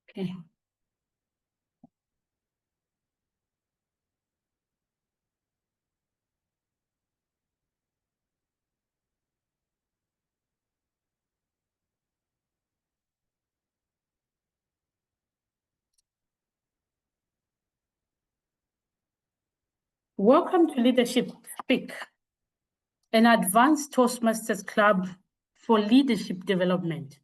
Okay. Welcome to Leadership Speak, an advanced Toastmasters club for leadership development.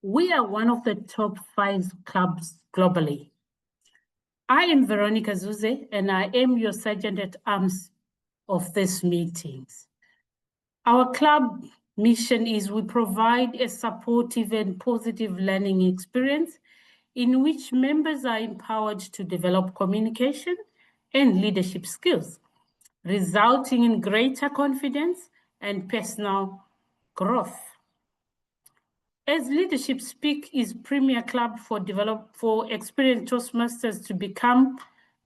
We are one of the top 5 clubs globally. I am Veronica Zuze, and I am your sergeant at arms of these meetings. Our club mission is we provide a supportive and positive learning experience in which members are empowered to develop communication and leadership skills, resulting in greater confidence and personal growth. As Leadership Speak is premier club for experienced Toastmasters to become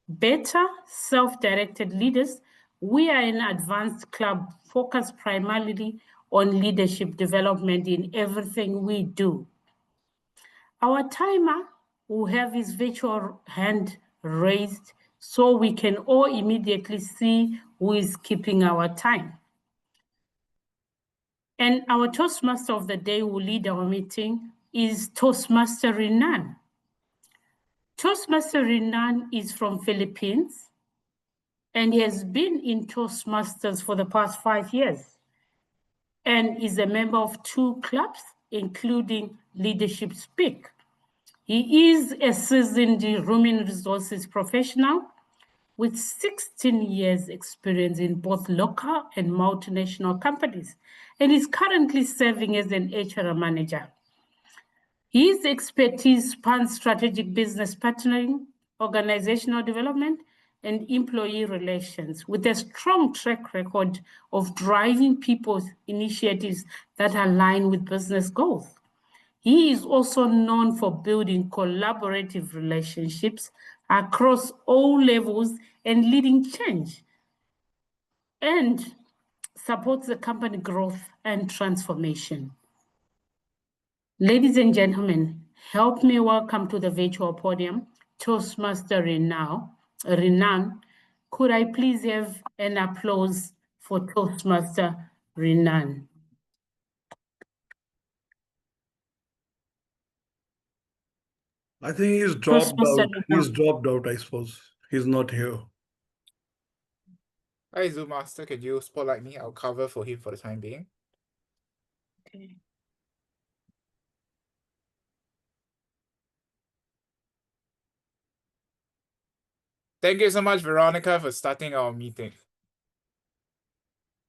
better self-directed leaders, we are an advanced club focused primarily on leadership development in everything we do. Our timer will have his virtual hand raised so we can all immediately see who is keeping our time. And our Toastmaster of the day who will lead our meeting is Toastmaster Renan. Toastmaster Renan is from Philippines, and he has been in Toastmasters for the past 5 years and is a member of 2 clubs, including Leadership Speak. He is a seasoned human resources professional with 16 years experience in both local and multinational companies, and is currently serving as an HR manager. His expertise spans strategic business partnering, organizational development, and employee relations, with a strong track record of driving people's initiatives that align with business goals. He is also known for building collaborative relationships across all levels and leading change, and supports the company growth and transformation. Ladies and gentlemen, help me welcome to the virtual podium Toastmaster Renan. Could I please have an applause for Toastmaster Renan? I think he's dropped out. He's dropped out, I suppose. He's not here. Hi, Zoom Master. Can you spotlight me? I'll cover for him for the time being. Okay. Thank you so much, Veronica, for starting our meeting.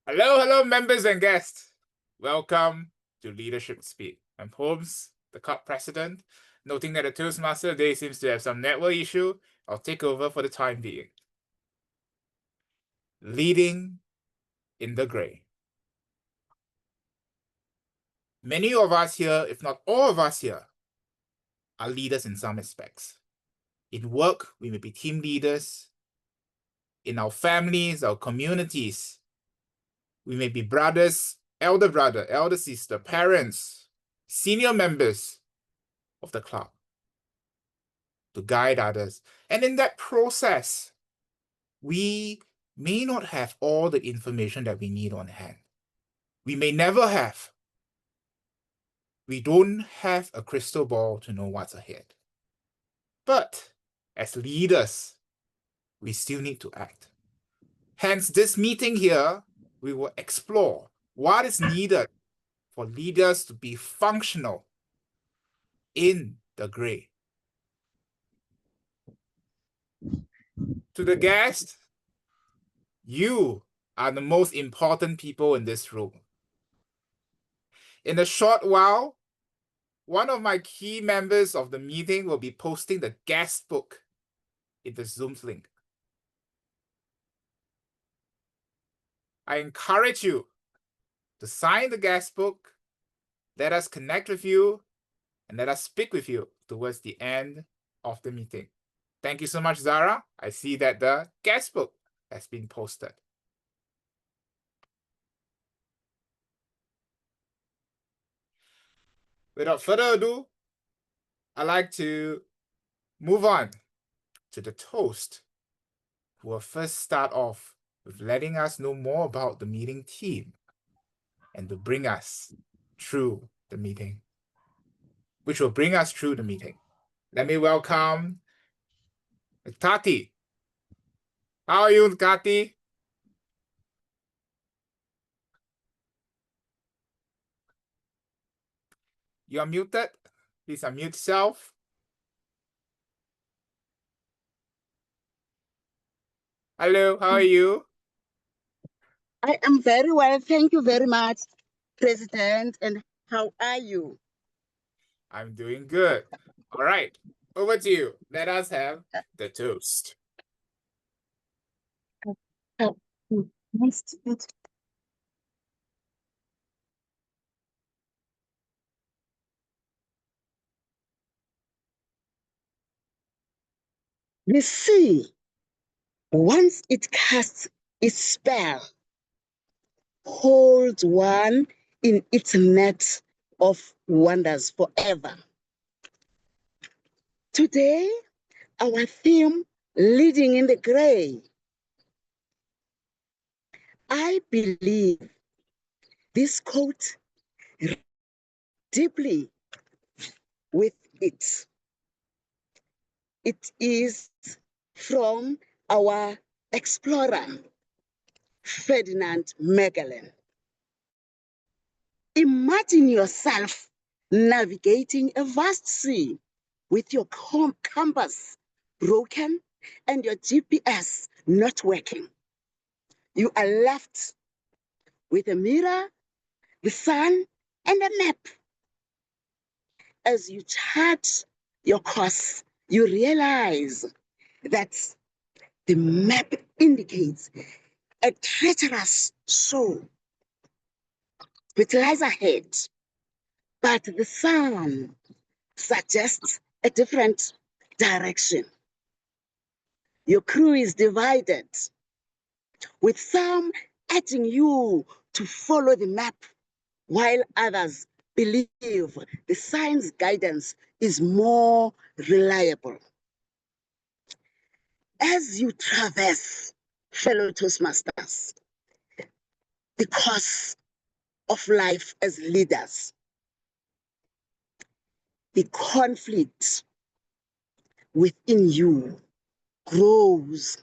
Hello, members and guests. Welcome to Leadership Speak. I'm Holmes, the club president. Noting that the Toastmaster Day seems to have some network issue, I'll take over for the time being. Leading in the grey. Many of us here, if not all of us here, are leaders in some aspects. In work, we may be team leaders. In our families, our communities, we may be brothers, elder brother, elder sister, parents, senior members of the club to guide others. And in that process, we may not have all the information that we need on hand. We may never have. We don't have a crystal ball to know what's ahead. But as leaders, we still need to act. Hence, this meeting here, we will explore what is needed for leaders to be functional in the grey. To the guest, you are the most important people in this room. In a short while, one of my key members of the meeting will be posting the guest book in the Zoom's link. I encourage you to sign the guest book, let us connect with you, and let us speak with you towards the end of the meeting. Thank you so much, Zara. I see that the guest book has been posted. Without further ado, I'd like to move on to the toast, who will first start off with letting us know more about the meeting team and to bring us through the meeting, which will bring us through the meeting. Let me welcome Tati. How are you, Tati? You are muted. Please unmute yourself. Hello, how are you? I am very well. Thank you very much, President. And how are you? I'm doing good. All right, over to you. Let us have the toast. Nice to meet you. The sea, once it casts its spell, holds one in its net of wonders forever. Today, our theme, Leading in the Gray. I believe this quote deeply with it. It is from our explorer, Ferdinand Magellan. Imagine yourself navigating a vast sea with your compass broken and your GPS not working. You are left with a mirror, the sun, and a map. As you chart your course, you realize that the map indicates a treacherous shore which lies ahead, but the sun suggests a different direction. Your crew is divided, with some urging you to follow the map, while others believe the science guidance is more reliable. As you traverse, fellow Toastmasters, the course of life as leaders, the conflict within you grows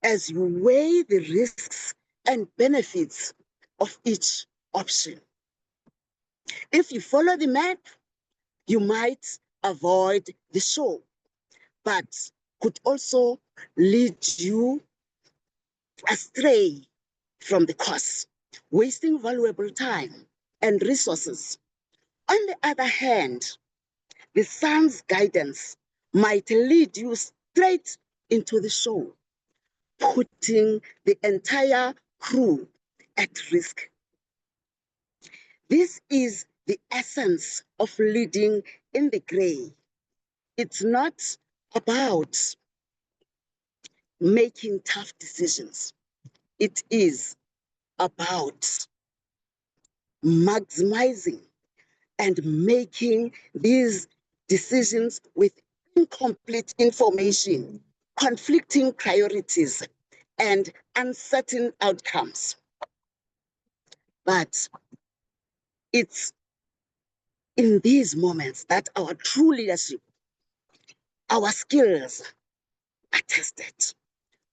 as you weigh the risks and benefits of each option. If you follow the map, you might avoid the show, but could also lead you astray from the course, wasting valuable time and resources. On the other hand, the sun's guidance might lead you straight into the show, putting the entire crew at risk. This is the essence of leading in the gray. It's not about making tough decisions. It is about maximizing and making these decisions with incomplete information, conflicting priorities, and uncertain outcomes. But it's in these moments that our true leadership, our skills are tested.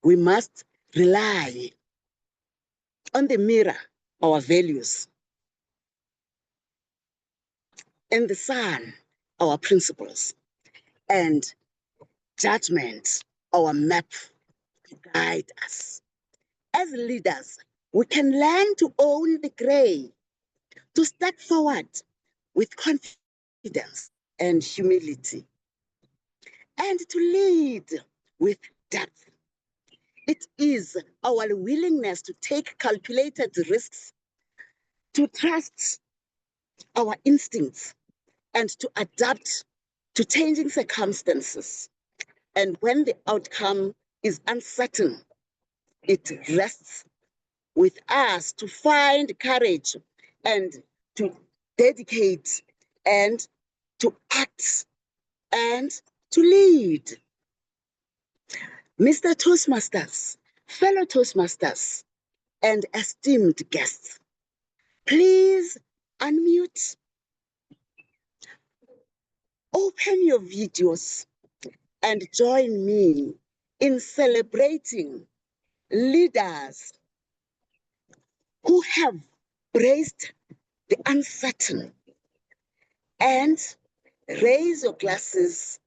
We must rely on the mirror, our values, and the sun, our principles, and judgment, our map, to guide us. As leaders, we can learn to own the gray, to step forward with confidence and humility, and to lead with depth. It is our willingness to take calculated risks, to trust our instincts, and to adapt to changing circumstances. And when the outcome is uncertain, it rests with us to find courage and to dedicate and to act and to lead. Mr. Toastmasters, fellow Toastmasters, and esteemed guests, please unmute, open your videos, and join me in celebrating leaders who have braced the uncertain, and raise your glasses.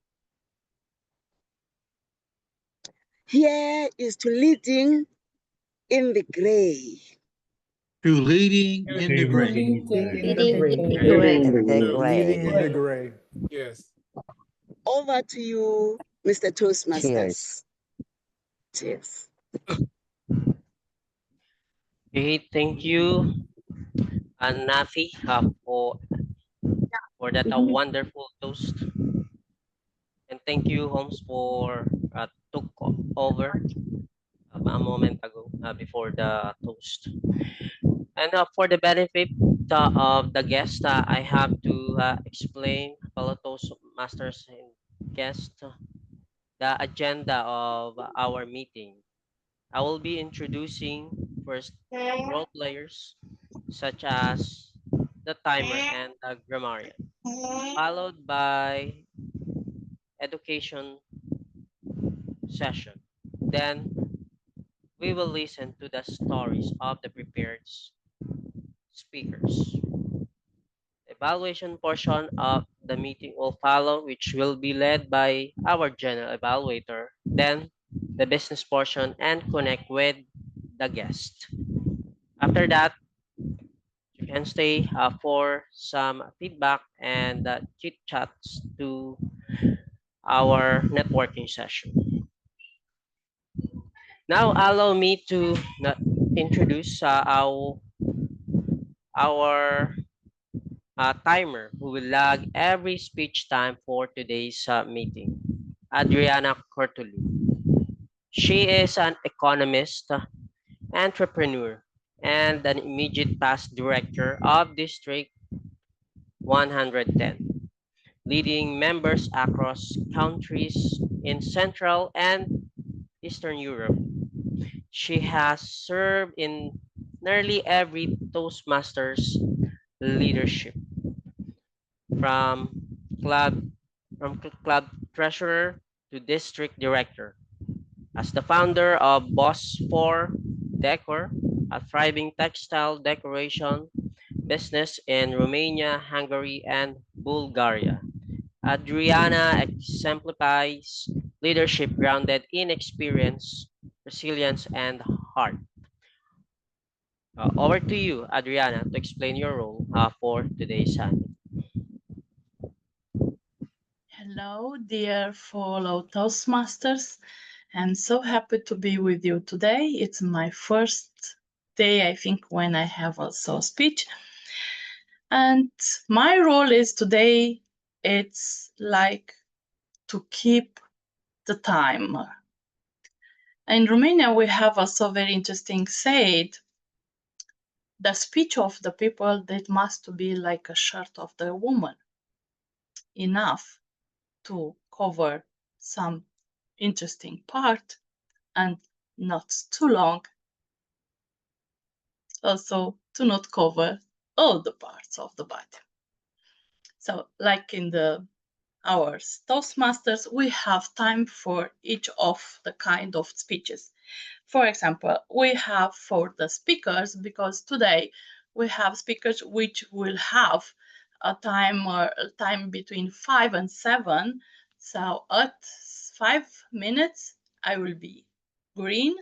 Here is to leading in the gray. To leading in the gray. Leading in the gray. Yes. Over to you, Mr. Toastmasters. Cheers. Cheers. Okay, thank you, Nafi, for that wonderful toast. And thank you, Holmes, for took over a moment ago before the toast. And for the benefit of the guest, I have to explain, fellow Toastmasters and guests, the agenda of our meeting. I will be introducing first role players, such as the timer and the grammarian, followed by education session. Then we will listen to the stories of the prepared speakers. Evaluation portion of the meeting will follow, which will be led by our general evaluator. Then the business portion and connect with the guest. After that, you can stay for some feedback and chit chats to our networking session. Now, allow me to introduce our timer who will log every speech time for today's meeting, Adriana Cortuli. She is an economist, entrepreneur, and an immediate past director of District 110, leading members across countries in Central and Eastern Europe. She has served in nearly every Toastmasters leadership, from club treasurer to district director. As the founder of Boss 4 Decor, a thriving textile decoration business in Romania, Hungary, and Bulgaria, Adriana exemplifies leadership grounded in experience, resilience, and heart. Over to you, Adriana, to explain your role for today's summit. Hello, dear fellow Toastmasters. I'm so happy to be with you today. It's my first day, I think, when I have also a speech. And my role is today, it's like to keep the time. In Romania, we have also very interesting saying, the speech of the people, that must be like a shirt of the woman, enough to cover some interesting part and not too long, also to not cover all the parts of the body. So like in our Toastmasters, we have time for each of the kind of speeches. For example, we have for the speakers, because today we have speakers which will have a time between 5 and 7. So at 5 minutes, I will be green.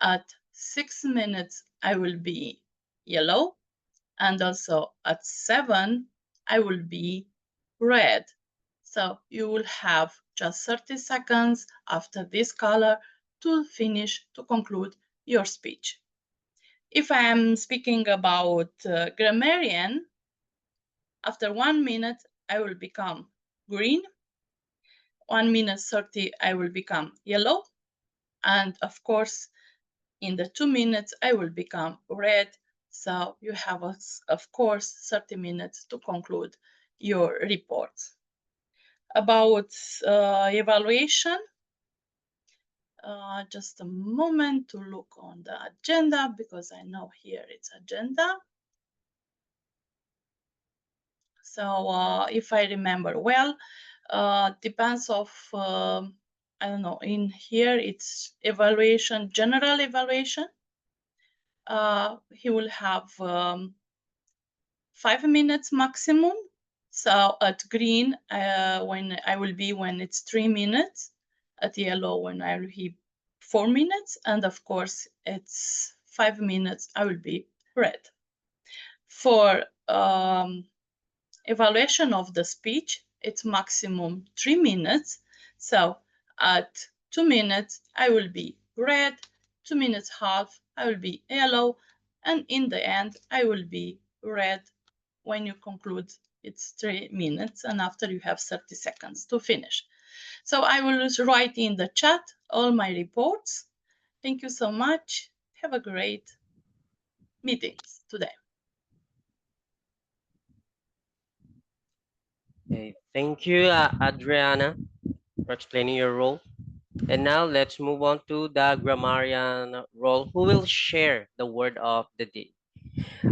At 6 minutes, I will be yellow. And also at 7, I will be red. So you will have just 30 seconds after this color to finish, to conclude your speech. If I am speaking about grammarian, after 1 minute, I will become green. 1 minute 30, I will become yellow. And of course, in the 2 minutes, I will become red. So you have, of course, 30 minutes to conclude your report. about evaluation. Just a moment to look on the agenda, because I know here it's agenda. So if I remember well, depends of, I don't know, in here it's evaluation, general evaluation. He will have 5 minutes maximum. So at green, when it's 3 minutes. At yellow, when I will be 4 minutes. And of course, it's 5 minutes, I will be red. For evaluation of the speech, it's maximum 3 minutes. So at 2 minutes, I will be red, 2 minutes half, I will be yellow, and in the end, I will be red. When you conclude, it's 3 minutes, and after you have 30 seconds to finish. So I will write in the chat all my reports. Thank you so much. Have a great meetings today. Okay, thank you, Adriana, for explaining your role. And now let's move on to the grammarian role, who will share the word of the day.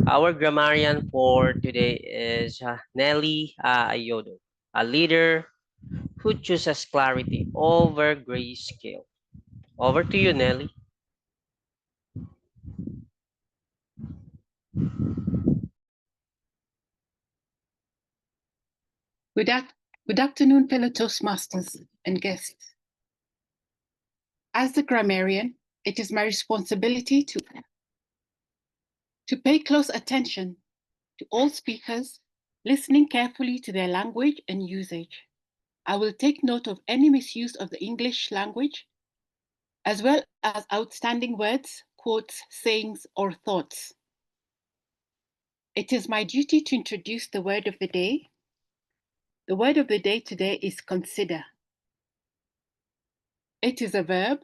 Our grammarian for today is Nelly Ayodo, a leader who chooses clarity over grayscale. Over to you, Nelly. Good afternoon, fellow Toastmasters and guests. As the grammarian, it is my responsibility to pay close attention to all speakers, listening carefully to their language and usage. I will take note of any misuse of the English language, as well as outstanding words, quotes, sayings, or thoughts. It is my duty to introduce the word of the day. The word of the day today is consider. It is a verb.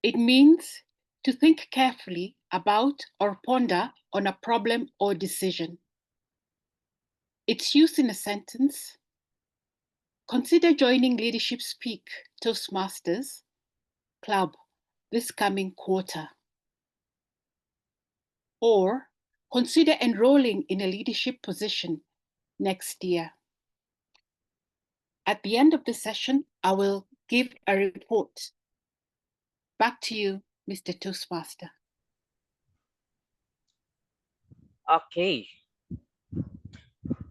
It means to think carefully about or ponder on a problem or decision. It's used in a sentence. Consider joining Leadership Speak Toastmasters Club this coming quarter. Or consider enrolling in a leadership position next year. At the end of the session, I will give a report. Back to you, Mr. Toastmaster. Okay.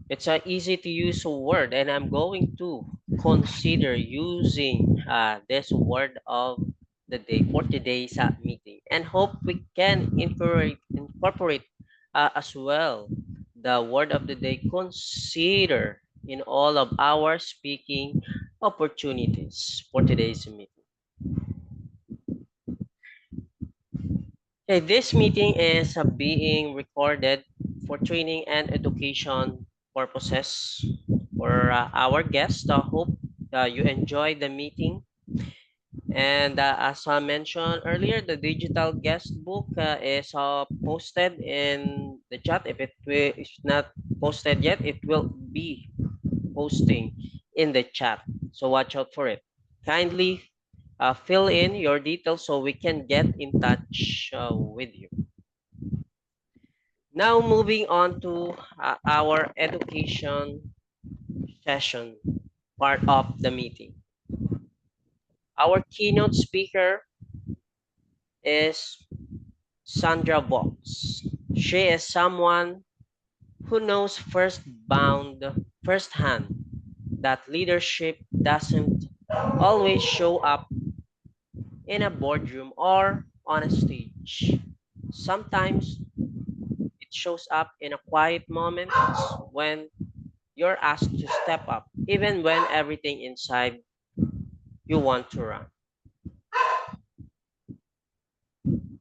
It's an easy to use word, and I'm going to consider using this word of the day for today's meeting, and hope we can incorporate as well the word of the day consider in all of our speaking opportunities for today's meeting. Okay, this meeting is being recorded for training and education purposes for our guests. I hope you enjoy the meeting. And as I mentioned earlier, the digital guest book is posted in the chat. If it is not posted yet, it will be posting in the chat. So watch out for it. Kindly fill in your details so we can get in touch with you. Now moving on to our education session part of the meeting. Our keynote speaker is Sandra Valks. She is someone who knows firsthand that leadership doesn't always show up in a boardroom or on a stage. Sometimes it shows up in a quiet moments when you're asked to step up, even when everything inside you want to run.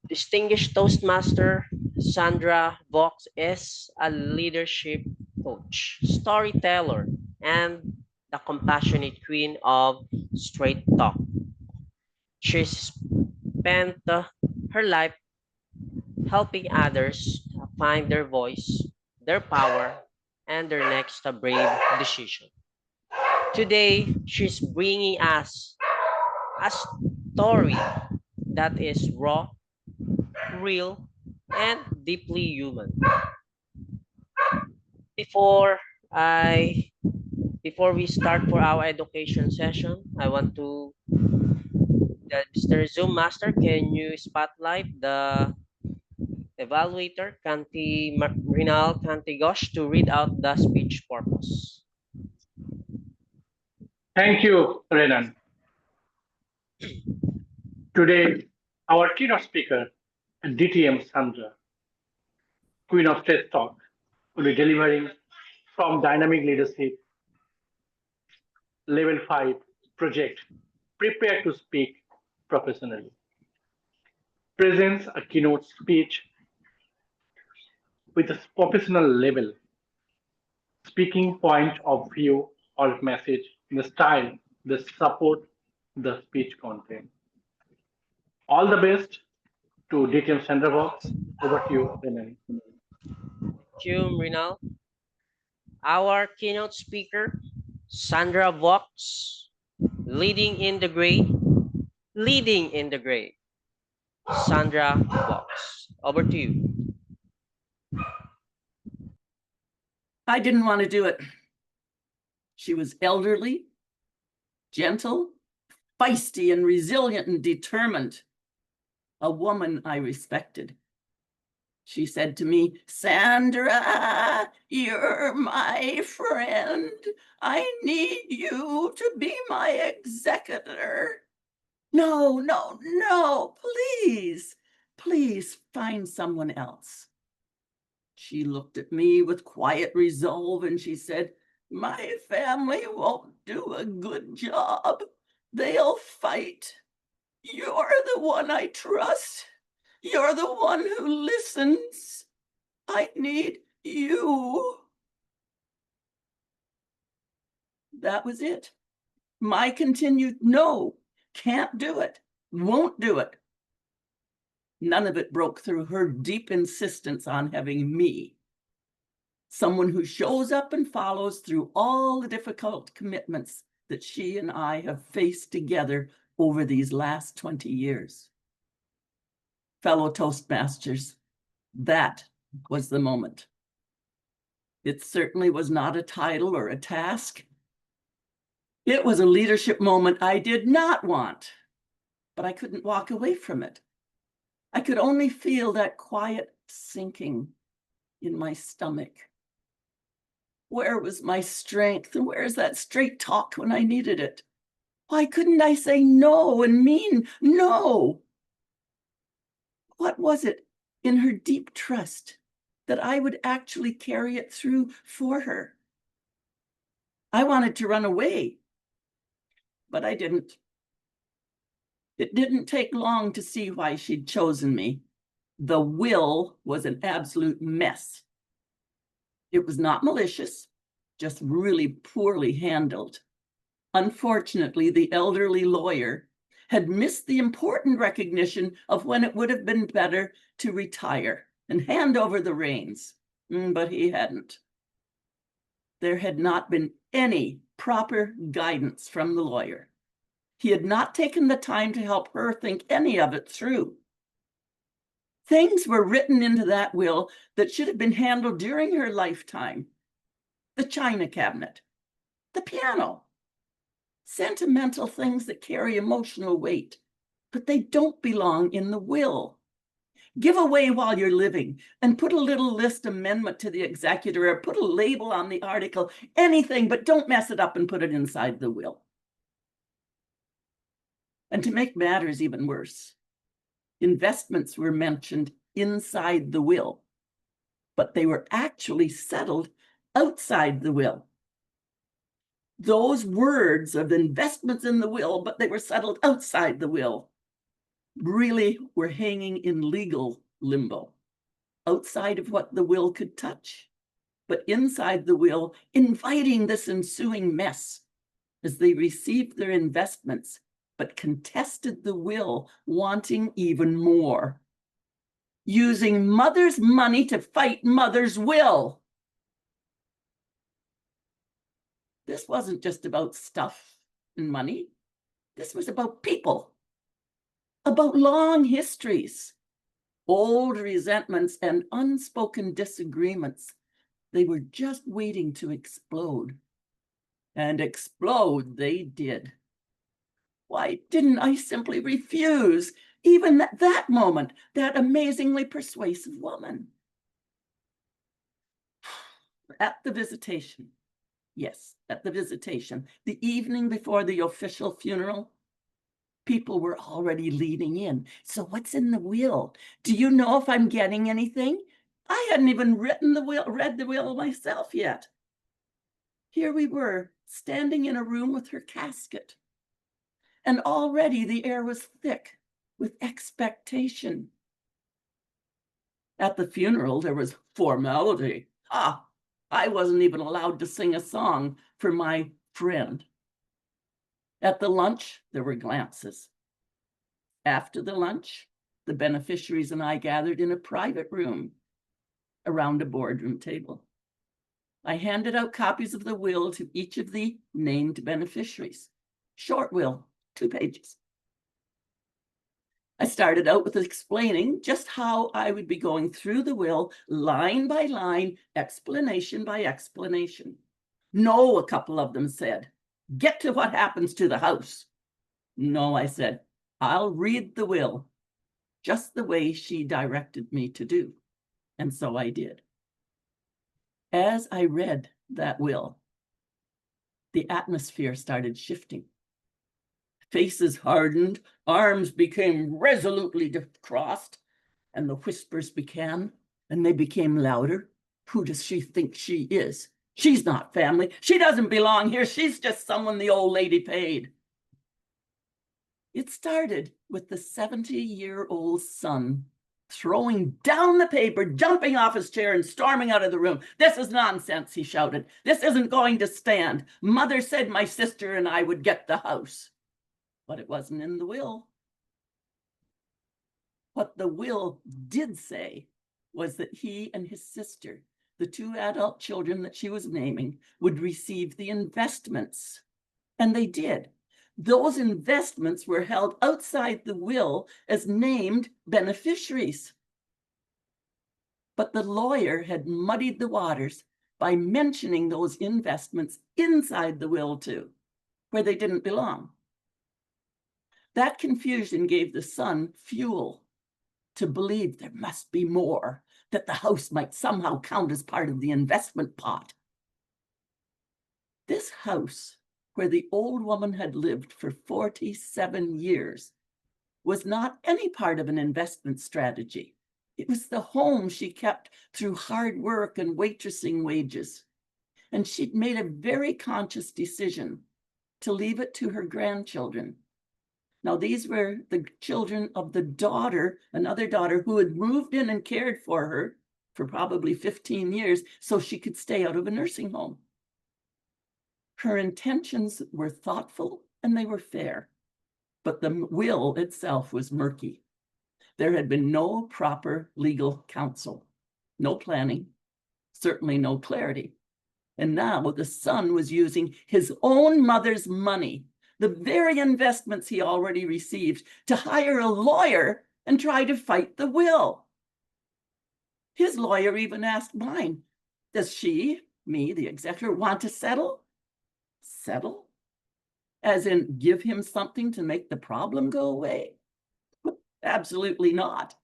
Distinguished Toastmaster Sandra Valks is a leadership coach, storyteller, and the compassionate queen of straight talk. She's spent her life helping others find their voice, their power, and their next brave decision. Today, she's bringing us a story that is raw, real, and deeply human. Before we start for our education session, I want to, Mr. Zoom Master, can you spotlight the evaluator, Kanti Mrinal, Kanti Ghosh, to read out the speech purpose? Thank you, Renan. Today, our keynote speaker, DTM Sandra, Queen of TED Talk, will be delivering from Dynamic Leadership Level 5 project, Prepare to Speak Professionally. Presents a keynote speech with a professional level, speaking point of view or message in the style that support the speech content. All the best to DTM Sandra Valks. Over to you, Renan. Thank you, Mrinal. Our keynote speaker, Sandra Valks, leading in the gray. Sandra Valks, over to you. I didn't want to do it. She was elderly, gentle, feisty, and resilient and determined. A woman I respected. She said to me, "Sandra, you're my friend. I need you to be my executor." No, please find someone else. She looked at me with quiet resolve and she said, "My family won't do a good job. They'll fight. You're the one I trust. You're the one who listens. I need you." That was it. My continued no, can't do it, won't do it. None of it broke through her deep insistence on having me, someone who shows up and follows through all the difficult commitments that she and I have faced together over these last 20 years. Fellow Toastmasters, that was the moment. It certainly was not a title or a task. It was a leadership moment I did not want, but I couldn't walk away from it. I could only feel that quiet sinking in my stomach. Where was my strength? And where's that straight talk when I needed it? Why couldn't I say no and mean no? What was it in her deep trust that I would actually carry it through for her? I wanted to run away, but I didn't. It didn't take long to see why she'd chosen me. The will was an absolute mess. It was not malicious, just really poorly handled. Unfortunately, the elderly lawyer had missed the important recognition of when it would have been better to retire and hand over the reins, but he hadn't. There had not been any proper guidance from the lawyer. He had not taken the time to help her think any of it through. Things were written into that will that should have been handled during her lifetime. The china cabinet, the piano, sentimental things that carry emotional weight, but they don't belong in the will. Give away while you're living and put a little list amendment to the executor or put a label on the article, anything, but don't mess it up and put it inside the will. And to make matters even worse, investments were mentioned inside the will, but they were actually settled outside the will. Those words of investments in the will, but they were settled outside the will, really were hanging in legal limbo, outside of what the will could touch, but inside the will, inviting this ensuing mess as they received their investments, but contested the will, wanting even more, using mother's money to fight mother's will. This wasn't just about stuff and money. This was about people, about long histories, old resentments and unspoken disagreements. They were just waiting to explode. And explode they did. Why didn't I simply refuse, even at that moment, that amazingly persuasive woman? At the visitation, yes, at the visitation, the evening before the official funeral, people were already leading in. So what's in the will? Do you know if I'm getting anything? I hadn't even read the will myself yet. Here we were, standing in a room with her casket. And already the air was thick with expectation. At the funeral, there was formality. I wasn't even allowed to sing a song for my friend. At the lunch, there were glances. After the lunch, the beneficiaries and I gathered in a private room around a boardroom table. I handed out copies of the will to each of the named beneficiaries. Short will, 2 pages. I started out with explaining just how I would be going through the will, line by line, explanation by explanation. No, a couple of them said, get to what happens to the house. No, I said, I'll read the will just the way she directed me to do. And so I did. As I read that will, the atmosphere started shifting. Faces hardened, arms became resolutely crossed, and the whispers began, and they became louder. Who does she think she is? She's not family. She doesn't belong here. She's just someone the old lady paid. It started with the 70-year-old son throwing down the paper, jumping off his chair and storming out of the room. This is nonsense, he shouted. This isn't going to stand. Mother said my sister and I would get the house. But it wasn't in the will. What the will did say was that he and his sister, the 2 adult children that she was naming, would receive the investments. And they did. Those investments were held outside the will as named beneficiaries. But the lawyer had muddied the waters by mentioning those investments inside the will too, where they didn't belong. That confusion gave the son fuel to believe there must be more, that the house might somehow count as part of the investment pot. This house, where the old woman had lived for 47 years, was not any part of an investment strategy. It was the home she kept through hard work and waitressing wages. And she'd made a very conscious decision to leave it to her grandchildren. Now, these were the children of the daughter, another daughter who had moved in and cared for her for probably 15 years so she could stay out of a nursing home. Her intentions were thoughtful and they were fair, but the will itself was murky. There had been no proper legal counsel, no planning, certainly no clarity. And now the son was using his own mother's money, the very investments he already received, to hire a lawyer and try to fight the will. His lawyer even asked mine, does she, me, the executor, want to settle? Settle? As in give him something to make the problem go away? Absolutely not.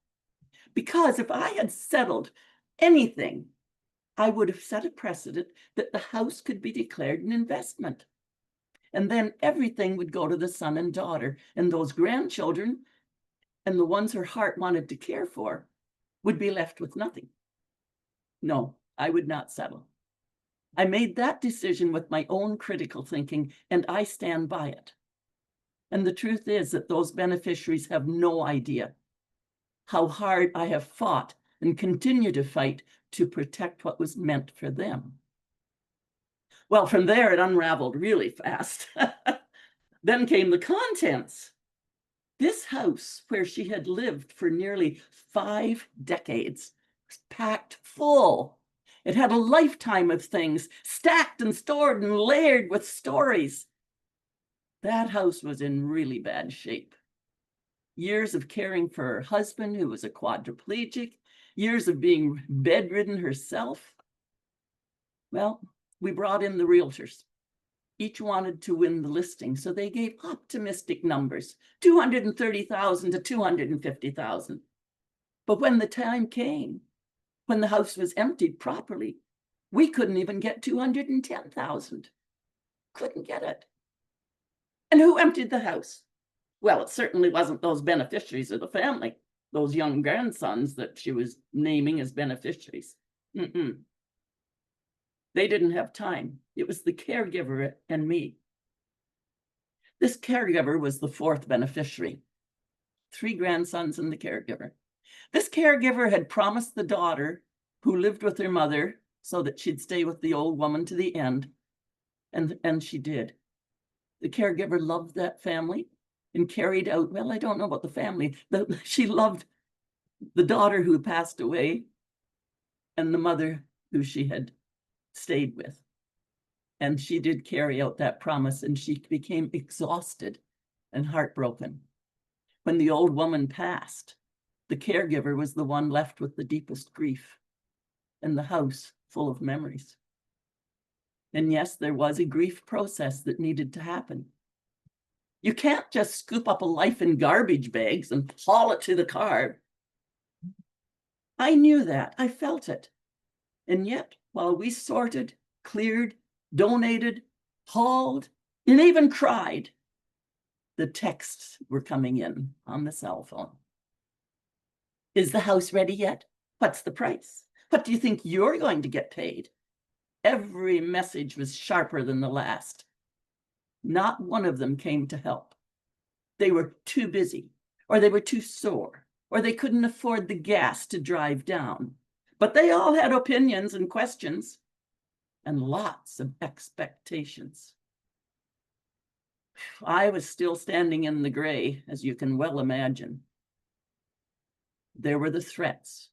Because if I had settled anything, I would have set a precedent that the house could be declared an investment. And then everything would go to the son and daughter, and those grandchildren and the ones her heart wanted to care for would be left with nothing. No, I would not settle. I made that decision with my own critical thinking, and I stand by it. And the truth is that those beneficiaries have no idea how hard I have fought and continue to fight to protect what was meant for them. Well, from there, it unraveled really fast. Then came the contents. This house, where she had lived for nearly 5 decades, was packed full. It had a lifetime of things, stacked and stored and layered with stories. That house was in really bad shape. Years of caring for her husband, who was a quadriplegic, years of being bedridden herself. Well, we brought in the realtors. Each wanted to win the listing, so they gave optimistic numbers, 230,000 to 250,000. But when the time came, when the house was emptied properly, we couldn't even get 210,000. Couldn't get it. And who emptied the house? Well, it certainly wasn't those beneficiaries of the family, those young grandsons that she was naming as beneficiaries. They didn't have time. It was the caregiver and me. This caregiver was the fourth beneficiary. 3 grandsons and the caregiver. This caregiver had promised the daughter, who lived with her mother, so that she'd stay with the old woman to the end. And she did. The caregiver loved that family and carried out, well, I don't know about the family. She loved the daughter who passed away and the mother who she had stayed with. And she did carry out that promise, and she became exhausted and heartbroken. When the old woman passed, the caregiver was the one left with the deepest grief and the house full of memories. And yes, there was a grief process that needed to happen. You can't just scoop up a life in garbage bags and haul it to the car. I knew that. I felt it. And yet, while we sorted, cleared, donated, hauled, and even cried, the texts were coming in on the cell phone. Is the house ready yet? What's the price? What do you think you're going to get paid? Every message was sharper than the last. Not one of them came to help. They were too busy, or they were too sore, or they couldn't afford the gas to drive down. But they all had opinions and questions, and lots of expectations. I was still standing in the gray, as you can well imagine. There were the threats,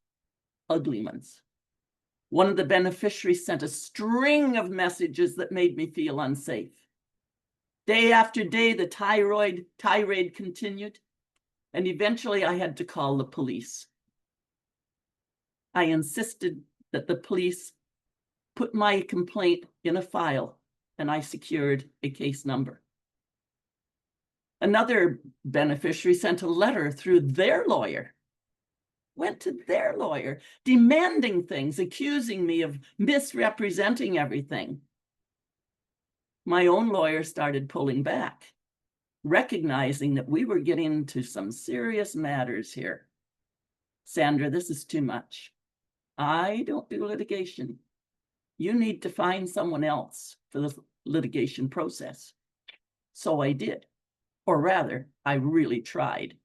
ugly ones. One of the beneficiaries sent a string of messages that made me feel unsafe. Day after day, the tirade continued, and eventually I had to call the police. I insisted that the police put my complaint in a file, and I secured a case number. Another beneficiary sent a letter through their lawyer, went to their lawyer, demanding things, accusing me of misrepresenting everything. My own lawyer started pulling back, recognizing that we were getting into some serious matters here. Sandra, this is too much. I don't do litigation. You need to find someone else for the litigation process. So I did, or rather, I really tried.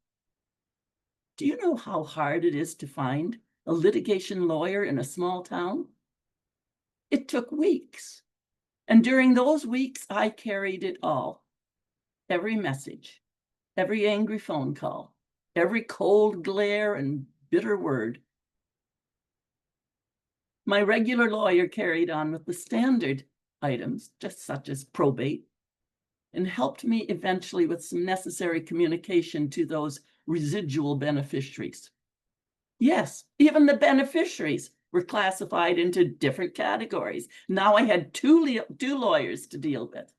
Do you know how hard it is to find a litigation lawyer in a small town? It took weeks. And during those weeks, I carried it all. Every message, every angry phone call, every cold glare and bitter word. My regular lawyer carried on with the standard items, just such as probate, and helped me eventually with some necessary communication to those residual beneficiaries. Yes, even the beneficiaries were classified into different categories. Now I had two lawyers to deal with.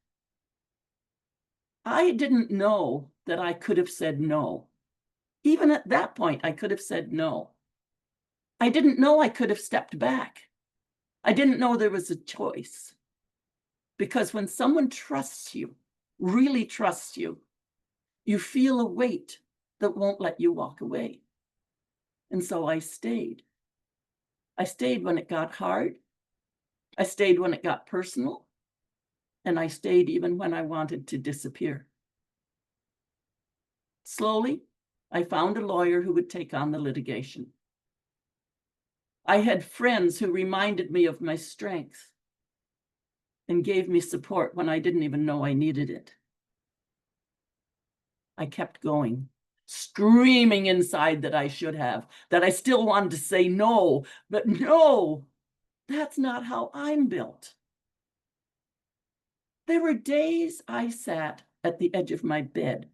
I didn't know that I could have said no. Even at that point, I could have said no. I didn't know I could have stepped back. I didn't know there was a choice. Because when someone trusts you, really trusts you, you feel a weight that won't let you walk away. And so I stayed. I stayed when it got hard. I stayed when it got personal. And I stayed even when I wanted to disappear. Slowly, I found a lawyer who would take on the litigation. I had friends who reminded me of my strength and gave me support when I didn't even know I needed it. I kept going, screaming inside that I should have, that I still wanted to say no, but no, That's not how I'm built. There were days I sat at the edge of my bed,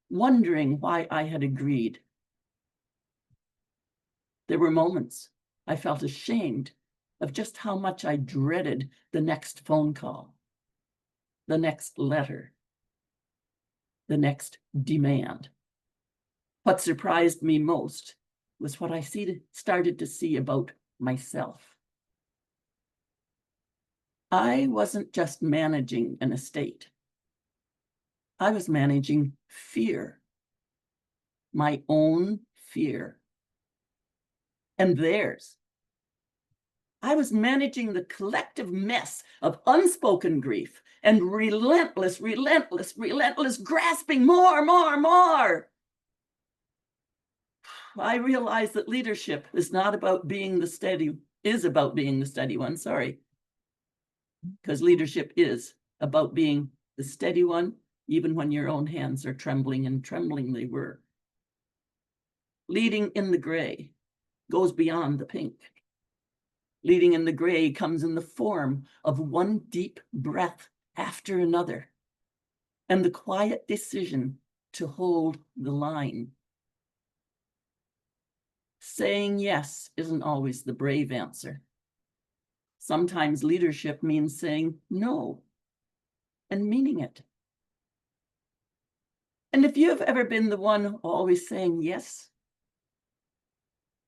wondering why I had agreed. There were moments I felt ashamed of just how much I dreaded the next phone call, the next letter, the next demand. What surprised me most was what I started to see about myself. I wasn't just managing an estate. I was managing fear, my own fear, and theirs. I was managing the collective mess of unspoken grief and relentless grasping more. I realized that leadership is about being the steady one, because leadership is about being the steady one, even when your own hands are trembling, and trembling they were. Leading in the gray goes beyond the pink. Leading in the gray comes in the form of one deep breath after another, and the quiet decision to hold the line. Saying yes isn't always the brave answer. Sometimes leadership means saying no and meaning it. And if you have ever been the one always saying yes,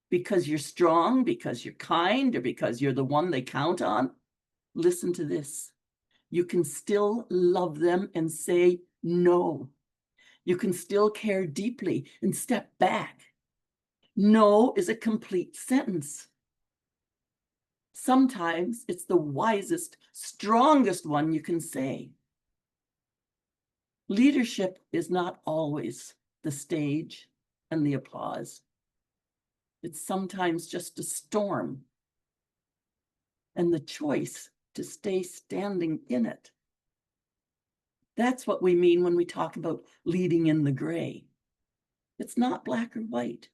because you're strong, because you're kind, or because you're the one they count on, listen to this. You can still love them and say no. You can still care deeply and step back. No is a complete sentence. Sometimes it's the wisest, strongest one you can say. Leadership is not always the stage and the applause. It's sometimes just a storm and the choice to stay standing in it. That's what we mean when we talk about leading in the gray. It's not black or white.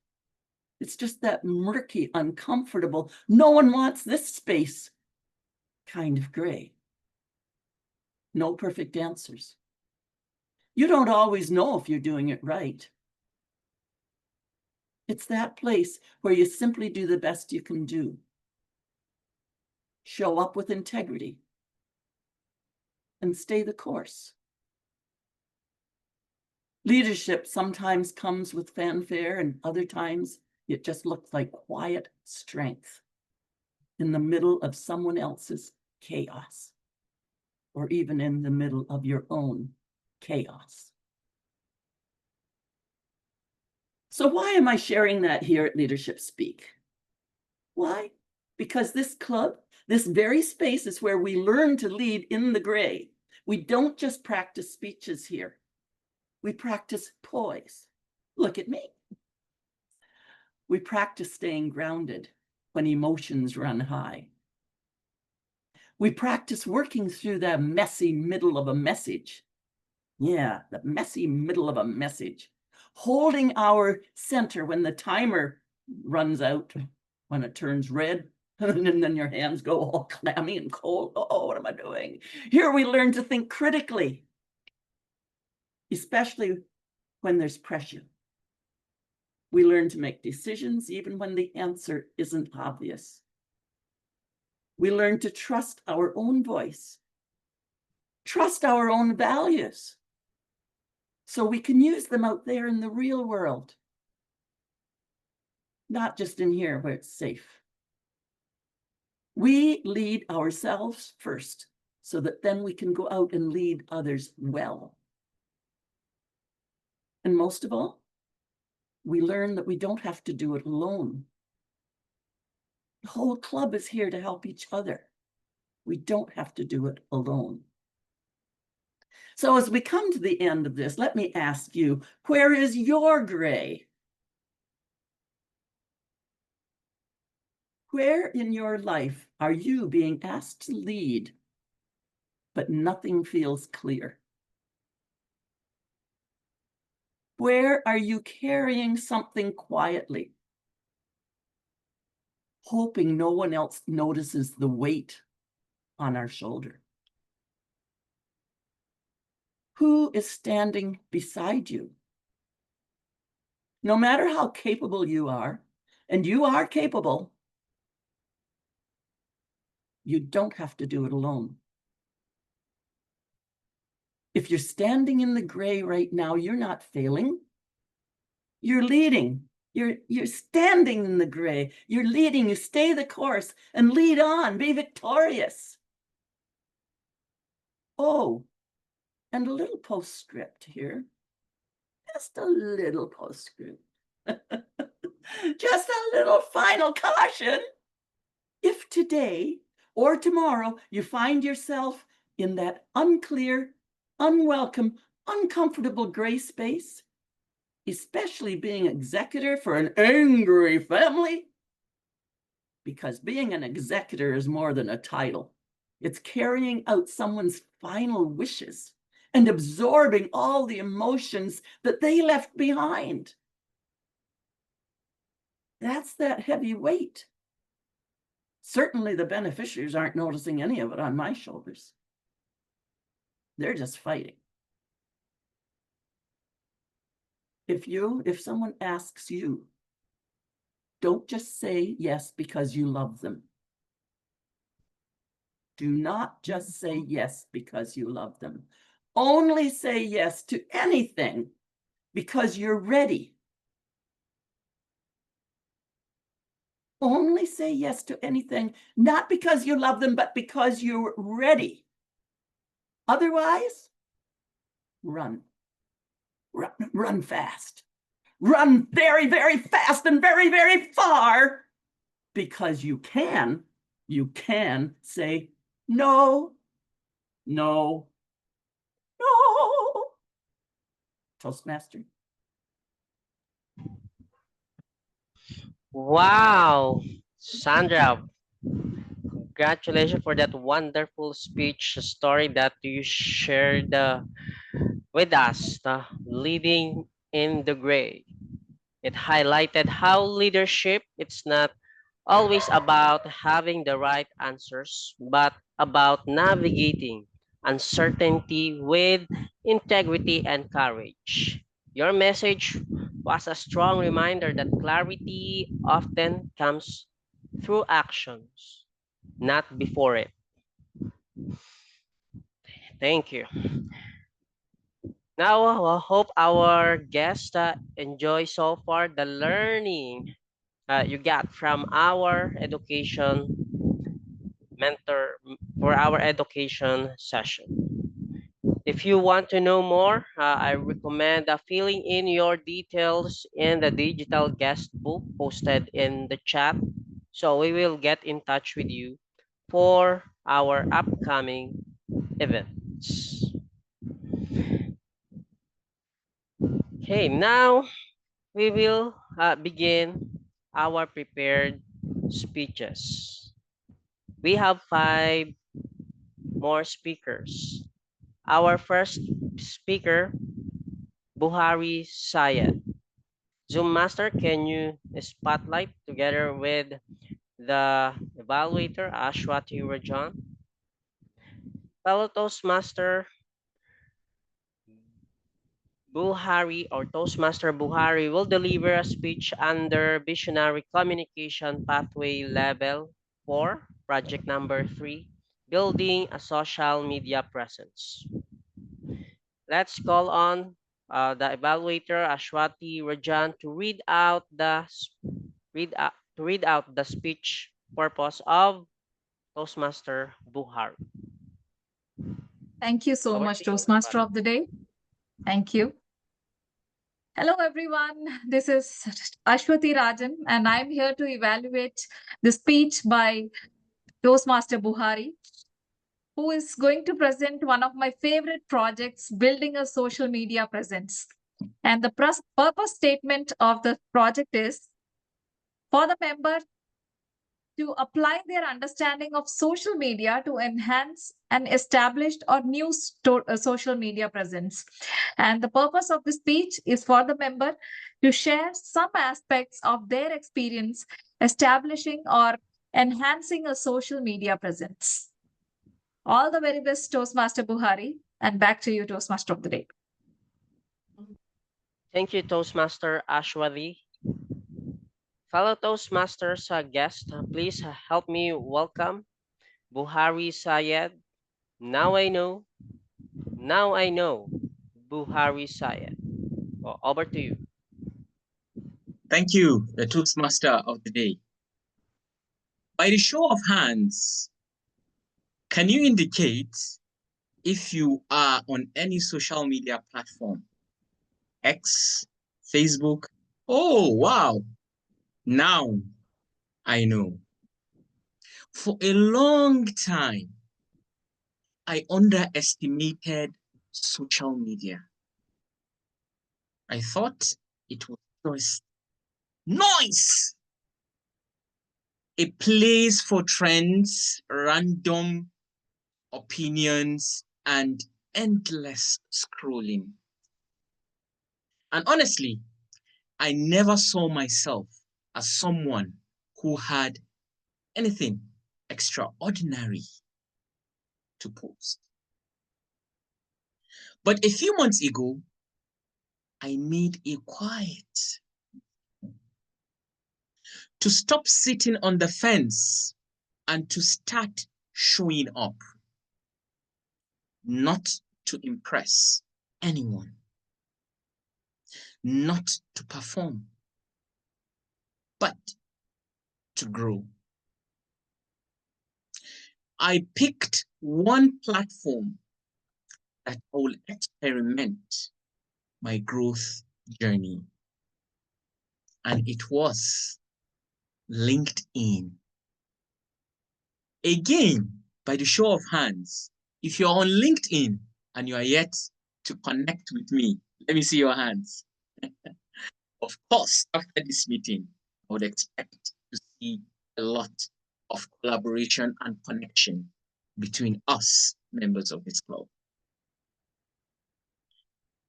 It's just that murky, uncomfortable, no one wants this space kind of gray. No perfect answers. You don't always know if you're doing it right. It's that place where you simply do the best you can do. Show up with integrity and stay the course. Leadership sometimes comes with fanfare, and other times it just looks like quiet strength in the middle of someone else's chaos, or even in the middle of your own chaos. So why am I sharing that here at Leadership Speak? Why? Because this club, this very space, is where we learn to lead in the gray. We don't just practice speeches here. We practice poise. Look at me. We practice staying grounded when emotions run high. We practice working through the messy middle of a message. Yeah, the messy middle of a message. Holding our center when the timer runs out, when it turns red, and then your hands go all clammy and cold. Oh, what am I doing? Here we learn to think critically, especially when there's pressure. We learn to make decisions even when the answer isn't obvious. We learn to trust our own voice, trust our own values, so we can use them out there in the real world, not just in here where it's safe. We lead ourselves first, so that then we can go out and lead others well. And most of all, we learn that we don't have to do it alone. The whole club is here to help each other. We don't have to do it alone. So as we come to the end of this, let me ask you, where is your gray? Where in your life are you being asked to lead, but nothing feels clear? Where are you carrying something quietly, hoping no one else notices the weight on our shoulder. Who is standing beside you? No matter how capable you are, and you are capable, you don't have to do it alone. If you're standing in the gray right now, you're not failing. You're leading. You're standing in the gray. You're leading. You stay the course and lead on. Be victorious. Oh, and a little postscript here. Just a little postscript. Just a little final caution. If today or tomorrow you find yourself in that unclear, unwelcome, uncomfortable gray space, especially being executor for an angry family, because being an executor is more than a title. It's carrying out someone's final wishes and absorbing all the emotions that they left behind. That's that heavy weight. Certainly the beneficiaries aren't noticing any of it on my shoulders. They're just fighting. If someone asks you, don't just say yes because you love them. Do not just say yes because you love them. Only say yes to anything because you're ready. Only say yes to anything, not because you love them, but because you're ready. Otherwise, run. Run fast. Run very, very fast and very, very far, because you can say no, no, no. Toastmaster. Wow, Sandra, congratulations for that wonderful speech story that you shared with us, Leading in the Gray. It highlighted how leadership, it's not always about having the right answers, but about navigating uncertainty with integrity and courage. Your message was a strong reminder that clarity often comes through actions, not before it. Thank you. Now, I hope our guests enjoy so far the learning you got from our education mentor for our education session. If you want to know more, I recommend filling in your details in the digital guest book posted in the chat. So we will get in touch with you for our upcoming events. Okay, now we will begin our prepared speeches. We have 5 more speakers. Our first speaker, Buhari Syed. Zoom Master, can you spotlight together with the evaluator, Ashwati Rajan? Fellow Toastmaster Buhari or Toastmaster Buhari will deliver a speech under Visionary Communication Pathway Level 4, project number 3, Building a Social Media Presence. Let's call on the evaluator Ashwati Rajan to read out the speech purpose of Toastmaster Buhari. Thank you so much, Toastmaster of the Day. Thank you. Hello, everyone. This is Ashwati Rajan, and I'm here to evaluate the speech by Toastmaster Buhari, who is going to present one of my favorite projects, Building a Social Media Presence. And the purpose statement of the project is for the member to apply their understanding of social media to enhance an established or new social media presence. And the purpose of the speech is for the member to share some aspects of their experience establishing or enhancing a social media presence. All the very best, Toastmaster Buhari, and back to you, Toastmaster of the Day. Thank you, Toastmaster Ashwati. Fellow Toastmasters guests, please help me welcome Buhari Sayed. Now I know, Buhari Sayed. Over to you. Thank you, the Toastmaster of the Day. By the show of hands, can you indicate if you are on any social media platform? X, Facebook? Oh, wow. Now I know. For a long time, I underestimated social media. I thought it was just noise. A place for trends, random opinions, and endless scrolling. And honestly, I never saw myself as someone who had anything extraordinary to post. But a few months ago, I made a quiet to stop sitting on the fence and to start showing up, not to impress anyone, not to perform, but to grow. I picked one platform that I will experiment my growth journey, and it was LinkedIn. Again, by the show of hands, if you're on LinkedIn and you are yet to connect with me, let me see your hands. Of course, after this meeting, I would expect to see a lot of collaboration and connection between us, members of this club.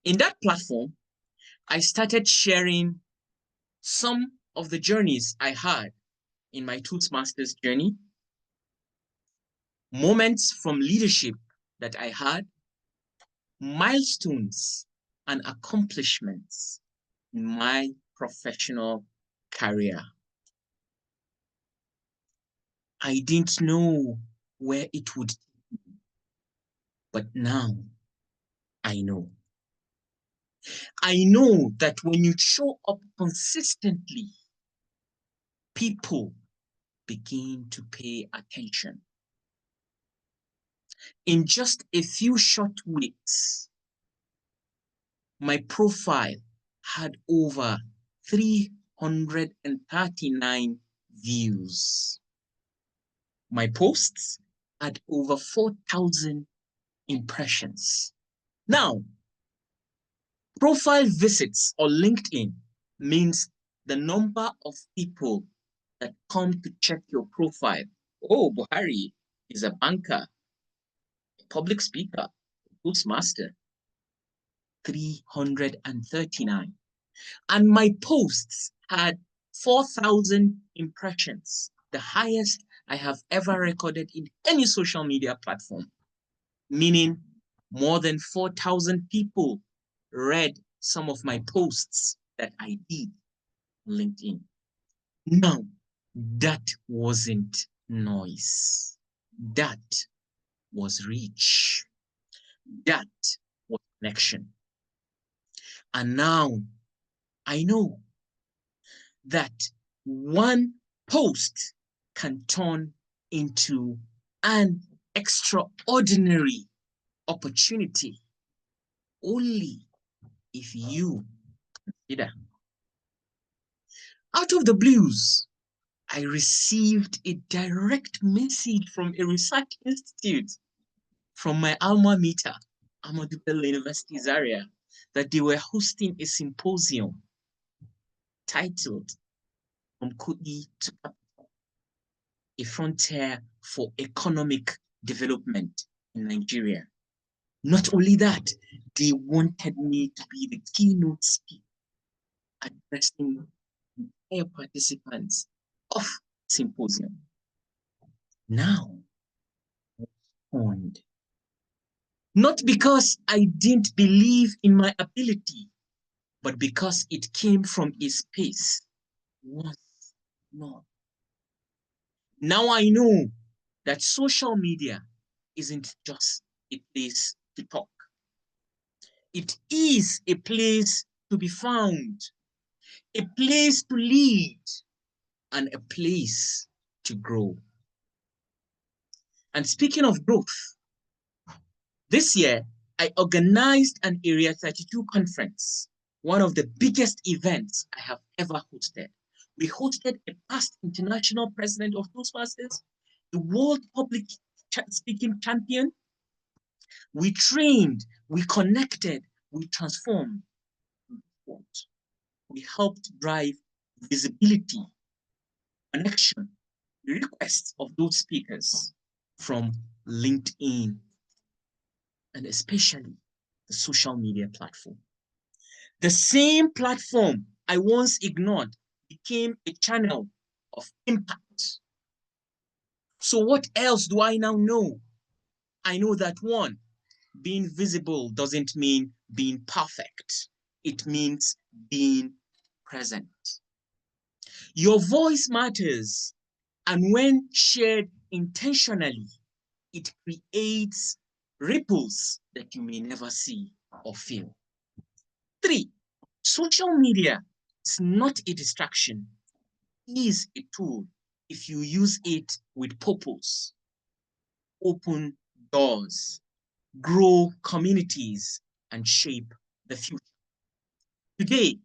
In that platform, I started sharing some of the journeys I had in my Toastmasters journey, moments from leadership that I had, milestones and accomplishments in my professional career. I didn't know where it would take me, but now I know. I know that when you show up consistently, people begin to pay attention. In just a few short weeks, my profile had over 339 views. My posts had over 4,000 impressions. Now, profile visits on LinkedIn means the number of people that come to check your profile. Oh, Buhari is a banker, a public speaker, a Toastmaster. 339. And my posts had 4,000 impressions, the highest I have ever recorded in any social media platform, meaning more than 4,000 people read some of my posts that I did on LinkedIn. Now, that wasn't noise. That was reach. That was connection. And now I know that one post can turn into an extraordinary opportunity only if you consider. Out of the blues, I received a direct message from a research institute from my alma mater, Ahmadu Bello University Zaria, that they were hosting a symposium titled From Kudi to Capital, a frontier for economic development in Nigeria. Not only that, they wanted me to be the keynote speaker, addressing entire participants of symposium. Now, point. Not because I didn't believe in my ability, but because it came from a space once known. Now I know that social media isn't just a place to talk. It is a place to be found, a place to lead, and a place to grow. And speaking of growth, this year I organized an Area 32 conference, one of the biggest events I have ever hosted. We hosted a past international president of Toastmasters, the world public speaking champion. We trained, we connected, we transformed. We helped drive visibility, connection, requests of those speakers from LinkedIn and especially the social media platform. The same platform I once ignored became a channel of impact. So what else do I now know? I know that one, being visible doesn't mean being perfect. It means being present. Your voice matters, and when shared intentionally, it creates ripples that you may never see or feel. 3, social media is not a distraction. It is a tool if you use it with purpose. Open doors, grow communities, and shape the future. Today,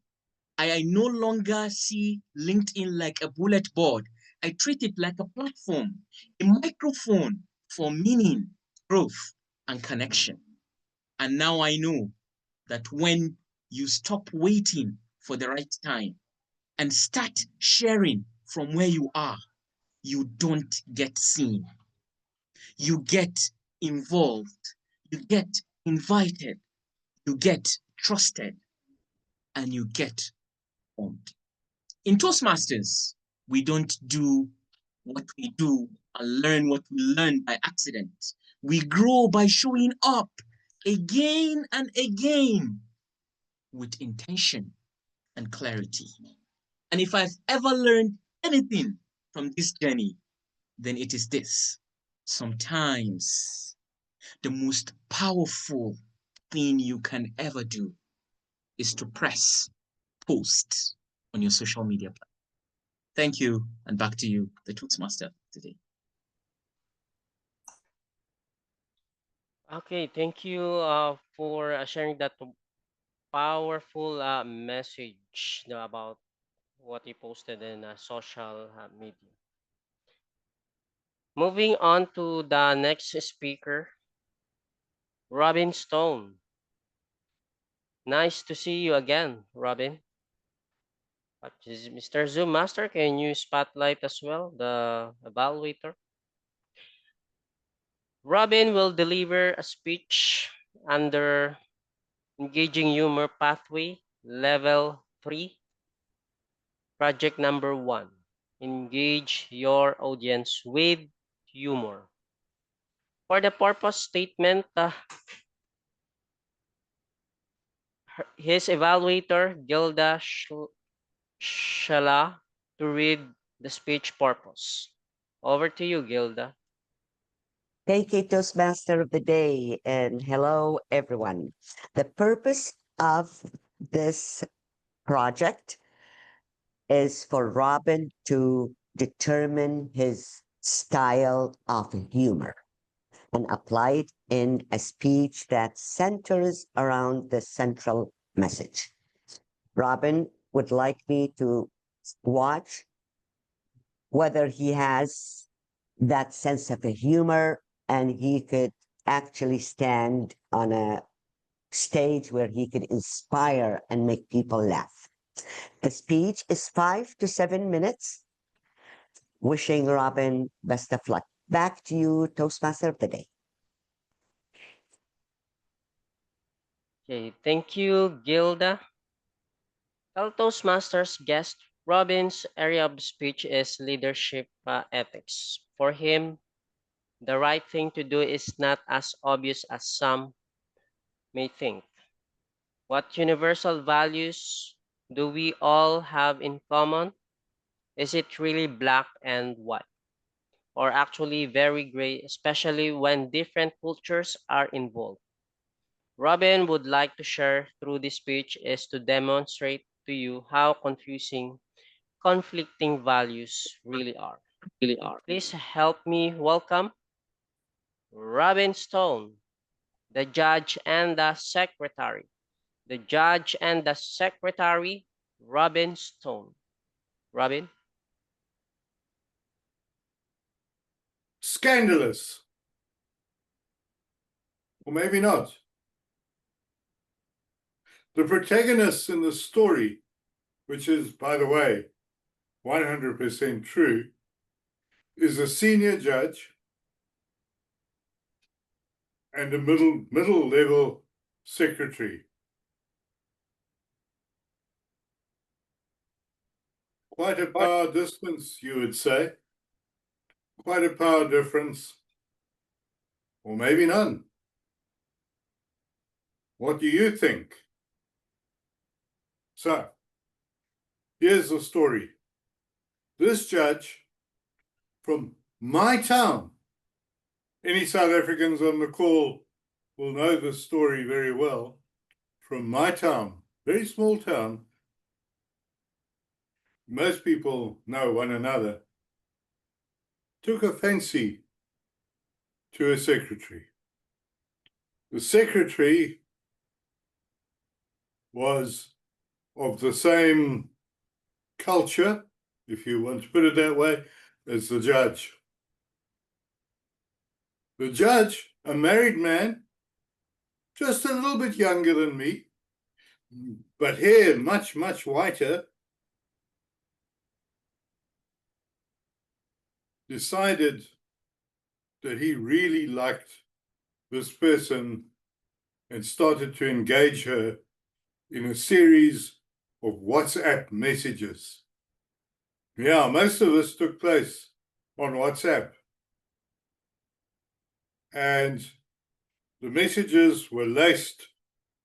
I no longer see LinkedIn like a bullet board. I treat it like a platform, a microphone for meaning, growth, and connection. And now I know that when you stop waiting for the right time and start sharing from where you are, you don't get seen. You get involved, you get invited, you get trusted, and you get owned. In Toastmasters, we don't do what we do and learn what we learn by accident. We grow by showing up again and again with intention and clarity. And if I've ever learned anything from this journey, then it is this. Sometimes the most powerful thing you can ever do is to press post on your social media platform. Thank you, and back to you, the Toastmaster today. Okay, thank you for sharing that powerful message about what you posted in social media. Moving on to the next speaker, Robin Stone. Nice to see you again, Robin. Mr. Zoom Master, can you spotlight as well the evaluator? Robin will deliver a speech under Engaging Humor Pathway, Level 3, Project number 1. Engage your audience with humor. For the purpose statement, his evaluator, Guerdah, Shala, to read the speech purpose. Over to you, Guerdah. Thank you, Toastmaster of the Day, and hello, everyone. The purpose of this project is for Robin to determine his style of humor and apply it in a speech that centers around the central message. Robin would like me to watch whether he has that sense of humor and he could actually stand on a stage where he could inspire and make people laugh. The speech is 5 to 7 minutes. Wishing Robin best of luck. Back to you, Toastmaster of the Day. Okay, thank you, Guerdah. Toastmasters guest Robin's area of speech is leadership ethics. For him, the right thing to do is not as obvious as some may think. What universal values do we all have in common? Is it really black and white? Or actually very gray, especially when different cultures are involved? Robin would like to share through this speech is to demonstrate to you how confusing conflicting values really are. Please help me welcome Robin Stone, the judge and the secretary. The judge and the secretary, Robin Stone. Robin? Scandalous. Or maybe not. The protagonist in the story, which is, by the way, 100% true, is a senior judge and a middle level secretary. Quite a power distance, you would say. Quite a power difference. Or maybe none. What do you think? So, here's the story. This judge from my town, any South Africans on the call will know this story very well, from my town, very small town. Most people know one another. Took a fancy to a secretary. The secretary was of the same culture, if you want to put it that way, as the judge. The judge, a married man, just a little bit younger than me, but hair much, much whiter, decided that he really liked this person and started to engage her in a series of WhatsApp messages. Yeah, most of this took place on WhatsApp. And the messages were laced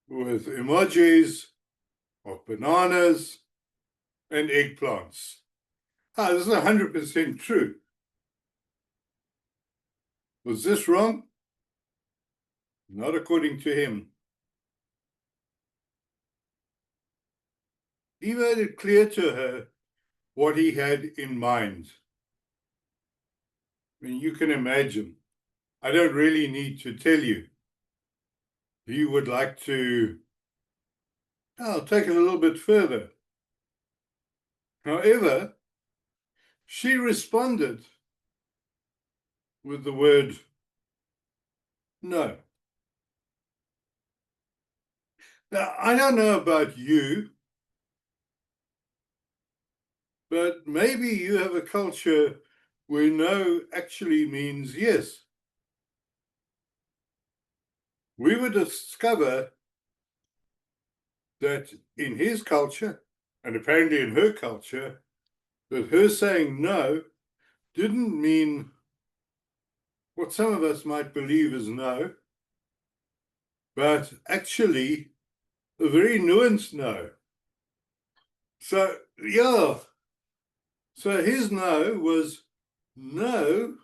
with emojis of bananas and eggplants. This is 100% true. Was this wrong? Not according to him. He made it clear to her what he had in mind. I mean, you can imagine. I don't really need to tell you. He would like to take it a little bit further. However, she responded with the word no. Now, I don't know about you, but maybe you have a culture where no actually means yes. We would discover that in his culture, and apparently in her culture, that her saying no didn't mean what some of us might believe is no, but actually a very nuanced no. So, yeah. So his no was no,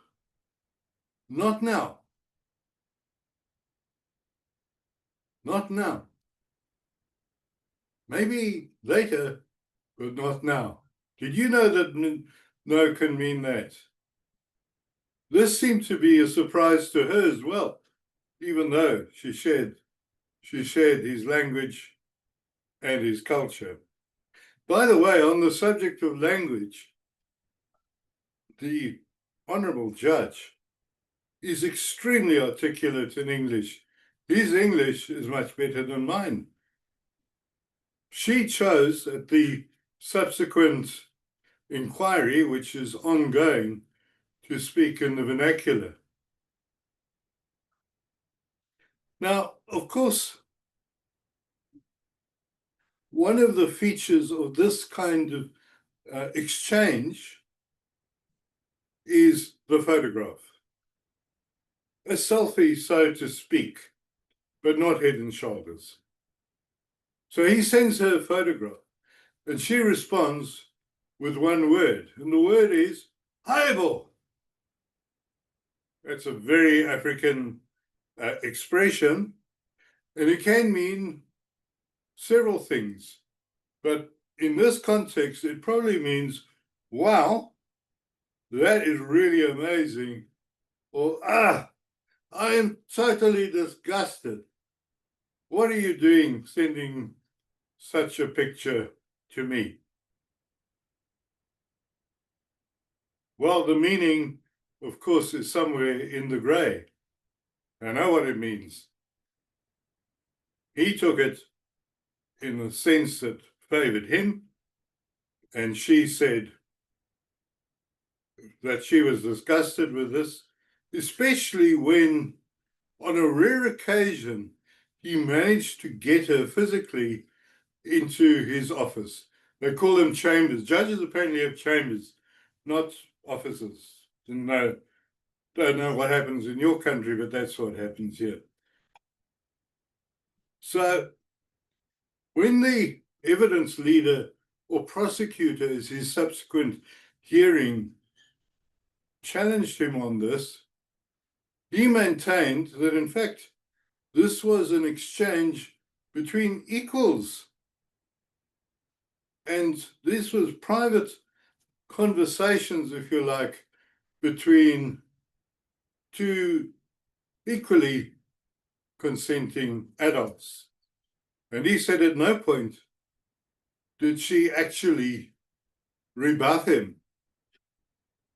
not now. Not now. Maybe later, but not now. Did you know that no can mean that? This seemed to be a surprise to her as well, even though she shared his language and his culture. By the way, on the subject of language, the Honourable Judge is extremely articulate in English. His English is much better than mine. She chose at the subsequent inquiry, which is ongoing, to speak in the vernacular. Now, of course, one of the features of this kind of exchange is the photograph. A selfie, so to speak, but not head and shoulders. So he sends her a photograph, and she responds with one word, and the word is Haibo. That's a very African expression, and it can mean several things. But in this context, it probably means, wow, that is really amazing. Or, I am totally disgusted. What are you doing sending such a picture to me? Well, the meaning, of course, is somewhere in the grey. I know what it means. He took it in the sense that favoured him, and she said that she was disgusted with this, especially when, on a rare occasion, he managed to get her physically into his office. They call them chambers. Judges apparently have chambers, not offices. Don't know what happens in your country, but that's what happens here. So when the evidence leader or prosecutor, as his subsequent hearing, challenged him on this, he maintained that, in fact, this was an exchange between equals. And this was private conversations, if you like, between two equally consenting adults. And he said at no point did she actually rebuff him.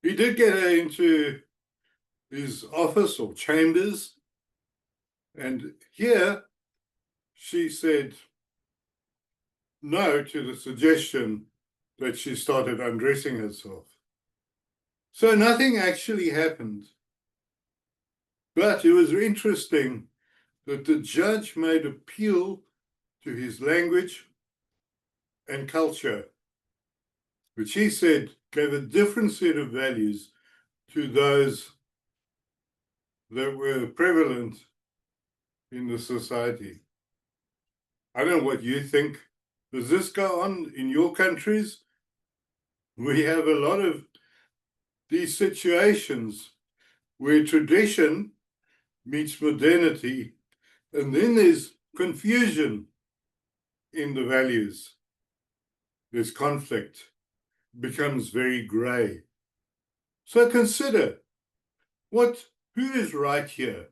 He did get her into his office or chambers, and here she said no to the suggestion that she started undressing herself. So nothing actually happened. But it was interesting that the judge made appeal to his language and culture, which he said gave a different set of values to those that were prevalent in the society. I don't know what you think. Does this go on in your countries? We have a lot of these situations where tradition meets modernity, and then there's confusion in the values. There's conflict, becomes very grey. So consider who is right here.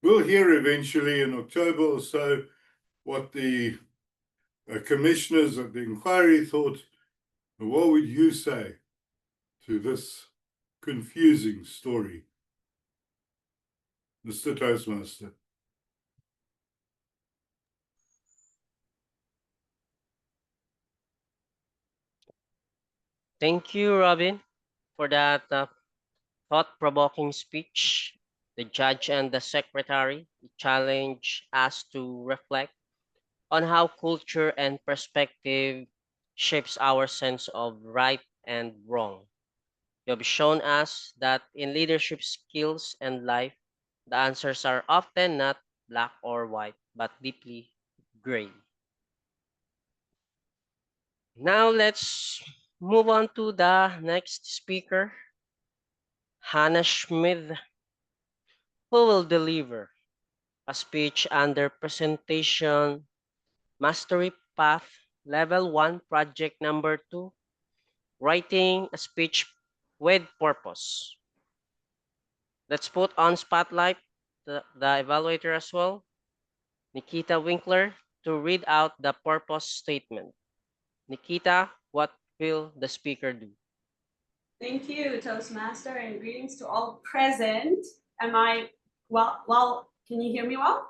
We'll hear eventually in October or so what the commissioners of the inquiry thought. What would you say to this confusing story, Mr. Toastmaster? Thank you, Robin, for that thought-provoking speech. The judge and the secretary challenge us to reflect on how culture and perspective shapes our sense of right and wrong. You have shown us that in leadership skills and life, the answers are often not black or white, but deeply gray. Now let's move on to the next speaker, Hannah Schmidt, who will deliver a speech under presentation Mastery Path Level 1 Project Number 2, Writing a Speech with Purpose. Let's put on spotlight the evaluator as well, Nikita Winkler, to read out the purpose statement. Nikita, what will the speaker do? Thank you, Toastmaster, and greetings to all present. Am I well, can you hear me well?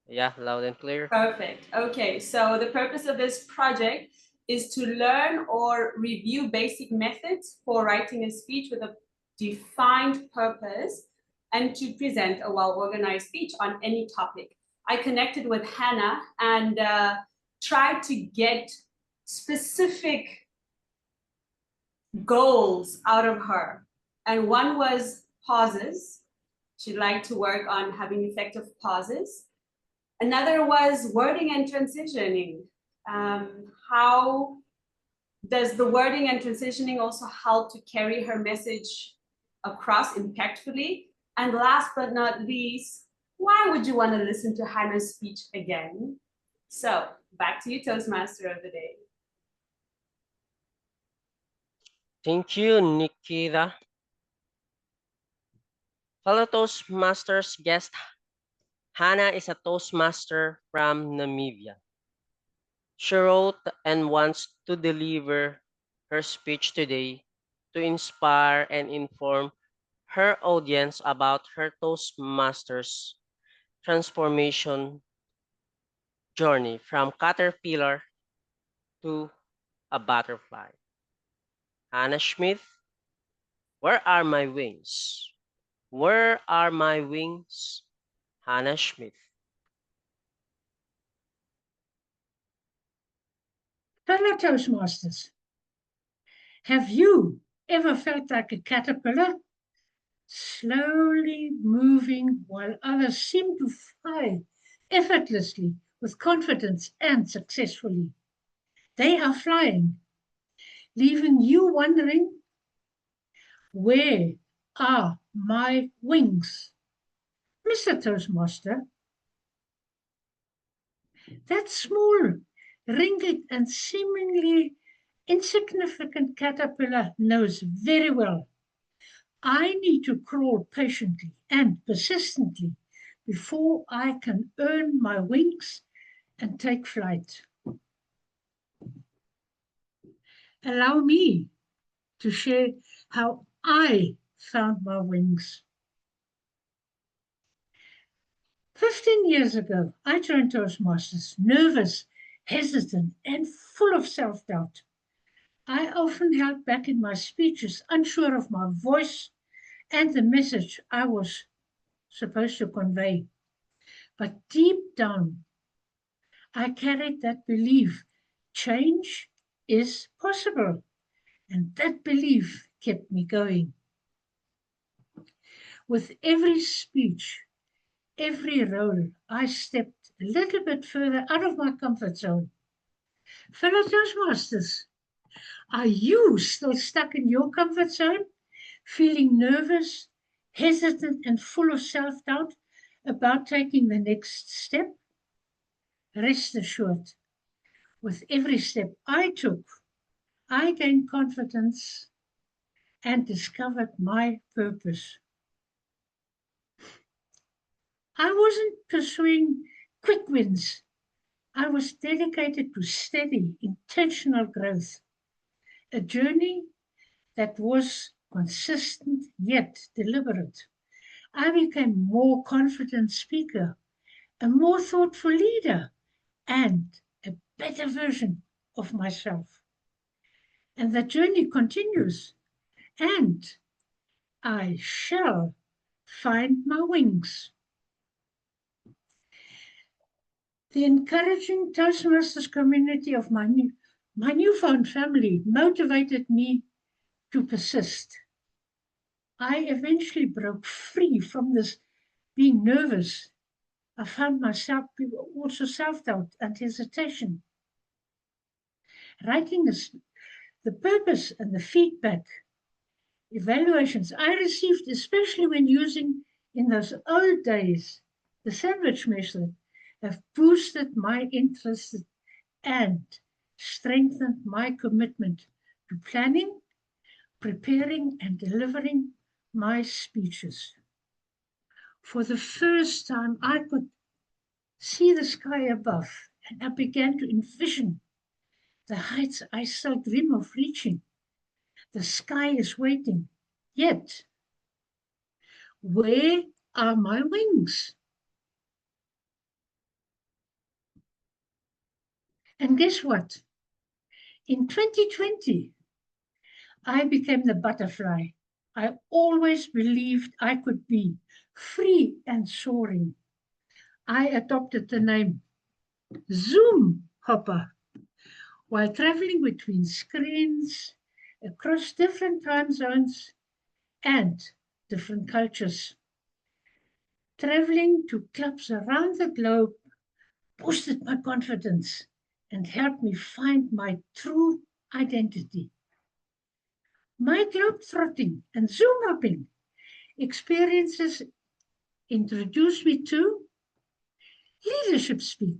Yeah, loud and clear. Perfect. Okay, so the purpose of this project is to learn or review basic methods for writing a speech with a defined purpose and to present a well-organized speech on any topic. I connected with Hannah and tried to get specific goals out of her. And one was pauses. She'd like to work on having effective pauses. Another was wording and transitioning. How does the wording and transitioning also help to carry her message across impactfully? And last but not least, why would you want to listen to Hannah's speech again? So back to you, Toastmaster of the Day. Thank you, Nikita. Fellow Toastmasters guest, Hannah is a Toastmaster from Namibia. She wrote and wants to deliver her speech today to inspire and inform her audience about her Toastmasters transformation journey from caterpillar to a butterfly. Hannah Schmidt, where are my wings? Where are my wings? Hannah Schmidt. Fellow Toastmasters, have you ever felt like a caterpillar, slowly moving while others seem to fly effortlessly with confidence and successfully? They are flying, leaving you wondering, where are my wings? Mr. Toastmaster, that small, ringlet and seemingly insignificant caterpillar knows very well I need to crawl patiently and persistently before I can earn my wings and take flight. Allow me to share how I found my wings. 15 years ago, I joined Toastmasters, nervous, hesitant, and full of self-doubt. I often held back in my speeches, unsure of my voice and the message I was supposed to convey. But deep down, I carried that belief change is possible. And that belief kept me going. With every speech, every role, I stepped a little bit further out of my comfort zone. Fellow Toastmasters, are you still stuck in your comfort zone, feeling nervous, hesitant, and full of self-doubt about taking the next step? Rest assured, with every step I took, I gained confidence and discovered my purpose. I wasn't pursuing quick wins. I was dedicated to steady, intentional growth, a journey that was consistent yet deliberate. I became a more confident speaker, a more thoughtful leader, and a better version of myself. And the journey continues, and I shall find my wings. The encouraging Toastmasters community of my newfound family motivated me to persist. I eventually broke free from this being nervous. I found myself also self-doubt and hesitation. Writing the purpose and the feedback evaluations I received, especially when using in those old days the sandwich method, have boosted my interest and strengthened my commitment to planning, preparing, and delivering my speeches. For the first time, I could see the sky above, and I began to envision the heights I still dream of reaching. The sky is waiting, yet where are my wings? And guess what? In 2020, I became the butterfly I always believed I could be, free and soaring. I adopted the name Zoom Hopper while traveling between screens, across different time zones and different cultures. Traveling to clubs around the globe boosted my confidence and helped me find my true identity. My globetrotting and Zoom hopping experiences introduced me to Leadership Speak,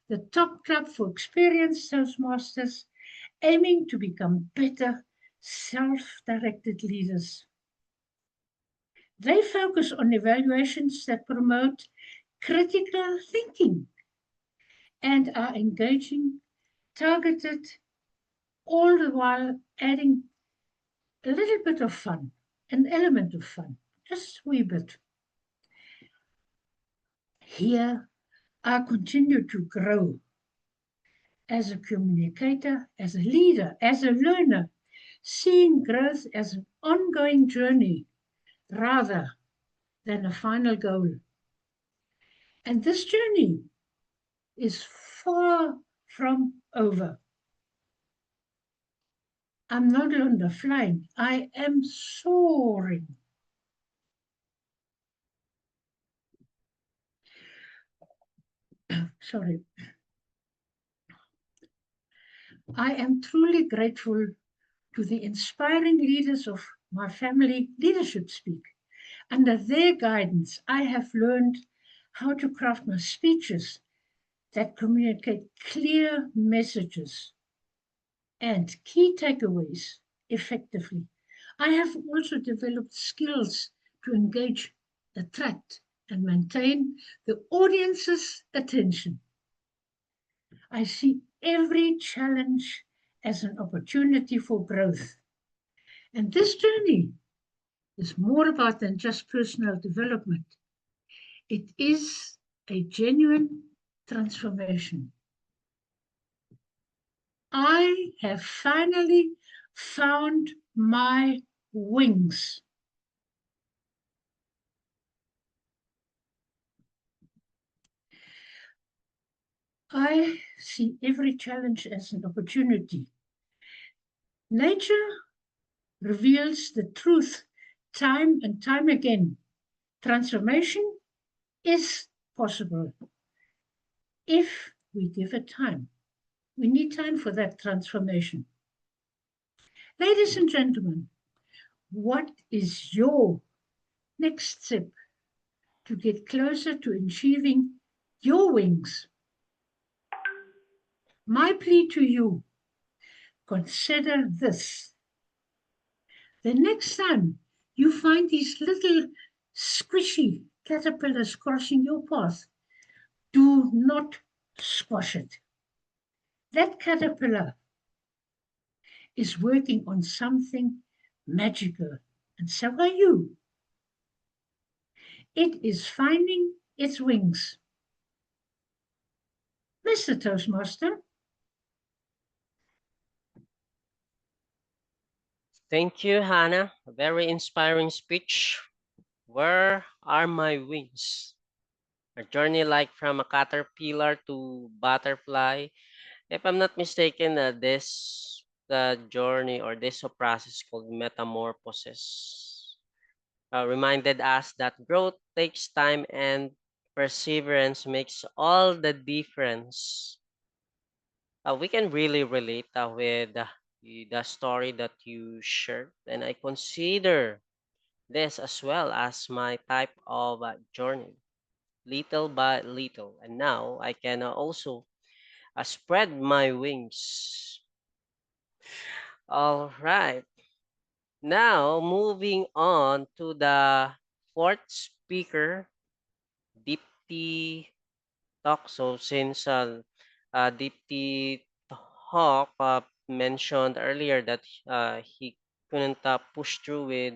the top club for experienced Toastmasters aiming to become better, self-directed leaders. They focus on evaluations that promote critical thinking and are engaging, targeted, all the while adding a little bit of fun, an element of fun, just a wee bit. Here, I continue to grow as a communicator, as a leader, as a learner, seeing growth as an ongoing journey rather than a final goal. And this journey is far from over. I'm no longer flying, I am soaring. Sorry. I am truly grateful to the inspiring leaders of my family Leadership Speak. Under their guidance, I have learned how to craft my speeches that communicate clear messages and key takeaways effectively. I have also developed skills to engage, attract, and maintain the audience's attention. I see every challenge as an opportunity for growth. And this journey is more about than just personal development. It is a genuine transformation. I have finally found my wings. I see every challenge as an opportunity. Nature reveals the truth time and time again. Transformation is possible if we give it time. We need time for that transformation. Ladies and gentlemen, what is your next step to get closer to achieving your wings? My plea to you, consider this. The next time you find these little squishy caterpillars crossing your path, do not squash it. That caterpillar is working on something magical, and so are you. It is finding its wings. Mr. Toastmaster. Thank you, Hannah. A very inspiring speech. Where are my wings? A journey like from a caterpillar to butterfly. If I'm not mistaken, the journey or this process called metamorphosis reminded us that growth takes time and perseverance makes all the difference. We can really relate with the story that you shared, and I consider this as well as my type of journey, little by little, and now I can also spread my wings. All right. Now, moving on to the fourth speaker, Deepti Talk. So, since Deepti Talk mentioned earlier that he couldn't push through with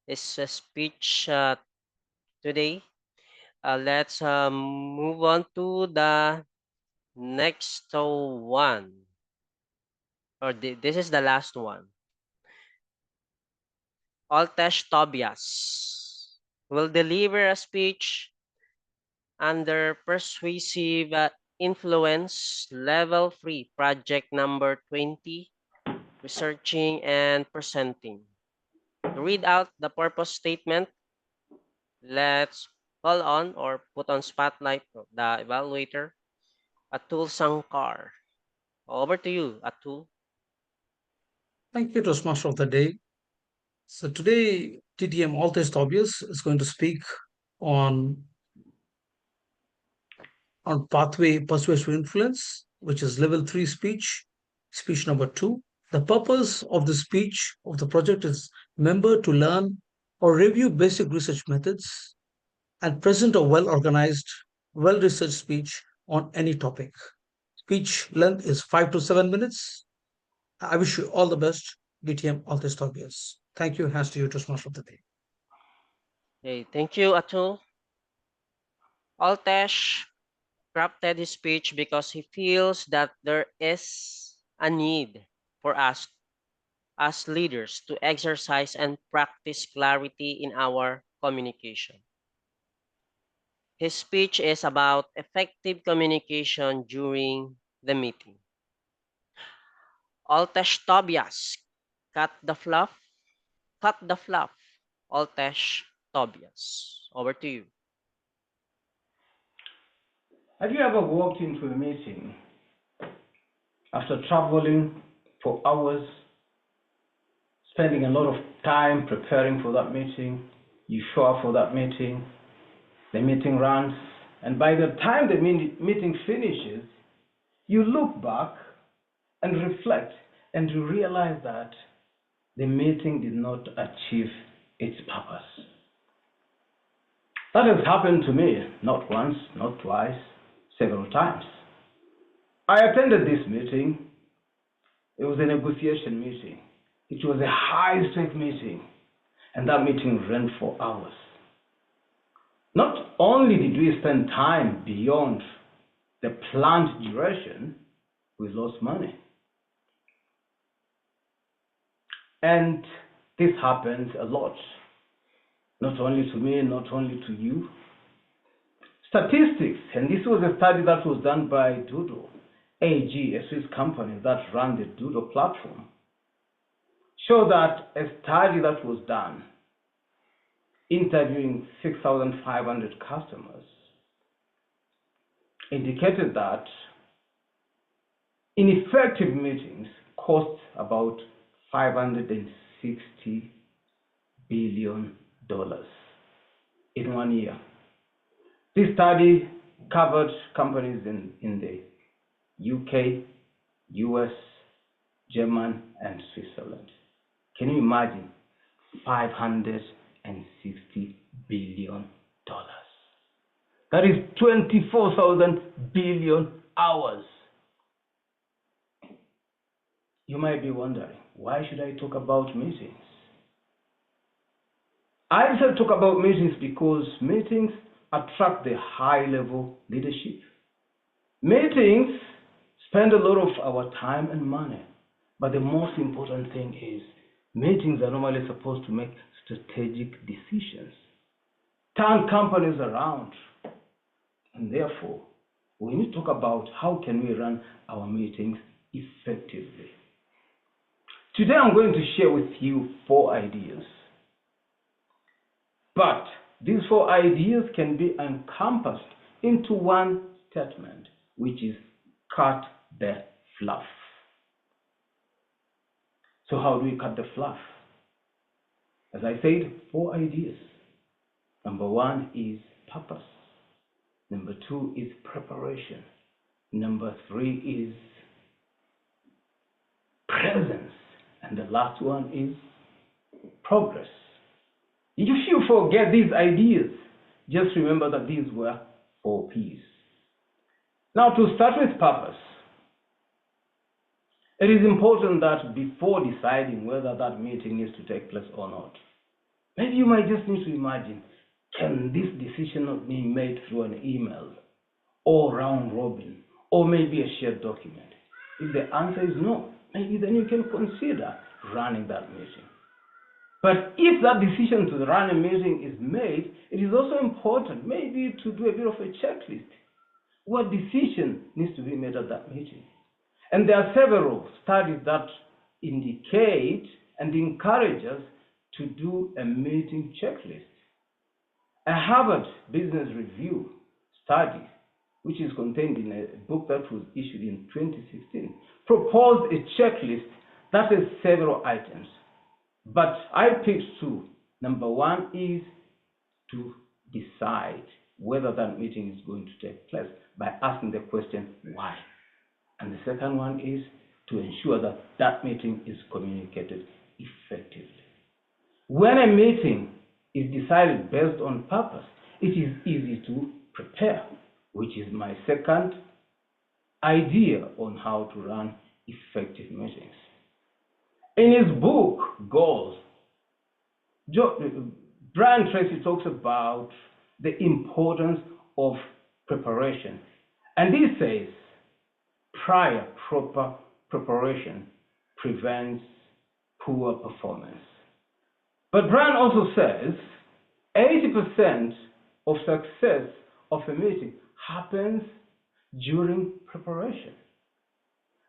his speech today, let's move on to the next one. Or this is the last one. Oltesh Thobias will deliver a speech under Persuasive Influence Level 3, Project number 20. researching, and presenting. To read out the purpose statement, let's call on or put on spotlight the evaluator, Atul Sankar. Over to you, Atul. Thank you, Toastmaster of the Day. So today, TTM Oltesh Thobias is going to speak on pathway persuasive influence, which is level 3 speech, speech number 2. The purpose of the speech of the project is member to learn or review basic research methods and present a well-organized, well-researched speech on any topic. Speech length is 5 to 7 minutes. I wish you all the best, DTM Oltesh Thobias. Thank you. Hands to you, Toastmaster of the Day. Okay, thank you, Atul. Oltesh crafted his speech because he feels that there is a need for us as leaders to exercise and practice clarity in our communication. His speech is about effective communication during the meeting. Oltesh Thobias, cut the fluff. Oltesh Thobias, over to you. Have you ever walked into a meeting after traveling for hours, spending a lot of time preparing for that meeting? You show up for that meeting, the meeting runs, and by the time the meeting finishes, you look back and reflect and you realize that the meeting did not achieve its purpose. That has happened to me, not once, not twice, several times. I attended this meeting. It was a negotiation meeting. It was a high-stake meeting, and that meeting ran for hours. Not only did we spend time beyond the planned duration, we lost money. And this happens a lot, not only to me, not only to you. Statistics, and this was a study that was done by Doodle AG, a Swiss company that ran the Doodle platform, show that a study that was done interviewing 6,500 customers indicated that ineffective meetings cost about $560 billion in 1 year. This study covered companies in the UK, US, Germany, and Switzerland. Can you imagine? $560 billion. That is 24,000 billion hours. You might be wondering, why should I talk about meetings? I decided to talk about meetings because meetings attract the high-level leadership. Meetings spend a lot of our time and money, but the most important thing is meetings are normally supposed to make strategic decisions, turn companies around, and therefore we need to talk about how can we run our meetings effectively. Today I'm going to share with you 4 ideas. But these 4 ideas can be encompassed into one statement, which is cut the fluff. So how do we cut the fluff? As I said, 4 ideas. Number 1 is purpose. Number 2 is preparation. Number 3 is presence. And the last one is progress. If you forget these ideas, just remember that these were 4 P's. Now, to start with purpose, it is important that before deciding whether that meeting needs to take place or not, maybe you might just need to imagine, can this decision not be made through an email or round robin or maybe a shared document? If the answer is no, maybe then you can consider running that meeting. But if that decision to run a meeting is made, it is also important maybe to do a bit of a checklist. What decision needs to be made at that meeting? And there are several studies that indicate and encourage us to do a meeting checklist. A Harvard Business Review study, which is contained in a book that was issued in 2016, proposed a checklist that has several items. But I picked two. Number one is to decide whether that meeting is going to take place by asking the question, why? And the second one is to ensure that that meeting is communicated effectively. When a meeting is decided based on purpose, it is easy to prepare, which is my second idea on how to run effective meetings. In his book, Goals, Brian Tracy talks about the importance of preparation. And he says, prior proper preparation prevents poor performance. But Brian also says 80% of success of a meeting happens during preparation.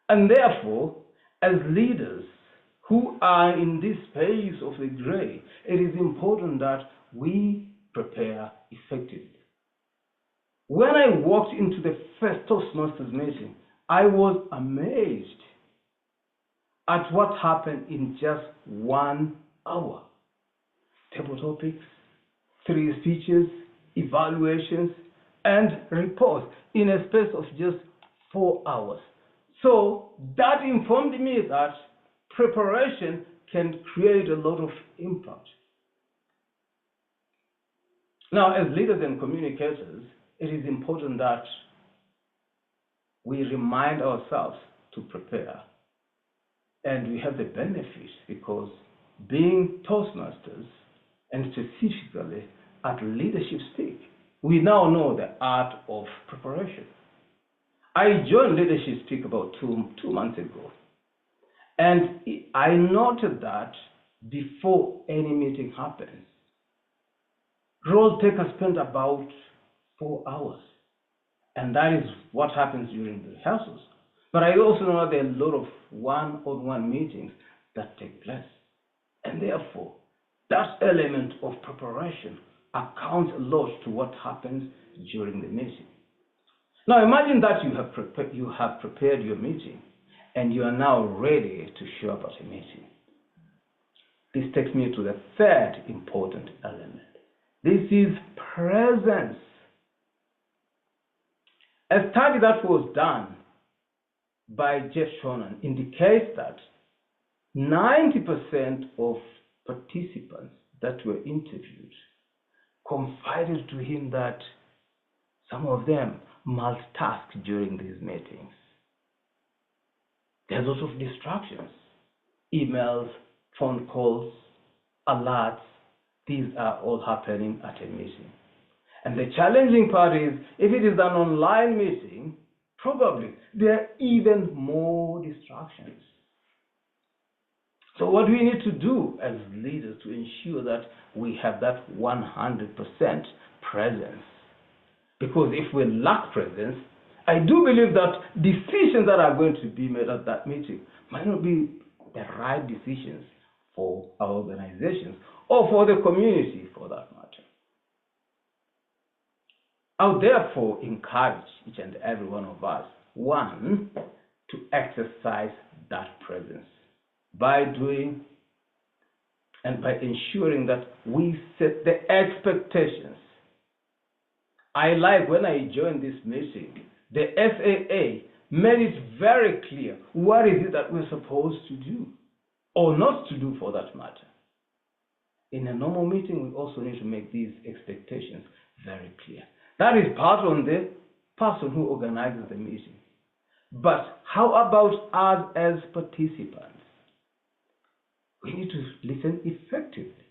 And therefore, as leaders who are in this space of the gray, it is important that we prepare effectively. When I walked into the first Toastmasters meeting, I was amazed at what happened in just 1 hour. Table topics, 3 speeches, evaluations, and reports in a space of just 4 hours. So that informed me that preparation can create a lot of impact. Now, as leaders and communicators, it is important that we remind ourselves to prepare. And we have the benefit because being Toastmasters, and specifically at Leadership Speak, we now know the art of preparation. I joined Leadership Speak about two months ago, and I noted that before any meeting happens, role takers spend about 4 hours, and that is what happens during the rehearsals. But I also know there are a lot of one-on-one meetings that take place, and therefore, that element of preparation accounts a lot to what happens during the meeting. Now imagine that you have prepared your meeting and you are now ready to show up at a meeting. This takes me to the third important element. This is presence. A study that was done by Jeff Shonan indicates that 90% of participants that were interviewed confided to him that some of them multitask during these meetings. There's lots of distractions, emails, phone calls, alerts. These are all happening at a meeting. And the challenging part is, if it is an online meeting, probably there are even more distractions. So what we need to do as leaders to ensure that we have that 100% presence. Because if we lack presence, I do believe that decisions that are going to be made at that meeting might not be the right decisions for our organizations or for the community for that matter. I would therefore encourage each and every one of us, one, to exercise that presence by doing and by ensuring that we set the expectations. I like when I joined this meeting, the SAA made it very clear what is it that we're supposed to do or not to do for that matter. In a normal meeting, we also need to make these expectations very clear. That is part on the person who organizes the meeting. But how about us as participants? We need to listen effectively.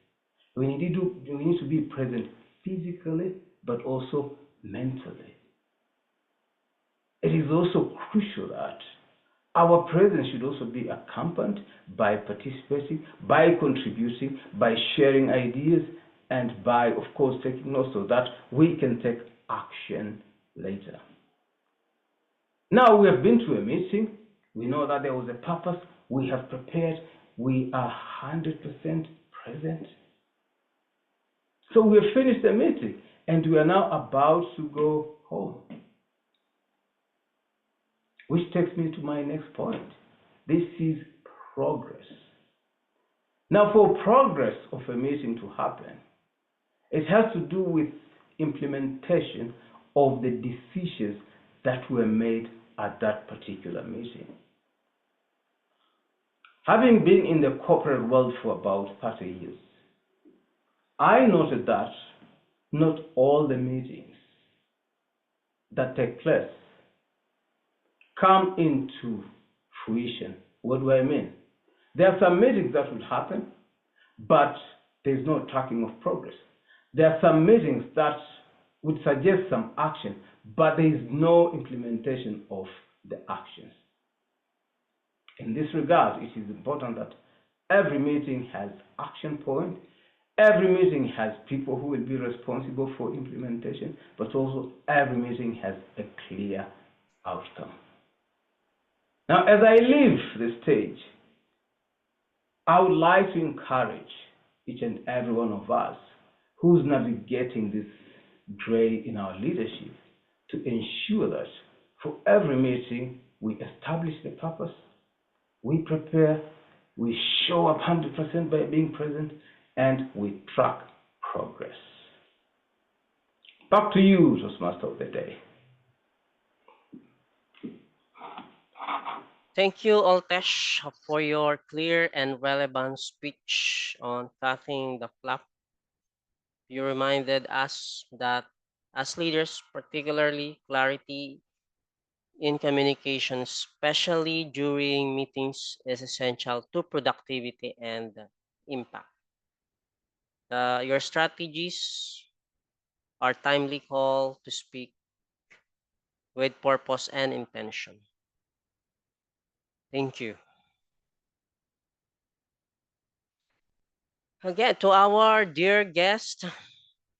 We need to be present physically, but also mentally. It is also crucial that our presence should also be accompanied by participating, by contributing, by sharing ideas, and by, of course, taking notes so that we can take action later. Now we have been to a meeting. We know that there was a purpose. we have prepared, we are 100% present. So we have finished the meeting and we are now about to go home. Which takes me to my next point. This is progress. Now, for progress of a meeting to happen, it has to do with implementation of the decisions that were made at that particular meeting. Having been in the corporate world for about 30 years, I noted that not all the meetings that take place come into fruition. What do I mean? There are some meetings that would happen, but there's no tracking of progress. There are some meetings that would suggest some action, but there is no implementation of the actions. In this regard, it is important that every meeting has action point. Every meeting has people who will be responsible for implementation, but also every meeting has a clear outcome. Now, as I leave the stage, I would like to encourage each and every one of us who's navigating this gray in our leadership to ensure that for every meeting we establish the purpose, we prepare, we show up 100% by being present, and we track progress. Back to you, Toastmaster of the day. Thank you, Oltesh, for your clear and relevant speech on pathing the Fluff. You reminded us that as leaders, particularly clarity in communication, especially during meetings, is essential to productivity and impact. Your strategies are timely call to speak with purpose and intention. Thank you. Again, to our dear guest,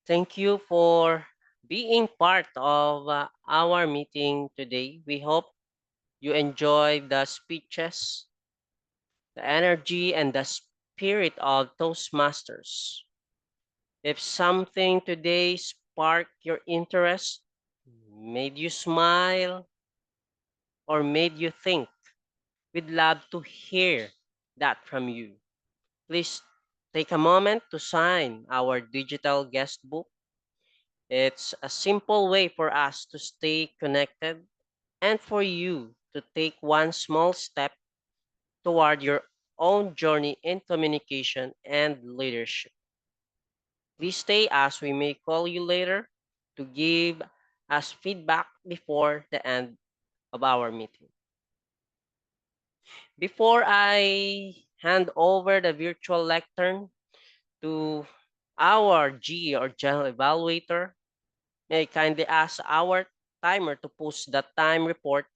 thank you for being part of our meeting today. We hope you enjoyed the speeches, the energy, and the spirit of Toastmasters. If something today sparked your interest, made you smile, or made you think, we'd love to hear that from you. Please take a moment to sign our digital guest book. It's a simple way for us to stay connected and for you to take one small step toward your own journey in communication and leadership. Please stay as we may call you later to give us feedback before the end of our meeting. Before I hand over the virtual lectern to our G or General Evaluator, may I kindly ask our timer to post the time report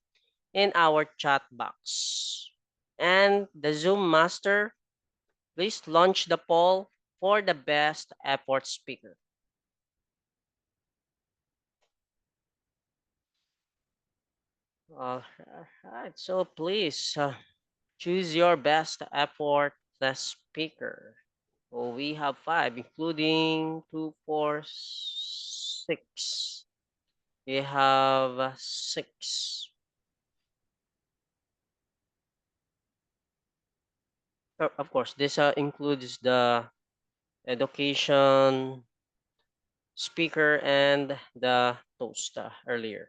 in our chat box. And the Zoom master, please launch the poll for the best effort speaker. All right, so please choose your best effort speaker. Well, we have 5, including 2, 4, 6. We have 6. Of course, this includes the education speaker and the toast earlier.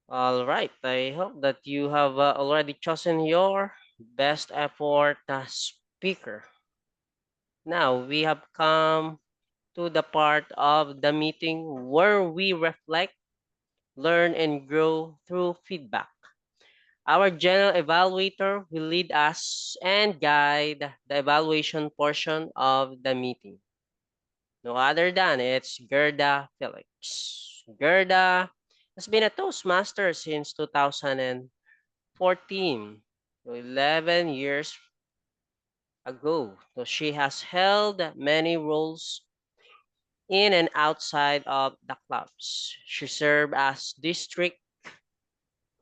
All right, I hope that you have already chosen your best effort speaker. Now we have come to the part of the meeting where we reflect, learn, and grow through feedback. Our general evaluator will lead us and guide the evaluation portion of the meeting. No other than it's Guerdah Felix. Guerdah has been a Toastmaster since 2014, so 11 years ago. So she has held many roles in and outside of the clubs. She served as District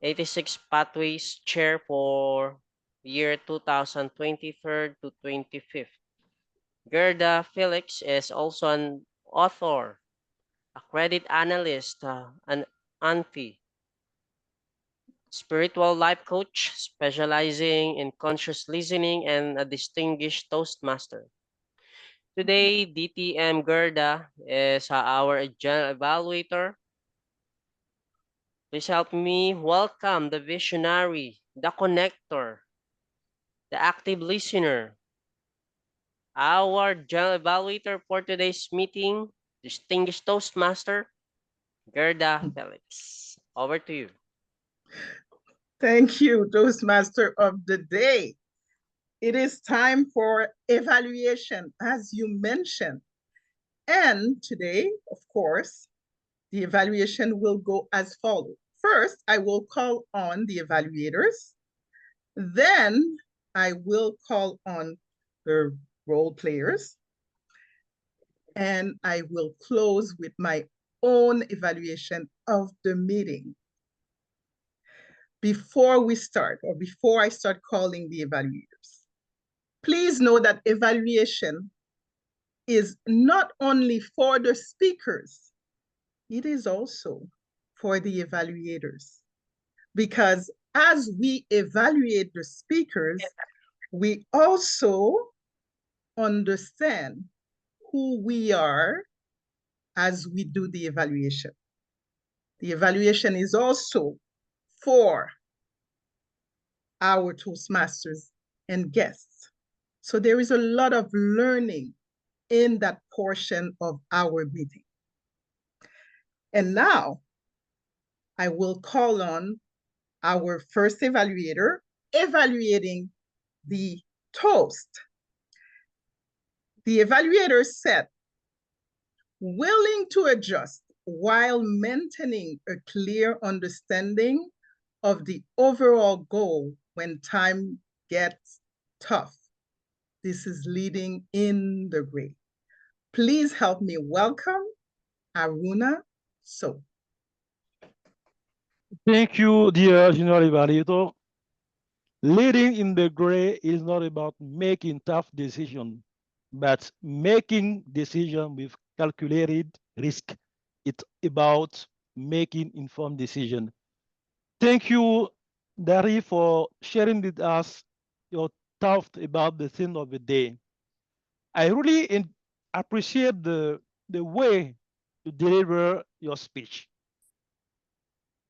86 Pathways Chair for year 2023 to 25. Guerdah Felix is also an author, a credit analyst, an auntie, spiritual life coach specializing in conscious listening, and a distinguished Toastmaster. Today, DTM Guerdah is our general evaluator. Please help me welcome the visionary, the connector, the active listener, our general evaluator for today's meeting, distinguished Toastmaster, Guerdah Felix. Over to you. Thank you, Toastmaster of the day. It is time for evaluation, as you mentioned. And today, of course, the evaluation will go as follows. First, I will call on the evaluators. Then I will call on the role players. And I will close with my own evaluation of the meeting. Before we start, or before I start calling the evaluators, please know that evaluation is not only for the speakers, it is also for the evaluators. Because as we evaluate the speakers, we also understand who we are as we do the evaluation. The evaluation is also for our Toastmasters and guests. So there is a lot of learning in that portion of our meeting. And now I will call on our first evaluator evaluating the toast. The evaluator said, willing to adjust while maintaining a clear understanding of the overall goal when time gets tough. This is leading in the gray. Please help me welcome Arouna. Thank you, dear General Evaluator. Leading in the gray is not about making tough decisions, but making decisions with calculated risk. It's about making informed decisions. Thank you, Dari, for sharing with us your thought about the theme of the day. I really appreciate the way you deliver your speech.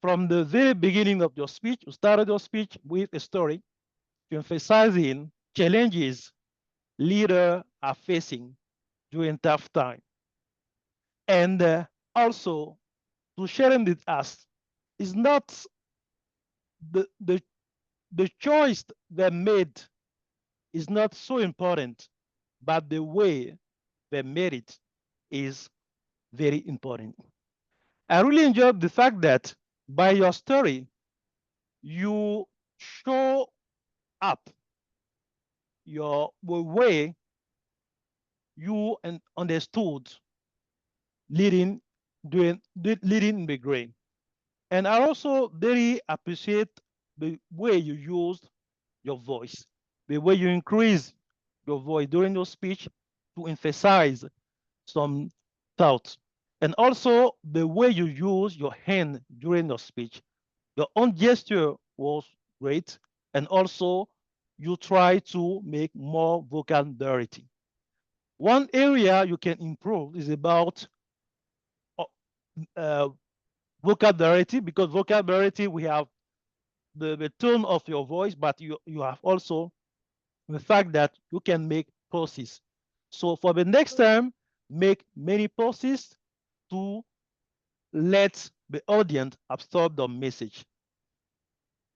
From the very beginning of your speech, you started your speech with a story, emphasizing challenges leaders are facing during tough time. And also to sharing with us is not the choice they made is not so important, but the way they made it is very important. I really enjoyed the fact that by your story, you show up the way you understood leading in the grain. And I also very appreciate the way you used your voice, the way you increase your voice during your speech to emphasize some thoughts. And also the way you use your hand during your speech. Your own gesture was great. And also you try to make more vocabulary. One area you can improve is about vocabulary, because vocabulary, we have the tone of your voice, but you have also the fact that you can make pauses. So for the next time, make many pauses to let the audience absorb the message.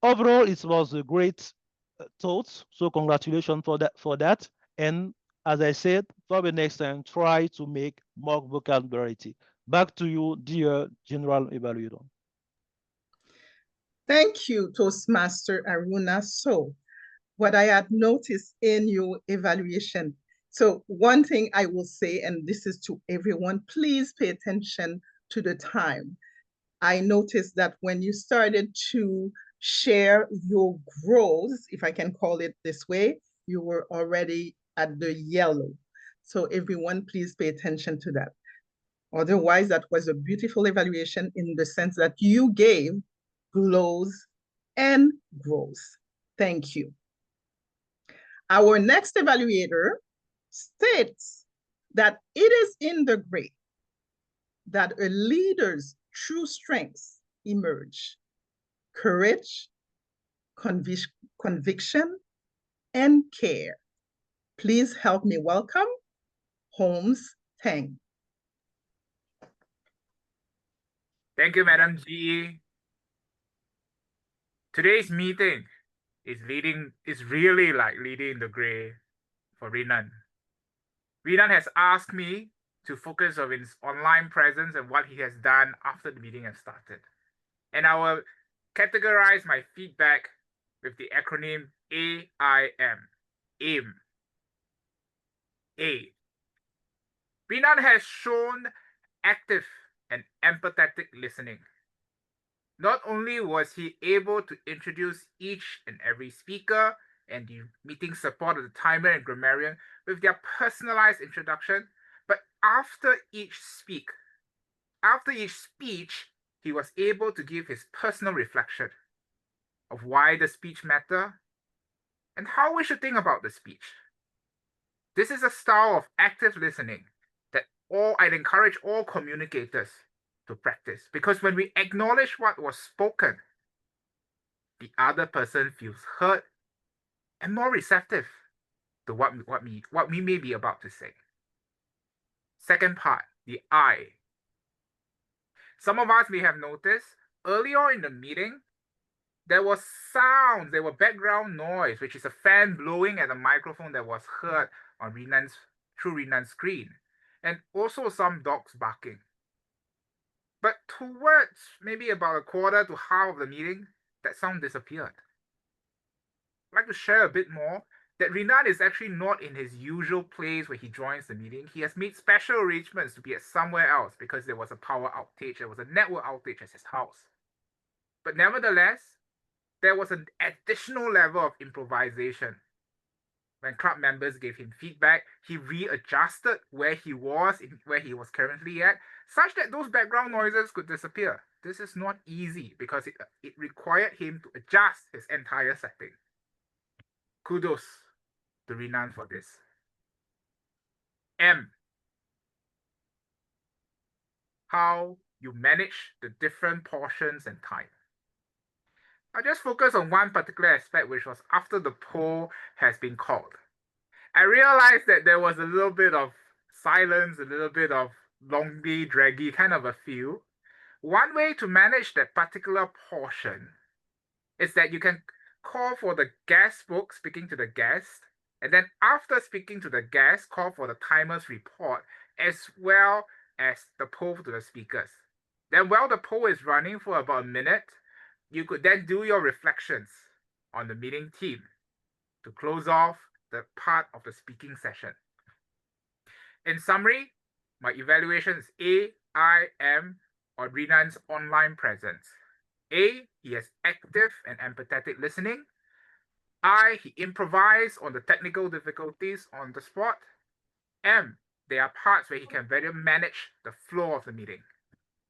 Overall, it was a great thought. So congratulations for that. And as I said, for the next time, try to make more vocabulary. Back to you, dear General Evaluator. Thank you, Toastmaster Arouna. So what I had noticed in your evaluation, So one thing I will say, and this is to everyone, please pay attention to the time. I noticed that when you started to share your growth, if I can call it this way, you were already at the yellow. So everyone, please pay attention to that. Otherwise, that was a beautiful evaluation in the sense that you gave glows and growth. Thank you. Our next evaluator states that it is in the gray that a leader's true strengths emerge: courage, conviction, and care. Please help me welcome Holmes Teng. Thank you, Madam GE. Today's meeting is really like leading the gray for Renan. Renan has asked me to focus on his online presence and what he has done after the meeting has started. And I will categorize my feedback with the acronym AIM. AIM. A. Renan has shown active and empathetic listening. Not only was he able to introduce each and every speaker and the meeting support of the timer and grammarian with their personalized introduction, but after each speech, he was able to give his personal reflection of why the speech matters and how we should think about the speech. This is a style of active listening that I'd encourage all communicators to practice, because when we acknowledge what was spoken, the other person feels heard and more receptive to what we may be about to say. Second part, the I. Some of us may have noticed earlier in the meeting, there was sound, there were background noise, which is a fan blowing at a microphone that was heard on through Renan's screen, and also some dogs barking. But towards maybe about a quarter to half of the meeting, that sound disappeared. I'd like to share a bit more that Renan is actually not in his usual place where he joins the meeting. He has made special arrangements to be at somewhere else because there was a power outage, there was a network outage at his house. But nevertheless, there was an additional level of improvisation. When club members gave him feedback, he readjusted where he was currently at, such that those background noises could disappear. This is not easy because it required him to adjust his entire setting. Kudos to Renan for this. M. How you manage the different portions and time. I'll just focus on one particular aspect, which was after the poll has been called. I realized that there was a little bit of silence, a little bit of longy, draggy kind of a feel. One way to manage that particular portion is that you can call for the guest book speaking to the guest, and then after speaking to the guest, call for the timer's report, as well as the poll to the speakers. Then while the poll is running for about a minute, you could then do your reflections on the meeting theme to close off the part of the speaking session. In summary, my evaluation is A, I, M, or Renan's online presence. A, he has active and empathetic listening. I, he improvised on the technical difficulties on the spot. M, there are parts where he can better manage the flow of the meeting.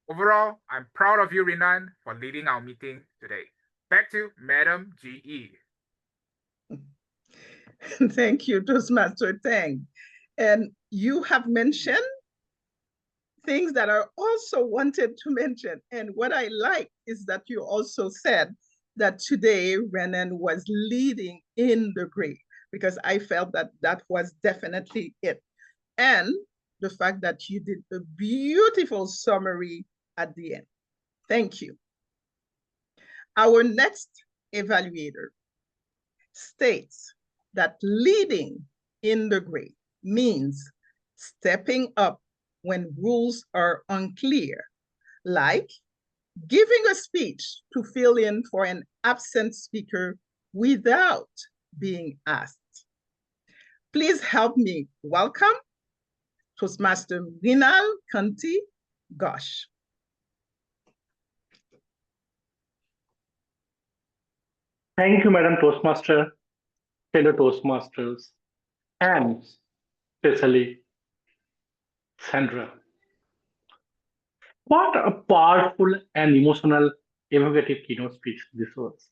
Overall, I'm proud of you, Renan, for leading our meeting today. Back to Madam GE. Thank you, Toastmaster Teng. And you have mentioned things that are also wanted to mention. And what I like is that you also said that today Renan was leading in the gray, because I felt that that was definitely it. And the fact that you did a beautiful summary at the end. Thank you. Our next evaluator states that leading in the gray means stepping up when rules are unclear, like giving a speech to fill in for an absent speaker without being asked. Please help me welcome Toastmaster Mrinal, Kanti, Ghosh. Thank you, Madam Toastmaster, fellow Toastmasters, and especially Sandra. What a powerful and emotional evocative keynote speech this was.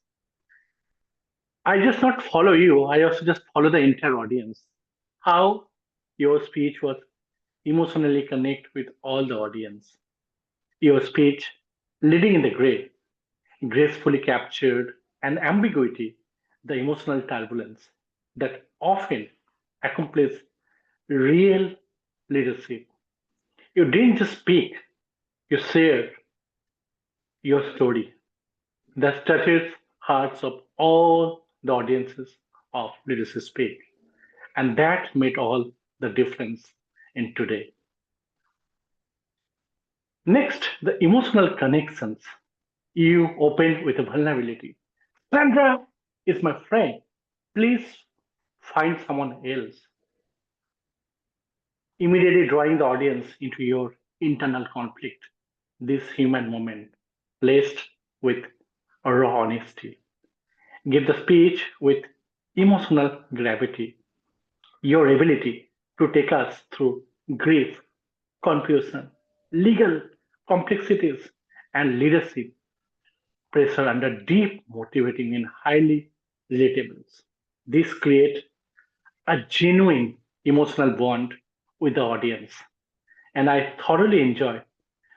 I just not follow you, I also just follow the entire audience. How your speech was emotionally connect with all the audience. Your speech, leading in the gray, gracefully captured an ambiguity, the emotional turbulence that often accompanies real leadership. You didn't just speak, you shared your story that touches hearts of all the audiences of leadership speak. And that made all the difference in today. Next, the emotional connections. You opened with a vulnerability. Sandra is my friend. Please find someone else. Immediately drawing the audience into your internal conflict. This human moment, laced with raw honesty. Give the speech with emotional gravity. Your ability to take us through grief, confusion, legal complexities, and leadership pressure under deep motivating and highly relatable. This creates a genuine emotional bond with the audience. And I thoroughly enjoy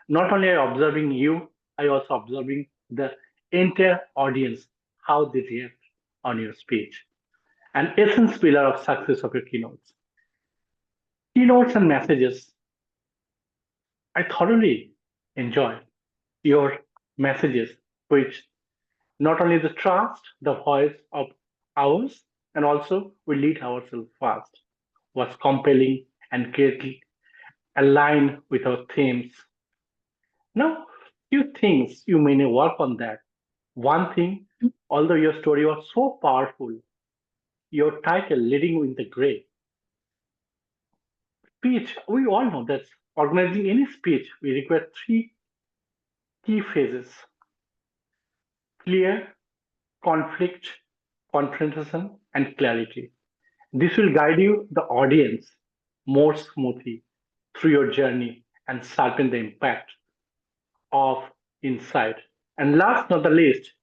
not only observing you, I also observing the entire audience, how they react on your speech. An essence pillar of success of your keynotes. Keynotes and messages. I thoroughly enjoy your messages, which not only the trust, the voice of ours, and also we lead ourselves fast, was compelling and greatly aligned with our themes. Now, few things you may work on that. One thing, although your story was so powerful, your title, Leading in the Gray, speech, we all know that organizing any speech, we require three key phases: clear, conflict, confrontation, and clarity. This will guide you, the audience, more smoothly through your journey and sharpen the impact of insight. And last not the least,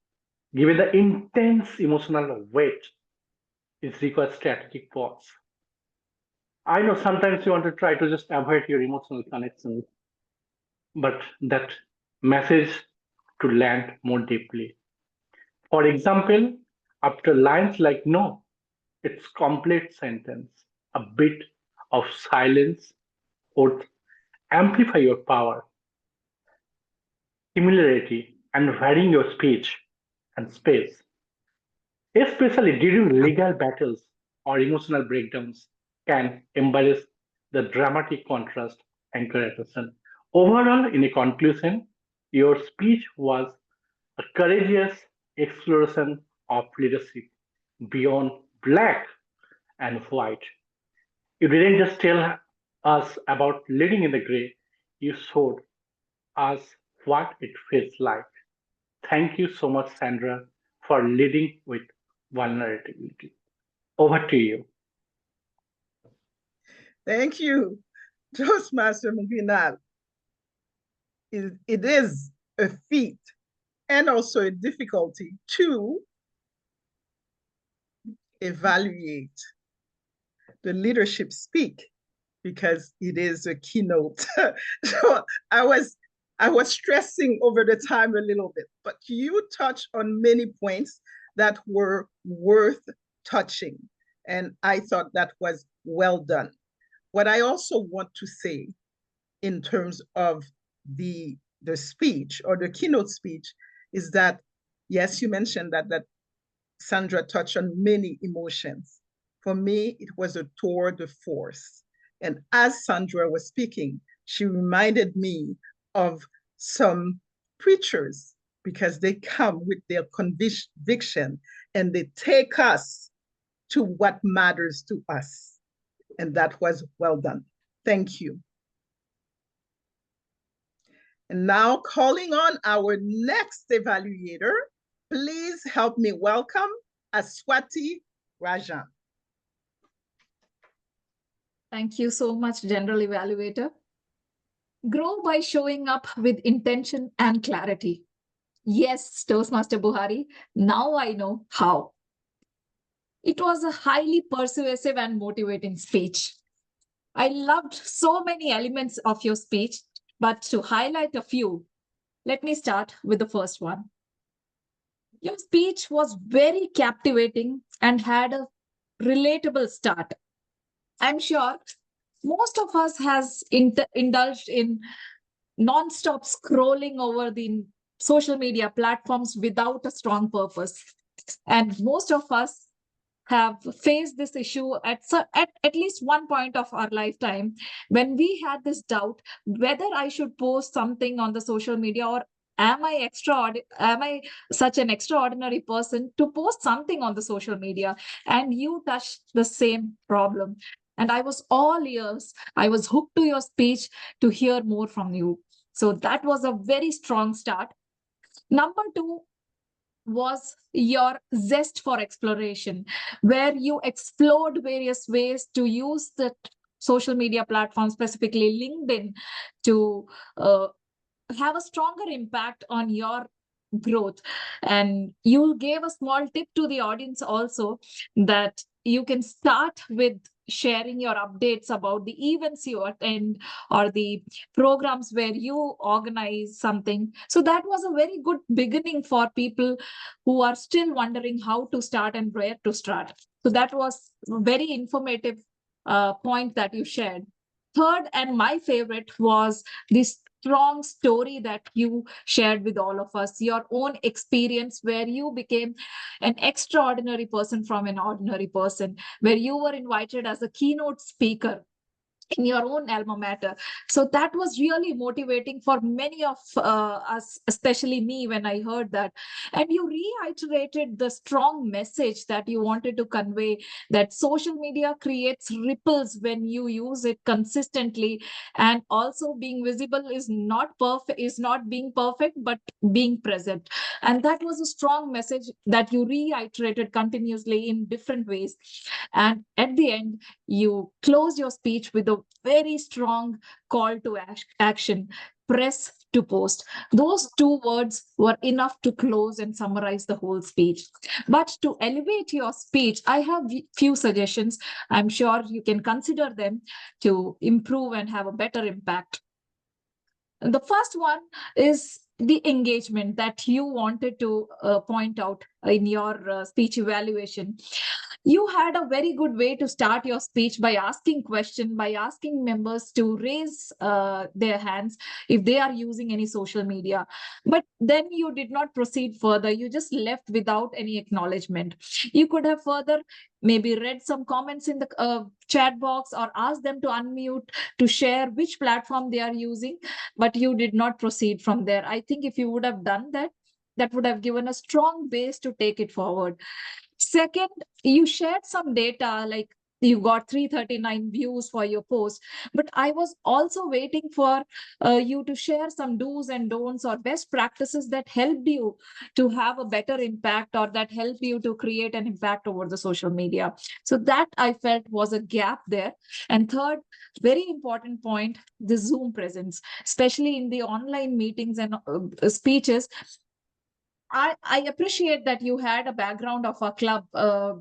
given the intense emotional weight, it requires strategic pause. I know sometimes you want to try to just avoid your emotional connections, but that message to land more deeply. For example, after lines like no, it's complete sentence, a bit of silence would amplify your power, similarity, and varying your speech and space. Especially during legal battles or emotional breakdowns, can embrace the dramatic contrast and characterization. Overall, in a conclusion, your speech was a courageous exploration of leadership beyond black and white. You didn't just tell us about leading in the gray, you showed us what it feels like. Thank you so much, Sandra, for leading with vulnerability. Over to you. Thank you, Toastmaster Mrinal. It is a feat and also a difficulty to evaluate the leadership speak, because it is a keynote. So I was stressing over the time a little bit, but you touched on many points that were worth touching, and I thought that was well done. What I also want to say in terms of the speech or the keynote speech is that, yes, you mentioned that Sandra touched on many emotions. For me, it was a tour de force. And as Sandra was speaking, she reminded me of some preachers, because they come with their conviction and they take us to what matters to us. And that was well done. Thank you. And now calling on our next evaluator, please help me welcome Aswati Rajan. Thank you so much, General Evaluator. Grow by showing up with intention and clarity. Yes, Toastmaster Buhari, now I know how. It was a highly persuasive and motivating speech. I loved so many elements of your speech, but to highlight a few, let me start with the first one. Your speech was very captivating and had a relatable start. I'm sure most of us has indulged in non-stop scrolling over the social media platforms without a strong purpose. And most of us have faced this issue at least one point of our lifetime when we had this doubt whether I should post something on the social media, or am I such an extraordinary person to post something on the social media? And you touched the same problem. And I was all ears. I was hooked to your speech to hear more from you. So that was a very strong start. Number two was your zest for exploration, where you explored various ways to use the social media platform, specifically LinkedIn, to have a stronger impact on your growth. And you gave a small tip to the audience also, that you can start with sharing your updates about the events you attend or the programs where you organize something. So that was a very good beginning for people who are still wondering how to start and where to start. So that was a very informative point that you shared. Third, and my favorite, was this strong story that you shared with all of us, your own experience where you became an extraordinary person from an ordinary person, where you were invited as a keynote speaker in your own alma mater. So that was really motivating for many of us, especially me, when I heard that. And you reiterated the strong message that you wanted to convey, that social media creates ripples when you use it consistently, and also being visible is not being perfect, but being present. And that was a strong message that you reiterated continuously in different ways. And at the end, you closed your speech with a very strong call to action: press to post. Those two words were enough to close and summarize the whole speech. But to elevate your speech, I have few suggestions. I'm sure you can consider them to improve and have a better impact. The first one is the engagement that you wanted to point out in your speech evaluation. You had a very good way to start your speech by asking questions, by asking members to raise their hands if they are using any social media. But then you did not proceed further. You just left without any acknowledgement. You could have further maybe read some comments in the chat box, or asked them to unmute to share which platform they are using, but you did not proceed from there. I think if you would have done that, that would have given a strong base to take it forward. Second, you shared some data, like you got 339 views for your post, but I was also waiting for you to share some do's and don'ts or best practices that helped you to have a better impact, or that helped you to create an impact over the social media. So that I felt was a gap there. And third, very important point, the Zoom presence, especially in the online meetings and speeches. I appreciate that you had a background of a club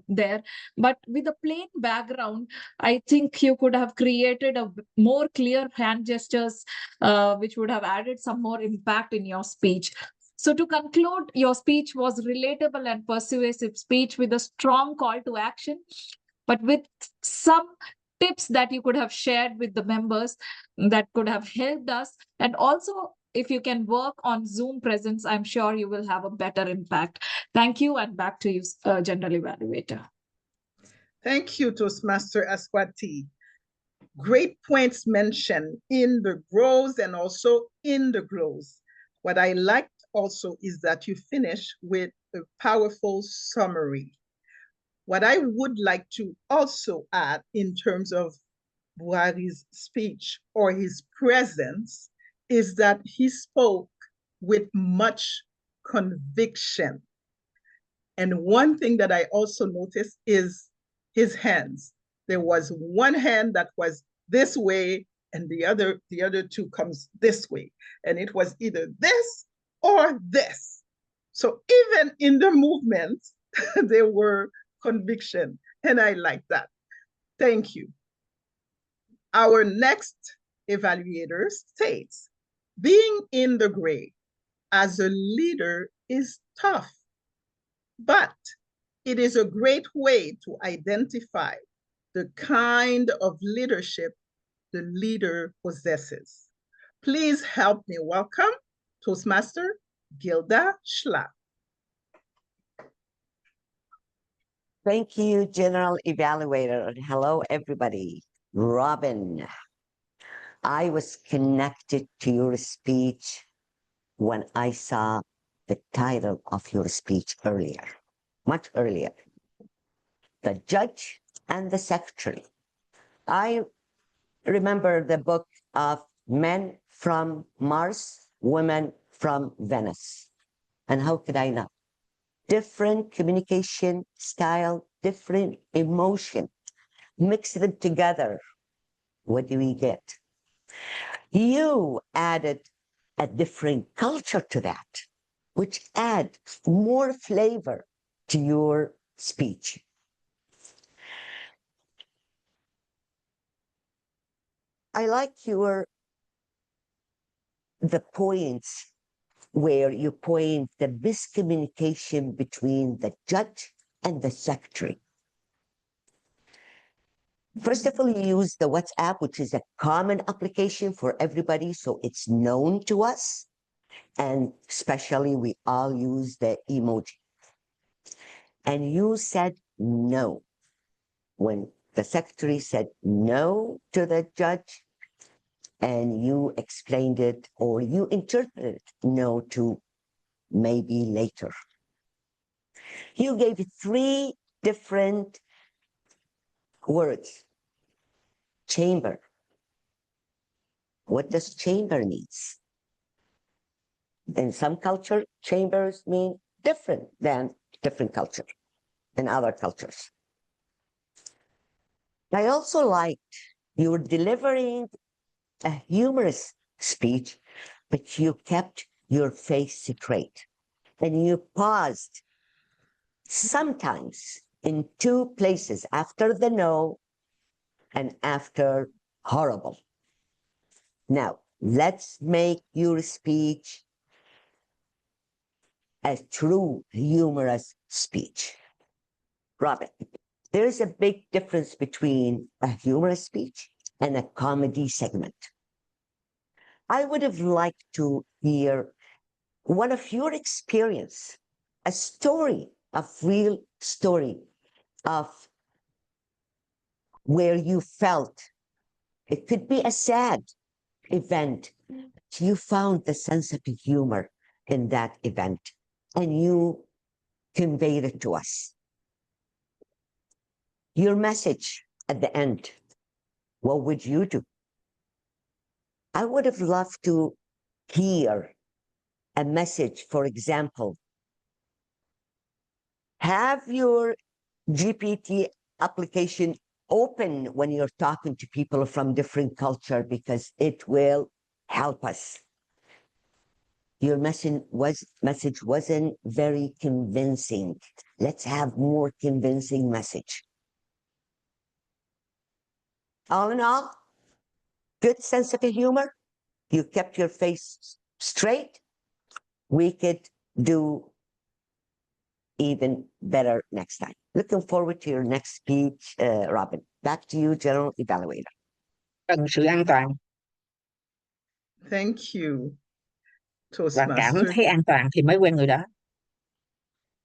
there, but with a plain background, I think you could have created a more clear hand gestures, which would have added some more impact in your speech. So to conclude, your speech was relatable and persuasive speech with a strong call to action, but with some tips that you could have shared with the members that could have helped us. And also, if you can work on Zoom presence, I'm sure you will have a better impact. Thank you, and back to you, General Evaluator. Thank you, Toastmaster Aswati. Great points mentioned in the grows and also in the glows. What I liked also is that you finish with a powerful summary. What I would like to also add in terms of Buhari's speech or his presence is that he spoke with much conviction. And one thing that I also noticed is his hands. There was one hand that was this way and the other two comes this way. And it was either this or this. So even in the movement, there were conviction. And I like that. Thank you. Our next evaluator states, being in the gray as a leader is tough, but it is a great way to identify the kind of leadership the leader possesses. Please help me welcome Toastmaster Guerdah Schla. Thank you, General Evaluator, and hello, everybody. Robin, I was connected to your speech when I saw the title of your speech earlier, much earlier. The Judge and the Secretary. I remember the book of Men from Mars, Women from Venus. And how could I not? Different communication style, different emotion. Mix them together. What do we get? You added a different culture to that, which adds more flavor to your speech. I like the points where you point the miscommunication between the judge and the secretary. First of all, you use the WhatsApp, which is a common application for everybody, so it's known to us. And especially, we all use the emoji. And you said no. When the secretary said no to the judge, and you explained it or you interpreted no to maybe later. You gave 3 different words. Chamber. What does chamber mean? In some culture, chambers mean different than different culture in other cultures. I also liked you were delivering a humorous speech, but you kept your face straight and you paused sometimes in 2 places, after the no and after horrible. Now, let's make your speech a true humorous speech. Robin, there is a big difference between a humorous speech and a comedy segment. I would have liked to hear one of your experience, a story, a real story of where you felt it could be a sad event. You found the sense of humor in that event and you conveyed it to us. Your message at the end, what would you do? I would have loved to hear a message, for example, have your GPT application open when you're talking to people from different culture because it will help us. Your message wasn't very convincing. Let's have more convincing message. All in all, good sense of humor. You kept your face straight. We could do even better next time. Looking forward to your next speech, Robin. Back to you, General Evaluator. Cần sự an toàn. Thank you, Và Toastmaster. cảm thấy an toàn thì mới quen người đó.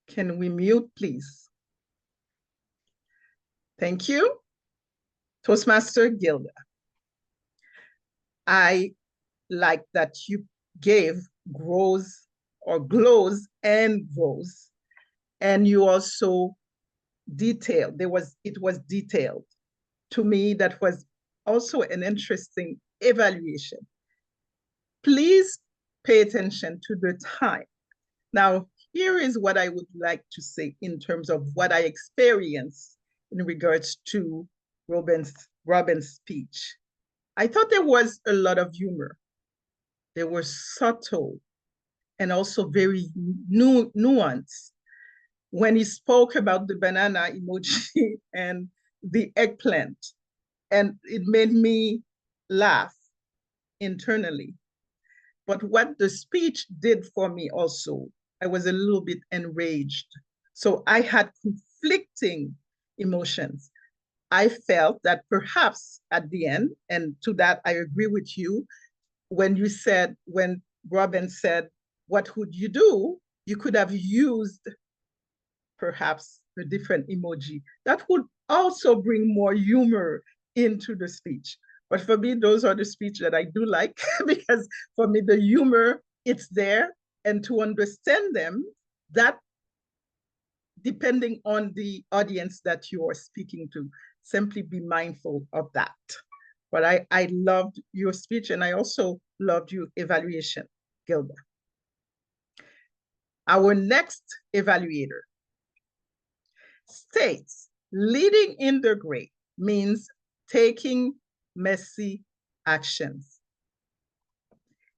Can we mute, please? Thank you, Toastmaster Guerdah. I like that you gave glows and grows, and you also detailed. It was detailed. To me, that was also an interesting evaluation. Please pay attention to the time. Now, here is what I would like to say in terms of what I experienced in regards to Robin's speech. I thought there was a lot of humor. They were subtle and also very nuanced. When he spoke about the banana emoji and the eggplant, and it made me laugh internally. But what the speech did for me also, I was a little bit enraged. So I had conflicting emotions. I felt that perhaps at the end, and to that I agree with you, when Robin said, what would you do? You could have used perhaps a different emoji. That would also bring more humor into the speech. But for me, those are the speech that I do like because for me, the humor, it's there. And to understand them, that depending on the audience that you are speaking to, simply be mindful of that. But I loved your speech and I also loved your evaluation, Guerdah. Our next evaluator states, leading in the gray means taking messy actions.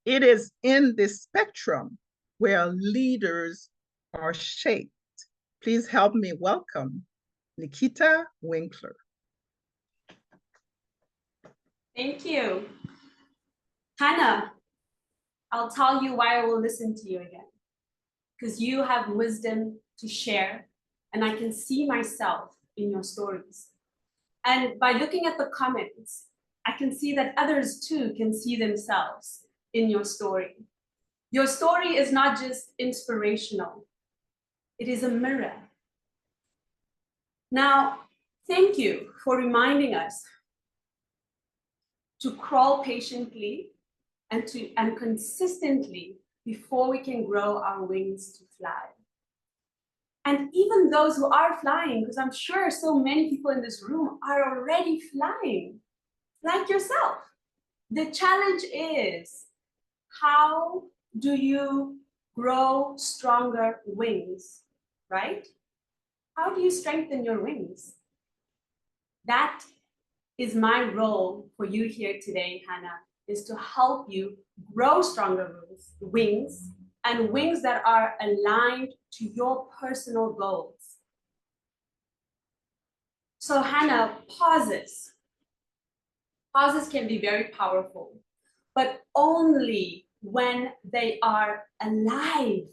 It is in this spectrum where leaders are shaped. Please help me welcome Nikita Winkler. Thank you. Hannah, I'll tell you why I will listen to you again. Because you have wisdom to share, and I can see myself in your stories. And by looking at the comments, I can see that others too can see themselves in your story. Your story is not just inspirational, it is a mirror. Now, thank you for reminding us to crawl patiently and consistently before we can grow our wings to fly. And even those who are flying, because I'm sure so many people in this room are already flying, like yourself. The challenge is, how do you grow stronger wings, right? How do you strengthen your wings? That is my role for you here today, Hannah, is to help you grow stronger wings and wings that are aligned to your personal goals. So Hannah, pauses. Pauses can be very powerful, but only when they are alive.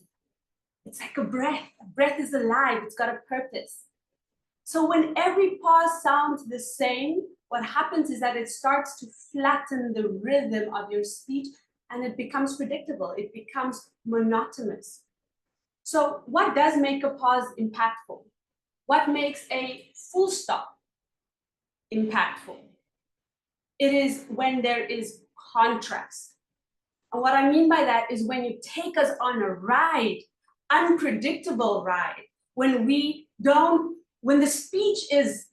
It's like a breath. A breath is alive. It's got a purpose. So when every pause sounds the same, what happens is that it starts to flatten the rhythm of your speech and it becomes predictable. It becomes monotonous. So what does make a pause impactful? What makes a full stop impactful? It is when there is contrast. And what I mean by that is when you take us on a ride, unpredictable ride, when the speech is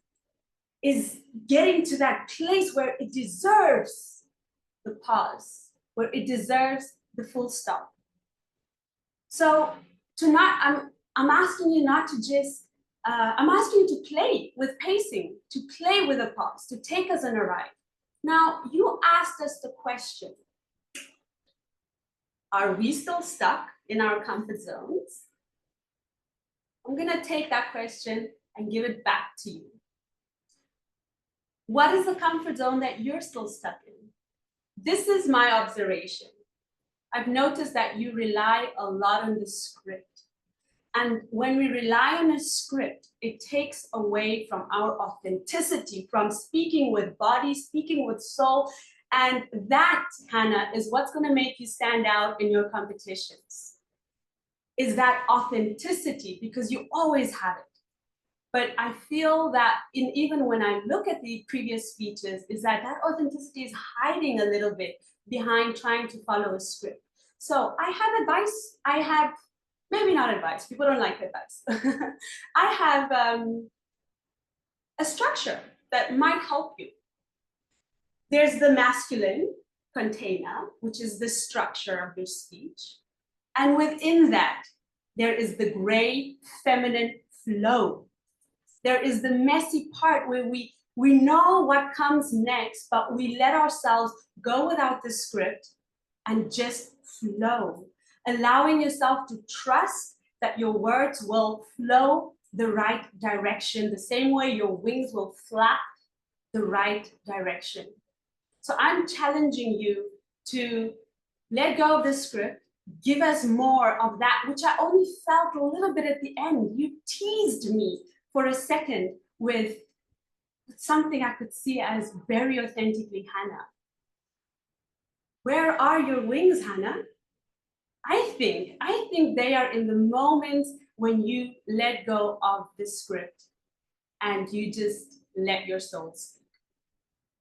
getting to that place where it deserves the pause, where it deserves the full stop. So I'm asking you not to just, I'm asking you to play with pacing, to play with a pause, to take us on a ride. Now, you asked us the question, are we still stuck in our comfort zones? I'm gonna take that question and give it back to you. What is the comfort zone that you're still stuck in? This is my observation. I've noticed that you rely a lot on the script. And when we rely on a script, it takes away from our authenticity, from speaking with body, speaking with soul. And that, Hannah, is what's going to make you stand out in your competitions. Is that authenticity, because you always have it. But I feel that even when I look at the previous speeches, is that authenticity is hiding a little bit behind trying to follow a script. So I have advice. Maybe not advice, people don't like advice. I have a structure that might help you. There's the masculine container, which is the structure of your speech. And within that, there is the gray feminine flow. There is the messy part where we know what comes next, but we let ourselves go without the script and just flow, allowing yourself to trust that your words will flow the right direction, the same way your wings will flap the right direction. So I'm challenging you to let go of the script, give us more of that, which I only felt a little bit at the end. You teased me for a second with something I could see as very authentically Hannah. Where are your wings, Hannah? I think they are in the moments when you let go of the script and you just let your soul speak.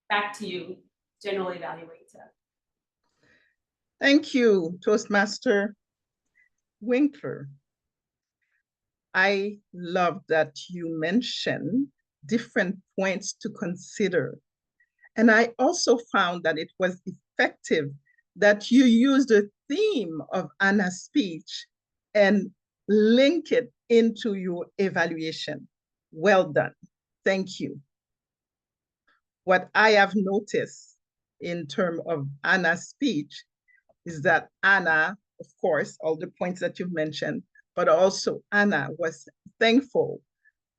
Back to you, General Evaluator. Thank you, Toastmaster Winkler. I love that you mentioned different points to consider. And I also found that it was effective that you used the theme of Anna's speech and link it into your evaluation. Well done. Thank you. What I have noticed in terms of Anna's speech is that Anna, of course, all the points that you've mentioned, but also Anna was thankful,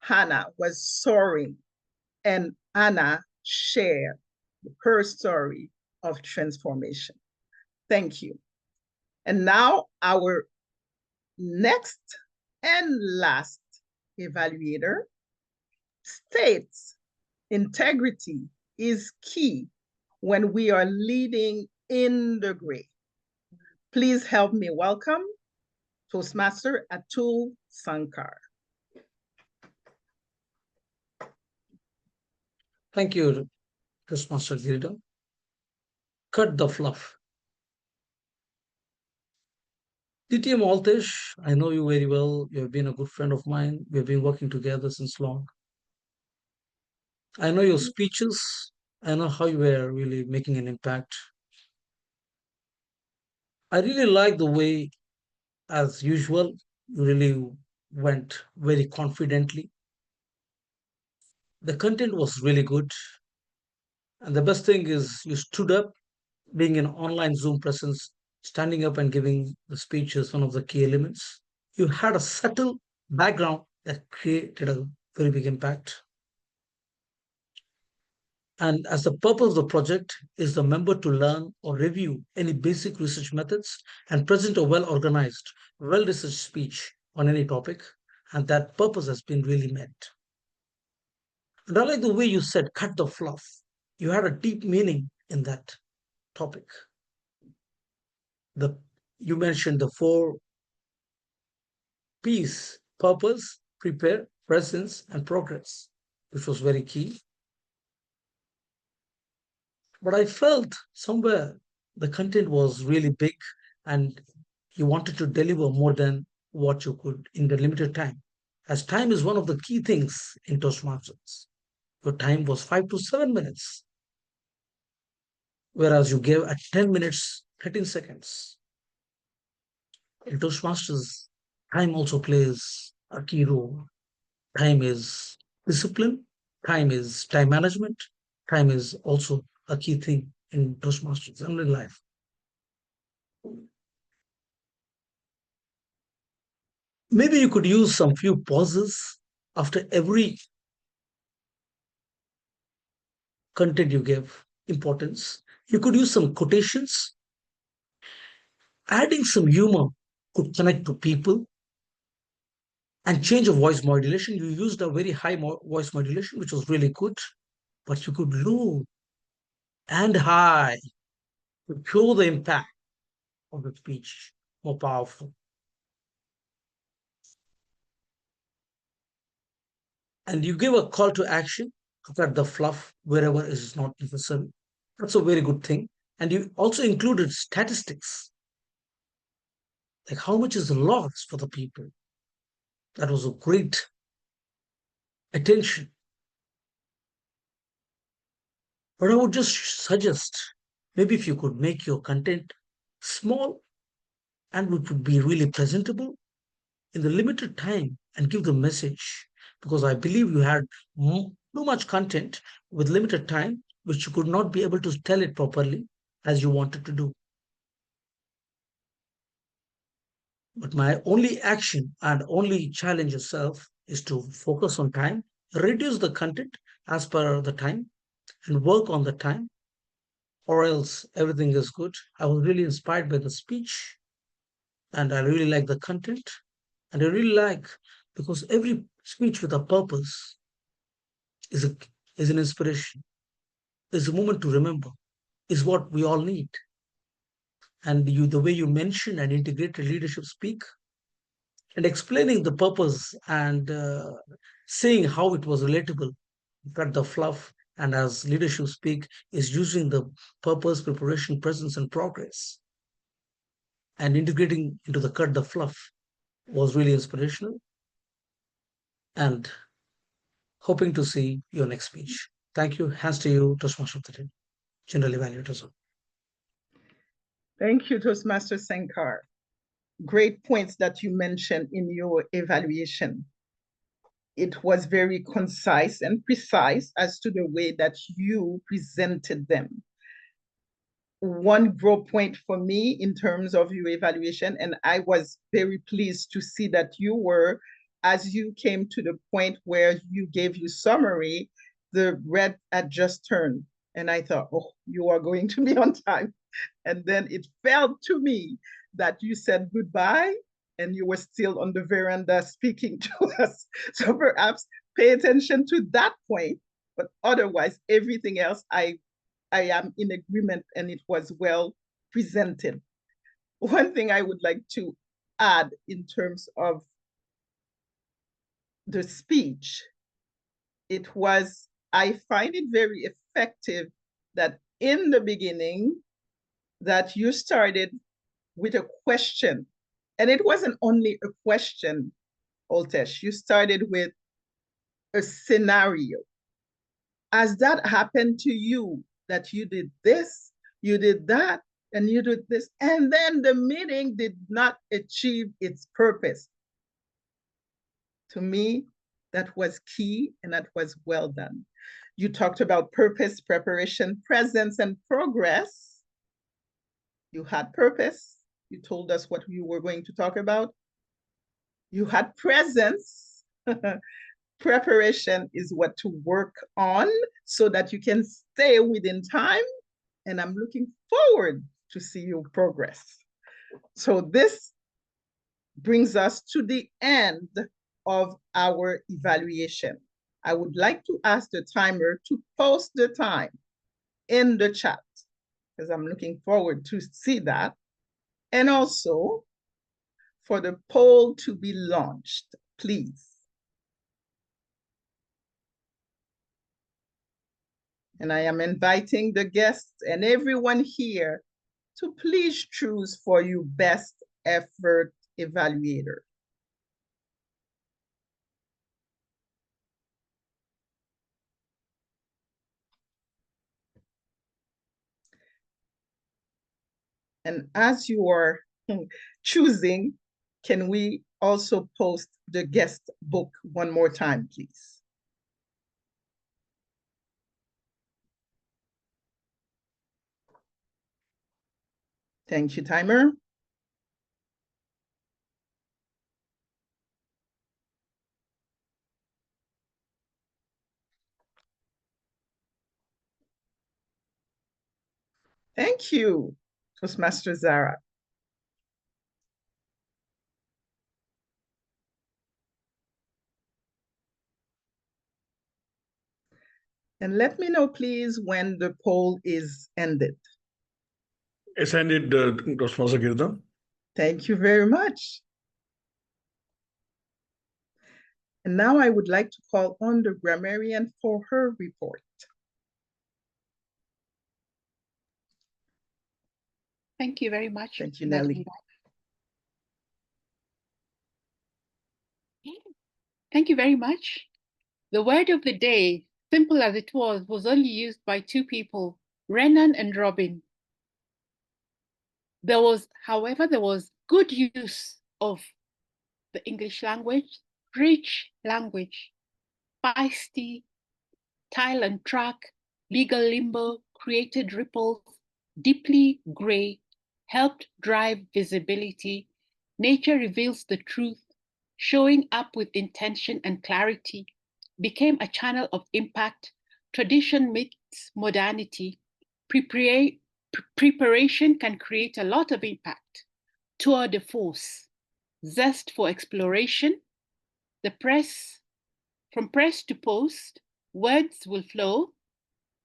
Hannah was sorry, and Anna shared her story of transformation. Thank you. And now our next and last evaluator states integrity is key when we are leading in the gray. Please help me welcome Toastmaster Atul Sankar. Thank you, Toastmaster Guerdah. Cut the fluff. DTM Oltesh, I know you very well. You have been a good friend of mine. We have been working together since long. I know your speeches. I know how you were really making an impact. I really like the way, as usual, you really went very confidently. The content was really good. And the best thing is you stood up, being an online Zoom presence, standing up and giving the speech is one of the key elements. You had a subtle background that created a very big impact. And as the purpose of the project is the member to learn or review any basic research methods and present a well-organized, well-researched speech on any topic, and that purpose has been really met. And I like the way you said, cut the fluff. You had a deep meaning in that topic. You mentioned the 4 P's: purpose, prepare, presence, and progress, which was very key. But I felt somewhere the content was really big and you wanted to deliver more than what you could in the limited time. As time is one of the key things in Toastmasters. Your time was 5 to 7 minutes, whereas you gave at 10 minutes, 13 seconds. In Toastmasters, time also plays a key role. Time is discipline, time is time management, time is also a key thing in Toastmasters and in life. Maybe you could use some few pauses after every content you give importance. You could use some quotations. Adding some humor could connect to people. And change of voice modulation. You used a very high voice modulation, which was really good, but you could low and high to show the impact of the speech more powerful. And you give a call to action to cut the fluff wherever it is not necessary. That's a very good thing. And you also included statistics, like how much is the loss for the people. That was a great attention. But I would just suggest, maybe if you could make your content small and it would be really presentable in the limited time and give the message, because I believe you had too much content with limited time, which you could not be able to tell it properly as you wanted to do. But my only action and only challenge yourself is to focus on time, reduce the content as per the time, and work on the time, or else everything is good. I was really inspired by the speech, and I really like the content, and I really like, because every speech with a purpose is an inspiration, is a moment to remember, is what we all need. And the way you mentioned and integrated leadership speak, and explaining the purpose and saying how it was relatable, cut the fluff, and as leadership speak is using the purpose, preparation, presence, and progress, and integrating into the cut the fluff was really inspirational, and hoping to see your next speech. Thank you. Hands to you, Toastmaster of the Day, General Evaluators. Thank you, Toastmaster Sankar. Great points that you mentioned in your evaluation. It was very concise and precise as to the way that you presented them. One growth point for me in terms of your evaluation, and I was very pleased to see that you were, as you came to the point where you gave your summary, the red had just turned. And I thought, oh, you are going to be on time. And then it felt to me that you said goodbye and you were still on the veranda speaking to us. So perhaps pay attention to that point, but otherwise everything else I am in agreement, and it was well presented. One thing I would like to add in terms of the speech, I find it very effective that in the beginning that you started with a question. And it wasn't only a question, Oltesh. You started with a scenario. As that happened to you, that you did this, you did that, and you did this, and then the meeting did not achieve its purpose. To me, that was key, and that was well done. You talked about purpose, preparation, presence, and progress. You had purpose. You told us what you were going to talk about. You had presence. Preparation is what to work on so that you can stay within time. And I'm looking forward to see you progress. So this brings us to the end of our evaluation. I would like to ask the timer to post the time in the chat, because I'm looking forward to see that. And also for the poll to be launched, please. And I am inviting the guests and everyone here to please choose for you best effort evaluator. And as you are choosing, can we also post the guest book one more time, please? Thank you, timer. Thank you, Toastmaster Zara. And let me know, please, when the poll is ended. It's ended, Toastmaster Guerdah. Thank you very much. And now I would like to call on the grammarian for her report. Thank you very much. Thank you, Nelly. Thank you very much. The word of the day, simple as it was only used by two people, Renan and Robin. However, there was good use of the English language, rich language, feisty, tile and track, legal limbo, created ripples, deeply gray, helped drive visibility. Nature reveals the truth, showing up with intention and clarity, became a channel of impact. Tradition meets modernity. Preparation can create a lot of impact. Tour de force, zest for exploration. The press, from press to post, words will flow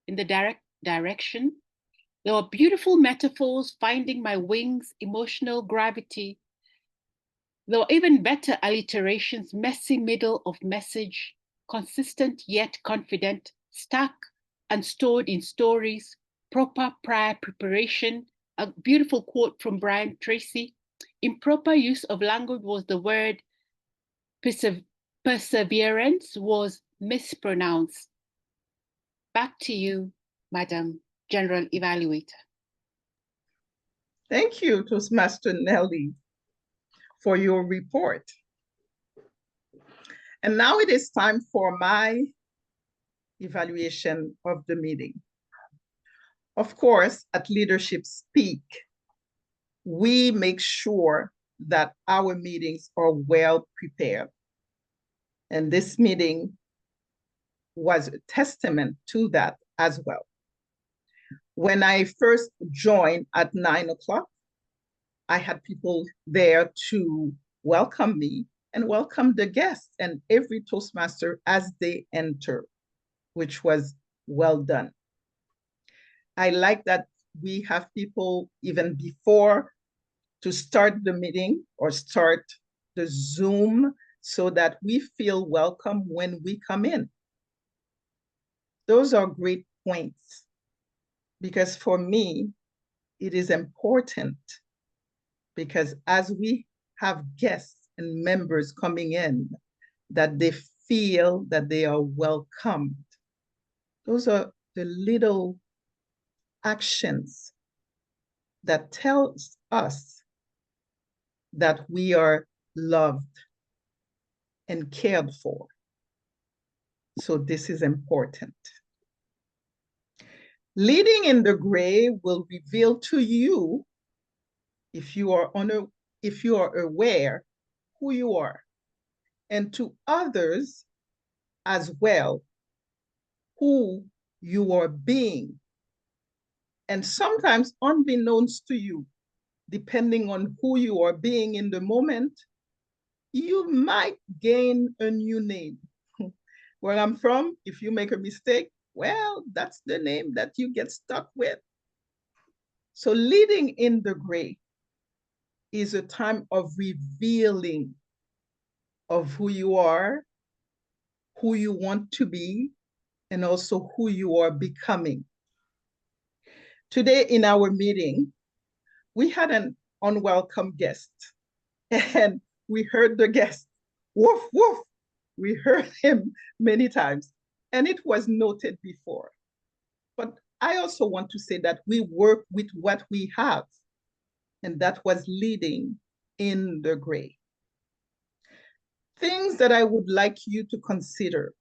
in the direct direction. There were beautiful metaphors, finding my wings, emotional gravity. There were even better alliterations, messy middle of message, consistent yet confident, stuck and stored in stories, proper prior preparation. A beautiful quote from Brian Tracy. Improper use of language was the word. Perseverance was mispronounced. Back to you, Madam General Evaluator. Thank you, Toastmaster Nelly, for your report. And now it is time for my evaluation of the meeting. Of course, at Leadership Speak, we make sure that our meetings are well prepared. And this meeting was a testament to that as well. When I first joined at 9 o'clock, I had people there to welcome me and welcome the guests and every Toastmaster as they enter, which was well done. I like that we have people even before to start the meeting or start the Zoom so that we feel welcome when we come in. Those are great points because for me, it is important because as we have guests and members coming in, that they feel that they are welcomed. Those are the little actions that tells us that we are loved and cared for. So this is important. Leading in the gray will reveal to you, if you are aware, who you are, and to others as well, who you are being. And sometimes unbeknownst to you, depending on who you are being in the moment, you might gain a new name. Where I'm from, if you make a mistake, well, that's the name that you get stuck with. So leading in the gray is a time of revealing of who you are, who you want to be, and also who you are becoming. Today in our meeting, we had an unwelcome guest and we heard the guest, woof, woof. We heard him many times and it was noted before. But I also want to say that we work with what we have, and that was leading in the gray. Things that I would like you to consider.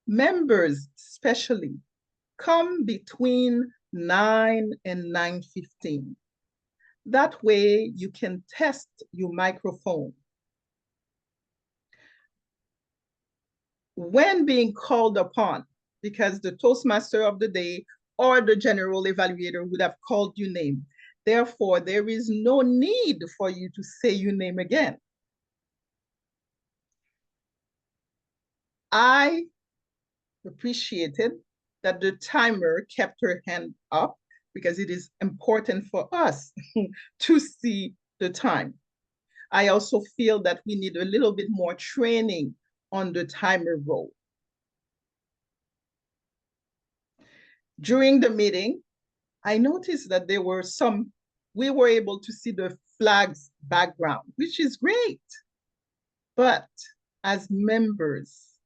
Members especially come between 9 and 9:15. That way you can test your microphone. When being called upon, because the Toastmaster of the day or the General Evaluator would have called your name. Therefore, there is no need for you to say your name again. I appreciated that the timer kept her hand up because it is important for us to see the time. I also feel that we need a little bit more training on the timer role. During the meeting, I noticed that there were we were able to see the flag's background, which is great. But as members,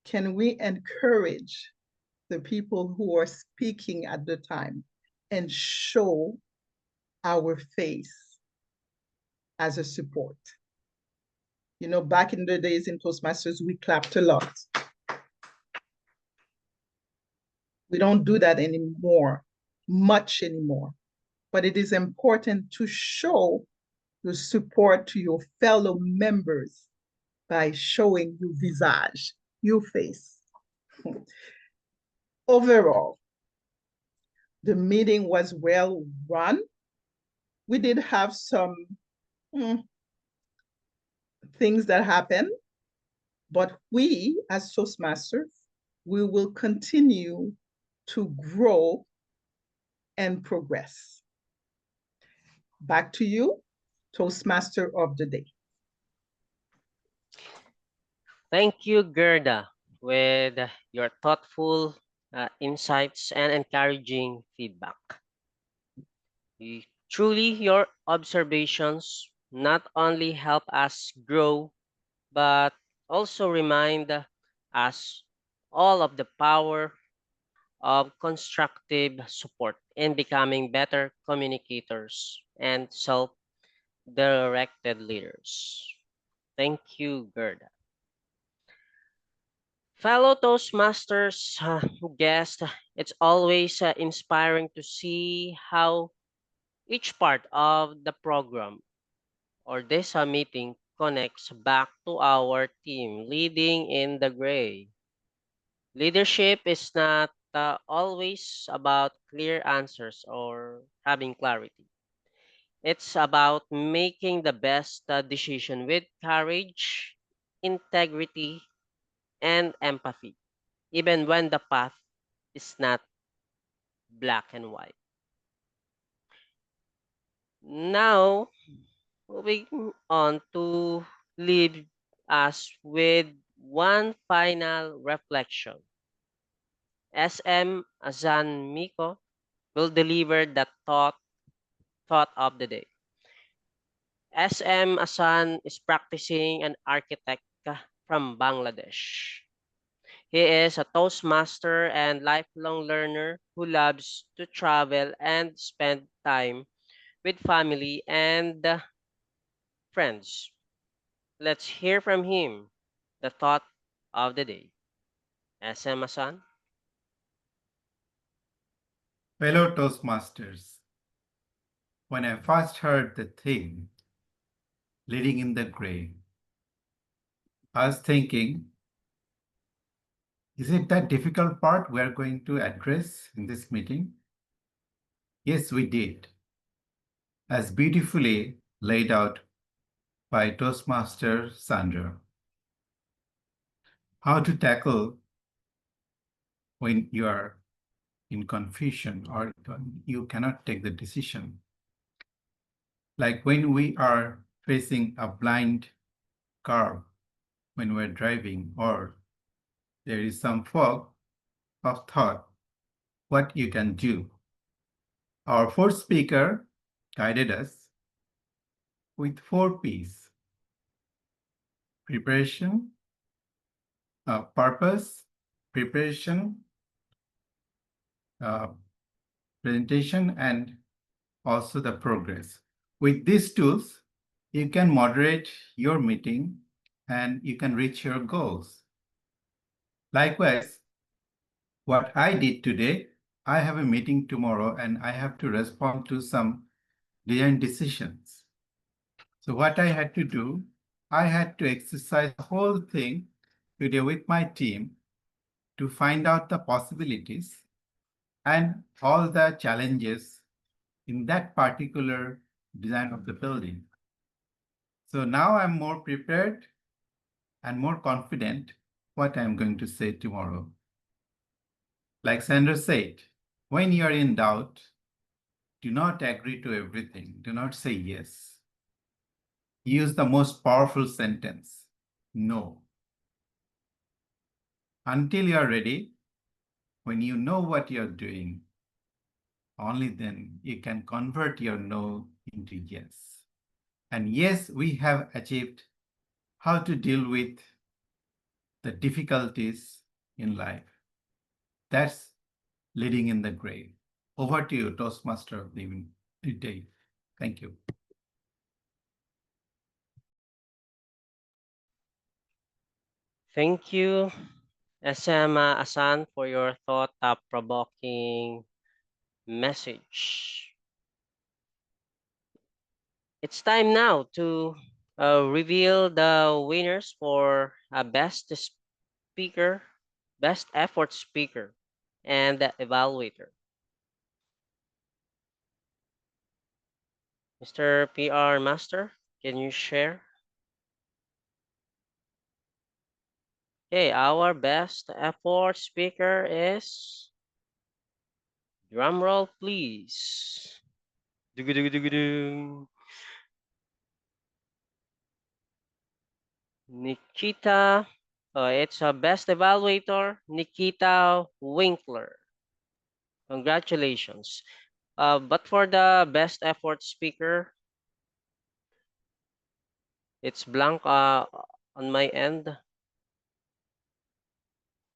can we encourage the people who are speaking at the time and show our face as a support? You know, back in the days in Toastmasters, we clapped a lot. We don't do that anymore, much anymore. But it is important to show the support to your fellow members by showing your visage, your face. Overall, the meeting was well run. We did have some things that happened, but we as Toastmasters, we will continue to grow and progress. Back to you, Toastmaster of the Day. Thank you, Guerdah, with your thoughtful insights and encouraging feedback. Truly, your observations not only help us grow, but also remind us all of the power of constructive support in becoming better communicators and self-directed leaders. Thank you, Guerdah. Fellow Toastmasters guests, it's always inspiring to see how each part of the program or this meeting connects back to our team leading in the gray. Leadership is not always about clear answers or having clarity. It's about making the best decision with courage, integrity, and empathy, even when the path is not black and white. Now, moving on to leave us with one final reflection. SM Azan Miko will deliver the thought of the day. SM Azan is practicing an architect from Bangladesh. He is a Toastmaster and lifelong learner who loves to travel and spend time with family and friends. Let's hear from him, the thought of the day. SM Azan. Fellow Toastmasters, when I first heard the theme, leading in the gray, I was thinking, is it that difficult part we are going to address in this meeting? Yes, we did, as beautifully laid out by Toastmaster Sandra. How to tackle when you are in confusion or you cannot take the decision. Like when we are facing a blind curve when we're driving, or there is some fog of thought, what you can do. Our fourth speaker guided us with 4 P's: preparation, purpose, preparation, presentation, and also the progress. With these tools, you can moderate your meeting and you can reach your goals. Likewise, what I did today, I have a meeting tomorrow and I have to respond to some design decisions. So what I had to do, I had to exercise the whole thing today with my team to find out the possibilities and all the challenges in that particular design of the building. So now I'm more prepared and more confident what I'm going to say tomorrow. Like Sandra said, when you're in doubt, do not agree to everything. Do not say yes. Use the most powerful sentence, no. Until you're ready, when you know what you're doing, only then you can convert your no into yes. And yes, we have achieved how to deal with the difficulties in life. That's leading in the grave. Over to you, Toastmaster of the day. Thank you. Thank you, SM Asan, for your thought-provoking message. It's time now to reveal the winners for Best Speaker, Best Effort Speaker, and the Evaluator. Mr. PR Master, can you share? Okay, our Best Effort Speaker is... Drum roll, please. Nikita. It's a Best Evaluator, Nikita Winkler. Congratulations. But for the Best Effort Speaker, it's blank on my end.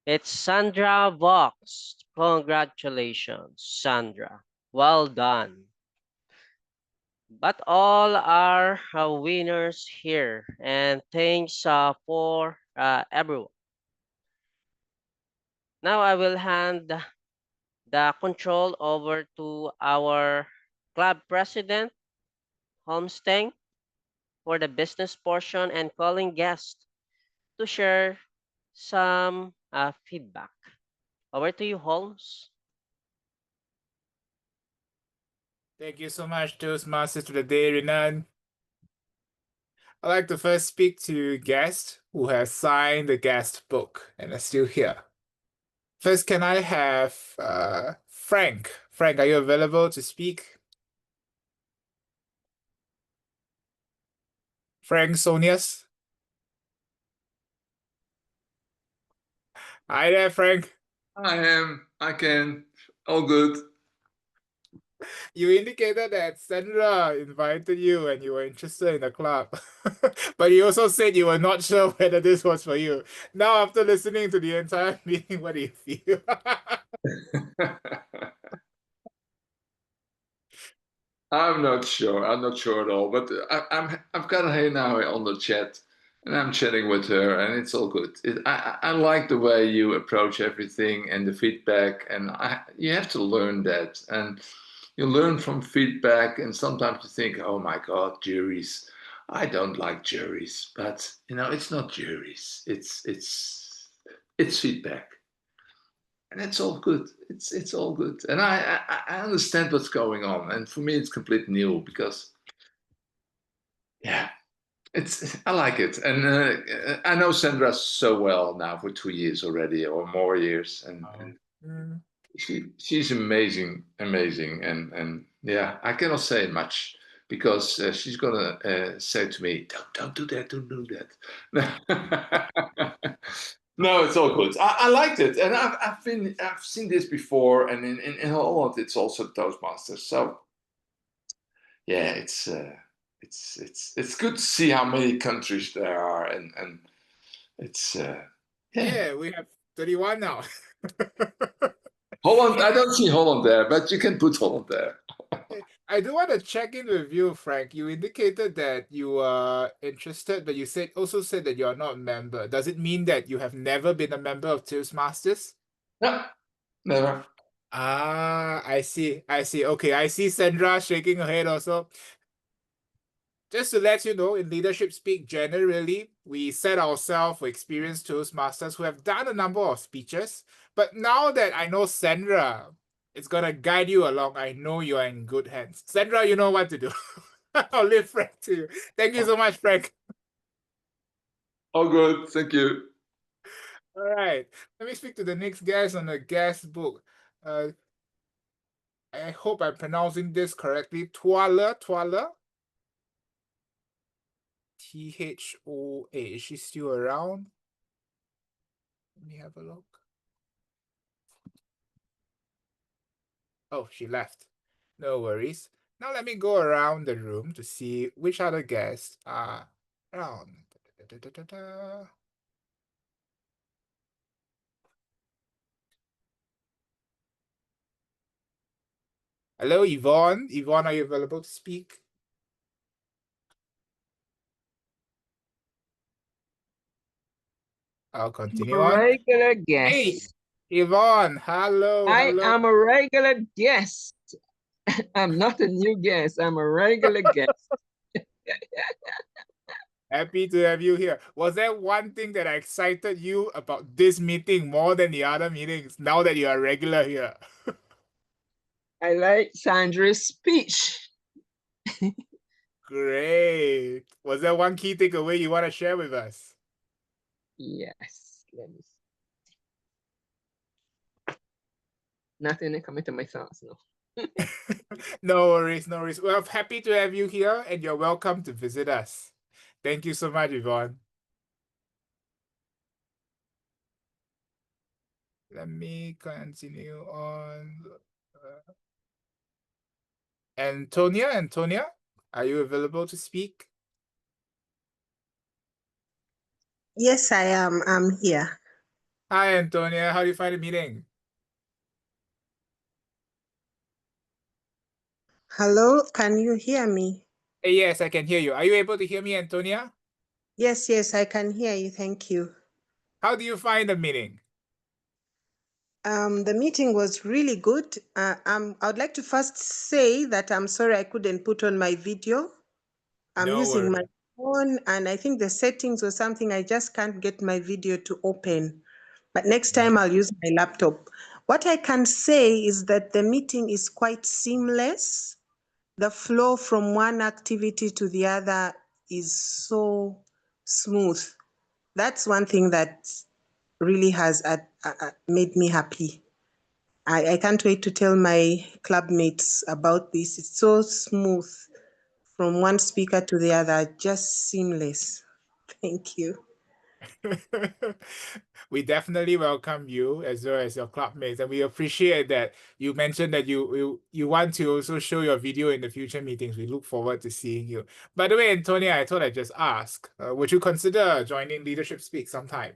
It's Sandra Valks. Congratulations, Sandra. Well done. But all are winners here, and thanks for everyone. Now I will hand the control over to our club president, Holmes Teng, for the business portion and calling guests to share some feedback. Over to you, Holmes. Thank you so much, Toastmasters of the day, Renan. I'd like to first speak to guests who have signed the guest book and are still here. First, can I have Frank? Frank, are you available to speak? Frank Sonias? Hi there, Frank. I am. I can. All good. You indicated that Sandra invited you and you were interested in the club. But you also said you were not sure whether this was for you. Now, after listening to the entire meeting, what do you feel? I'm not sure. I'm not sure at all. But I've got her now on the chat, and I'm chatting with her, and it's all good. I like the way you approach everything and the feedback, and you have to learn that. And you learn from feedback, and sometimes you think, oh my God, juries. I don't like juries, but it's not juries. It's feedback. And it's all good. It's all good. And I understand what's going on. And for me, it's completely new because, yeah, I like it. And I know Sandra so well now for 2 years already or more years. And she's amazing. And yeah, I cannot say much because she's going to say to me, don't do that, don't do that. No, it's all good. I liked it, and I've seen this before, and in Holland it's also Toastmasters. So yeah, it's good to see how many countries there are, and it's Yeah, we have 31 now. Holland. I don't see Holland there, but you can put Holland there. I do want to check in with you, Frank. You indicated that you are interested, but you also said that you are not a member. Does it mean that you have never been a member of Toastmasters? No, never. Ah, I see. Okay, I see Sandra shaking her head also. Just to let you know, in leadership speak, generally, we set ourselves for experienced Toastmasters who have done a number of speeches. But now that I know Sandra, it's going to guide you along. I know you are in good hands. Sandra, you know what to do. I'll leave Frank to you. Thank you so much, Frank. All good. Thank you. All right. Let me speak to the next guest on the guest book. I hope I'm pronouncing this correctly. Thola. THOA. Is she still around? Let me have a look. Oh, she left. No worries. Now let me go around the room to see which other guests are around. Hello, Yvonne. Yvonne, are you available to speak? I'll continue on. Regular Hey, guest. Yvonne, hello, I hello. am a regular guest. I'm not a new guest. I'm a regular guest. Happy to have you here. Was there one thing that excited you about this meeting more than the other meetings now that you are regular here? I like Sandra's speech. Great. Was there one key takeaway you want to share with us? Yes. Let me see. Nothing coming to my thoughts, no. No worries, no worries. Well, happy to have you here and you're welcome to visit us. Thank you so much, Yvonne. Let me continue on. Antonia, are you available to speak? Yes, I am. I'm here. Hi, Antonia. How do you find the meeting? Hello, can you hear me? Yes, I can hear you. Are you able to hear me, Antonia? Yes, I can hear you. Thank you. How do you find the meeting? The meeting was really good. I would like to first say that I'm sorry I couldn't put on my video. I'm No using my worries. phone, and I think the settings or something, I just can't get my video to open. But next time I'll use my laptop. What I can say is that the meeting is quite seamless. The flow from one activity to the other is so smooth. That's one thing that really has made me happy. I can't wait to tell my club mates about this. It's so smooth from one speaker to the other, just seamless. Thank you. We definitely welcome you as well as your clubmates, and we appreciate that you mentioned that you want to also show your video in the future meetings. We look forward to seeing you. By the way, Antonia, I thought I'd just ask, would you consider joining Leadership Speak sometime?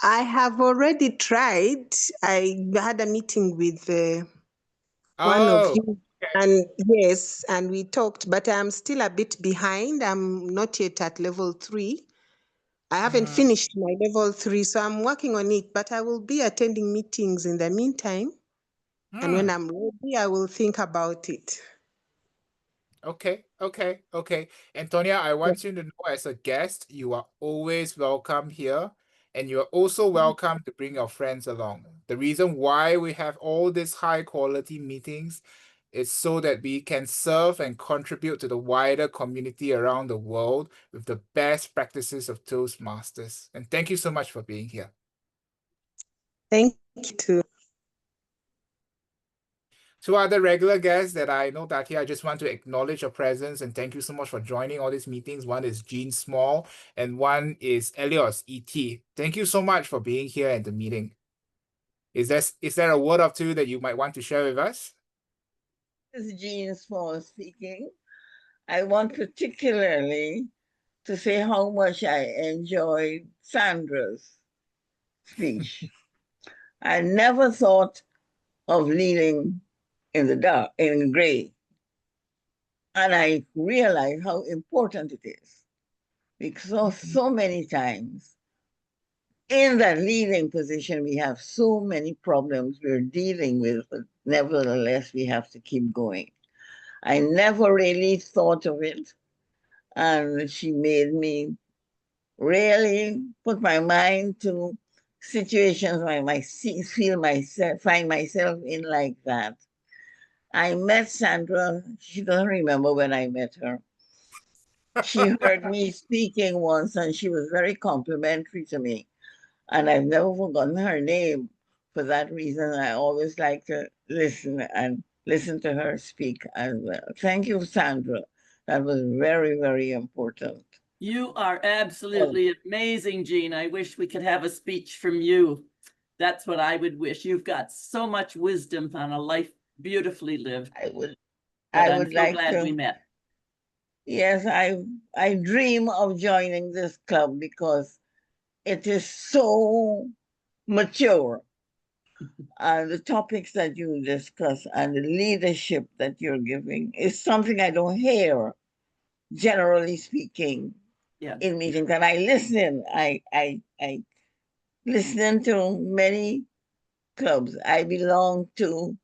I have already tried. I had a meeting with one of you, and yes, and we talked, but I'm still a bit behind. I'm not yet at level 3. I haven't finished my level 3, so I'm working on it, but I will be attending meetings in the meantime. And when I'm ready, I will think about it. Okay. Antonia, I want you to know as a guest, you are always welcome here, and you are also welcome to bring your friends along. The reason why we have all these high quality meetings is so that we can serve and contribute to the wider community around the world with the best practices of Toastmasters. And thank you so much for being here. Thank you too. To other regular guests that I know that here, I just want to acknowledge your presence and thank you so much for joining all these meetings. One is Jean Small and one is Elios ET. Thank you so much for being here at the meeting. Is there a word or two that you might want to share with us? This is Jean Small speaking. I want particularly to say how much I enjoyed Sandra's speech. I never thought of leading in the dark, in gray. And I realized how important it is because so many times in that leading position, we have so many problems we're dealing with, but nevertheless, we have to keep going. I never really thought of it. And she made me really put my mind to situations where I find myself in like that. I met Sandra. She doesn't remember when I met her. She heard me speaking once and she was very complimentary to me. And I've never forgotten her name. For that reason, I always like to listen to her speak as well. Thank you, Sandra. That was very, very important. You are absolutely amazing, Jean. I wish we could have a speech from you. That's what I would wish. You've got so much wisdom and a life beautifully lived. I would I'm so like glad to. we met. Yes, I dream of joining this club because it is so mature. the topics that you discuss and the leadership that you're giving is something I don't hear, generally speaking, in meetings. And I listen. I listen to many clubs. I belong to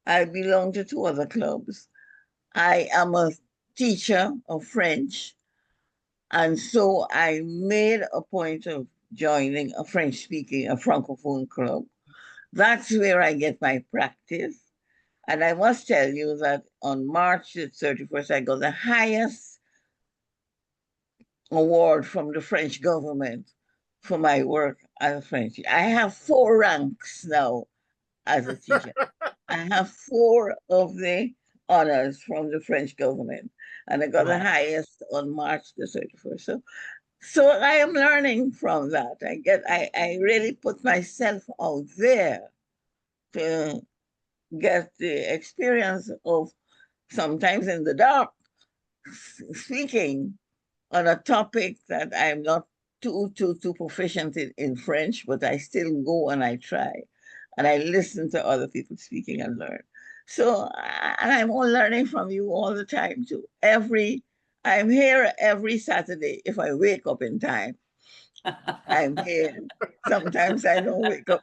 2 other clubs. I am a teacher of French, and so I made a point of joining a French-speaking, a Francophone club. That's where I get my practice. And I must tell you that on March the 31st, I got the highest award from the French government for my work as a French teacher. I have 4 ranks now as a teacher. I have 4 of the honors from the French government, and I got the highest on March the 31st. So I am learning from that. I really put myself out there to get the experience of sometimes in the dark speaking on a topic that I'm not too proficient in French, but I still go and I try. And I listen to other people speaking and learn. So, and I'm all learning from you all the time too. I'm here every Saturday if I wake up in time. I'm here. Sometimes I don't wake up.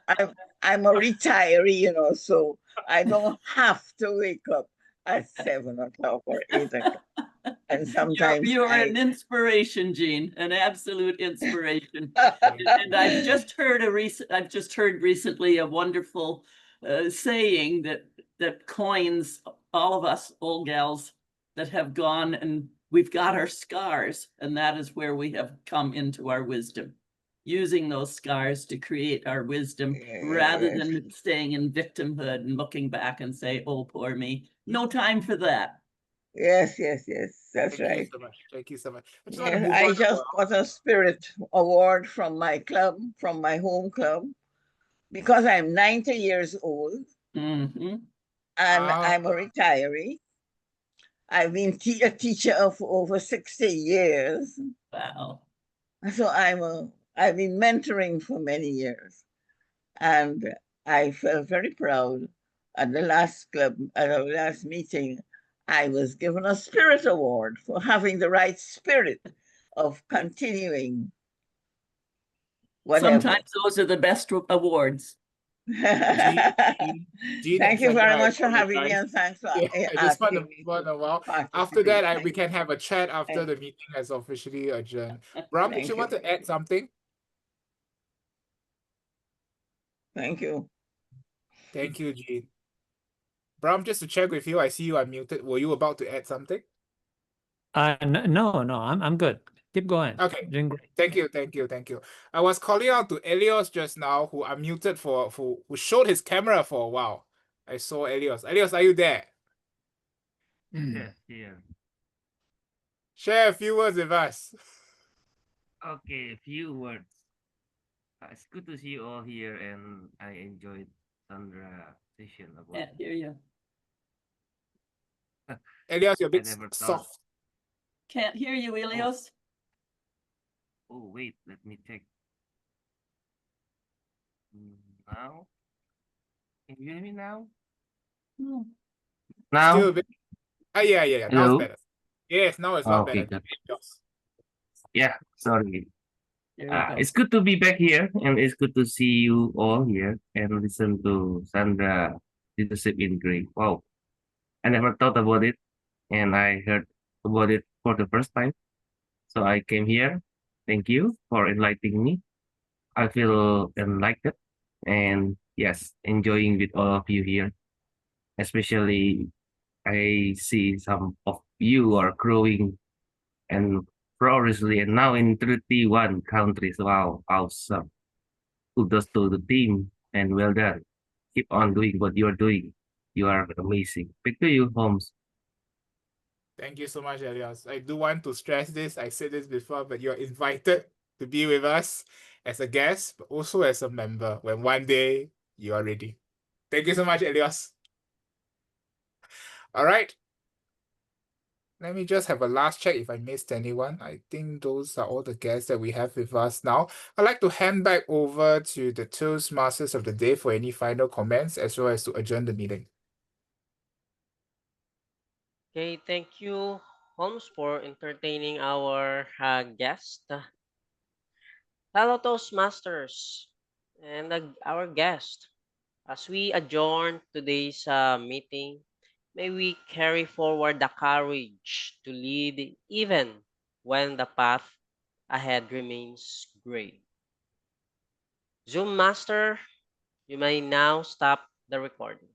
I'm a retiree, you know, so I don't have to wake up at 7 o'clock or 8 o'clock. And sometimes you're an inspiration, Jean, an absolute inspiration. And I've just heard recently a wonderful saying that coins all of us old gals that have gone, and we've got our scars, and that is where we have come into our wisdom, using those scars to create our wisdom rather than staying in victimhood and looking back and say, oh, poor me. No time for that. Yes, that's Thank right. you so much. Thank you so much. I just got a spirit award from my club, from my home club, because I'm 90 years old and I'm a retiree. I've been a teacher for over 60 years. Wow. So I've been mentoring for many years. And I felt very proud at the last club, at our last meeting. I was given a spirit award for having the right spirit of continuing whatever. Sometimes those are the best awards. Thank you very much for having me, and thanks for I just want to move on a while. After that, we can have a chat after the meeting has officially adjourned. Bram, did you want to add something? Thank you. Thank you, Jean. Bram, just to check with you, I see you unmuted. Were you about to add something? No, I'm good. Keep going. Okay. Doing great. Thank you. I was calling out to Elios just now, who unmuted who showed his camera for a while. I saw Elios. Elios, are you there? Yes, yeah. Share a few words with us. Okay, a few words. It's good to see you all here, and I enjoyed Sandra's session about. Can't hear you. Elios, you're a bit soft. Can't hear you, Elios. Oh, wait, let me check. Now? Can you hear me now? No. Now? Still a bit. Yeah. Now Hello? it's better. Yes, now it's not Okay, better. good. Yeah, sorry. There you go. It's good to be back here, and it's good to see you all here and listen to Sandra leadership in Grey. Wow, I never thought about it, and I heard about it for the first time. So I came here. Thank you for enlightening me. I feel enlightened, and yes, enjoying with all of you here. Especially, I see some of you are growing and progressively, and now in 31 countries. Wow, awesome. Kudos to the team, and well done. Keep on doing what you're doing. You are amazing. Back to you, Holmes. Thank you so much, Elias. I do want to stress this. I said this before, but you're invited to be with us as a guest, but also as a member when one day you are ready. Thank you so much, Elias. All right. Let me just have a last check if I missed anyone. I think those are all the guests that we have with us now. I'd like to hand back over to the Toastmasters of the day for any final comments as well as to adjourn the meeting. Okay, thank you, Holmes, for entertaining our guest. Hello, Toastmasters, and our guest. As we adjourn today's meeting, may we carry forward the courage to lead even when the path ahead remains gray. Zoom Master, you may now stop the recording.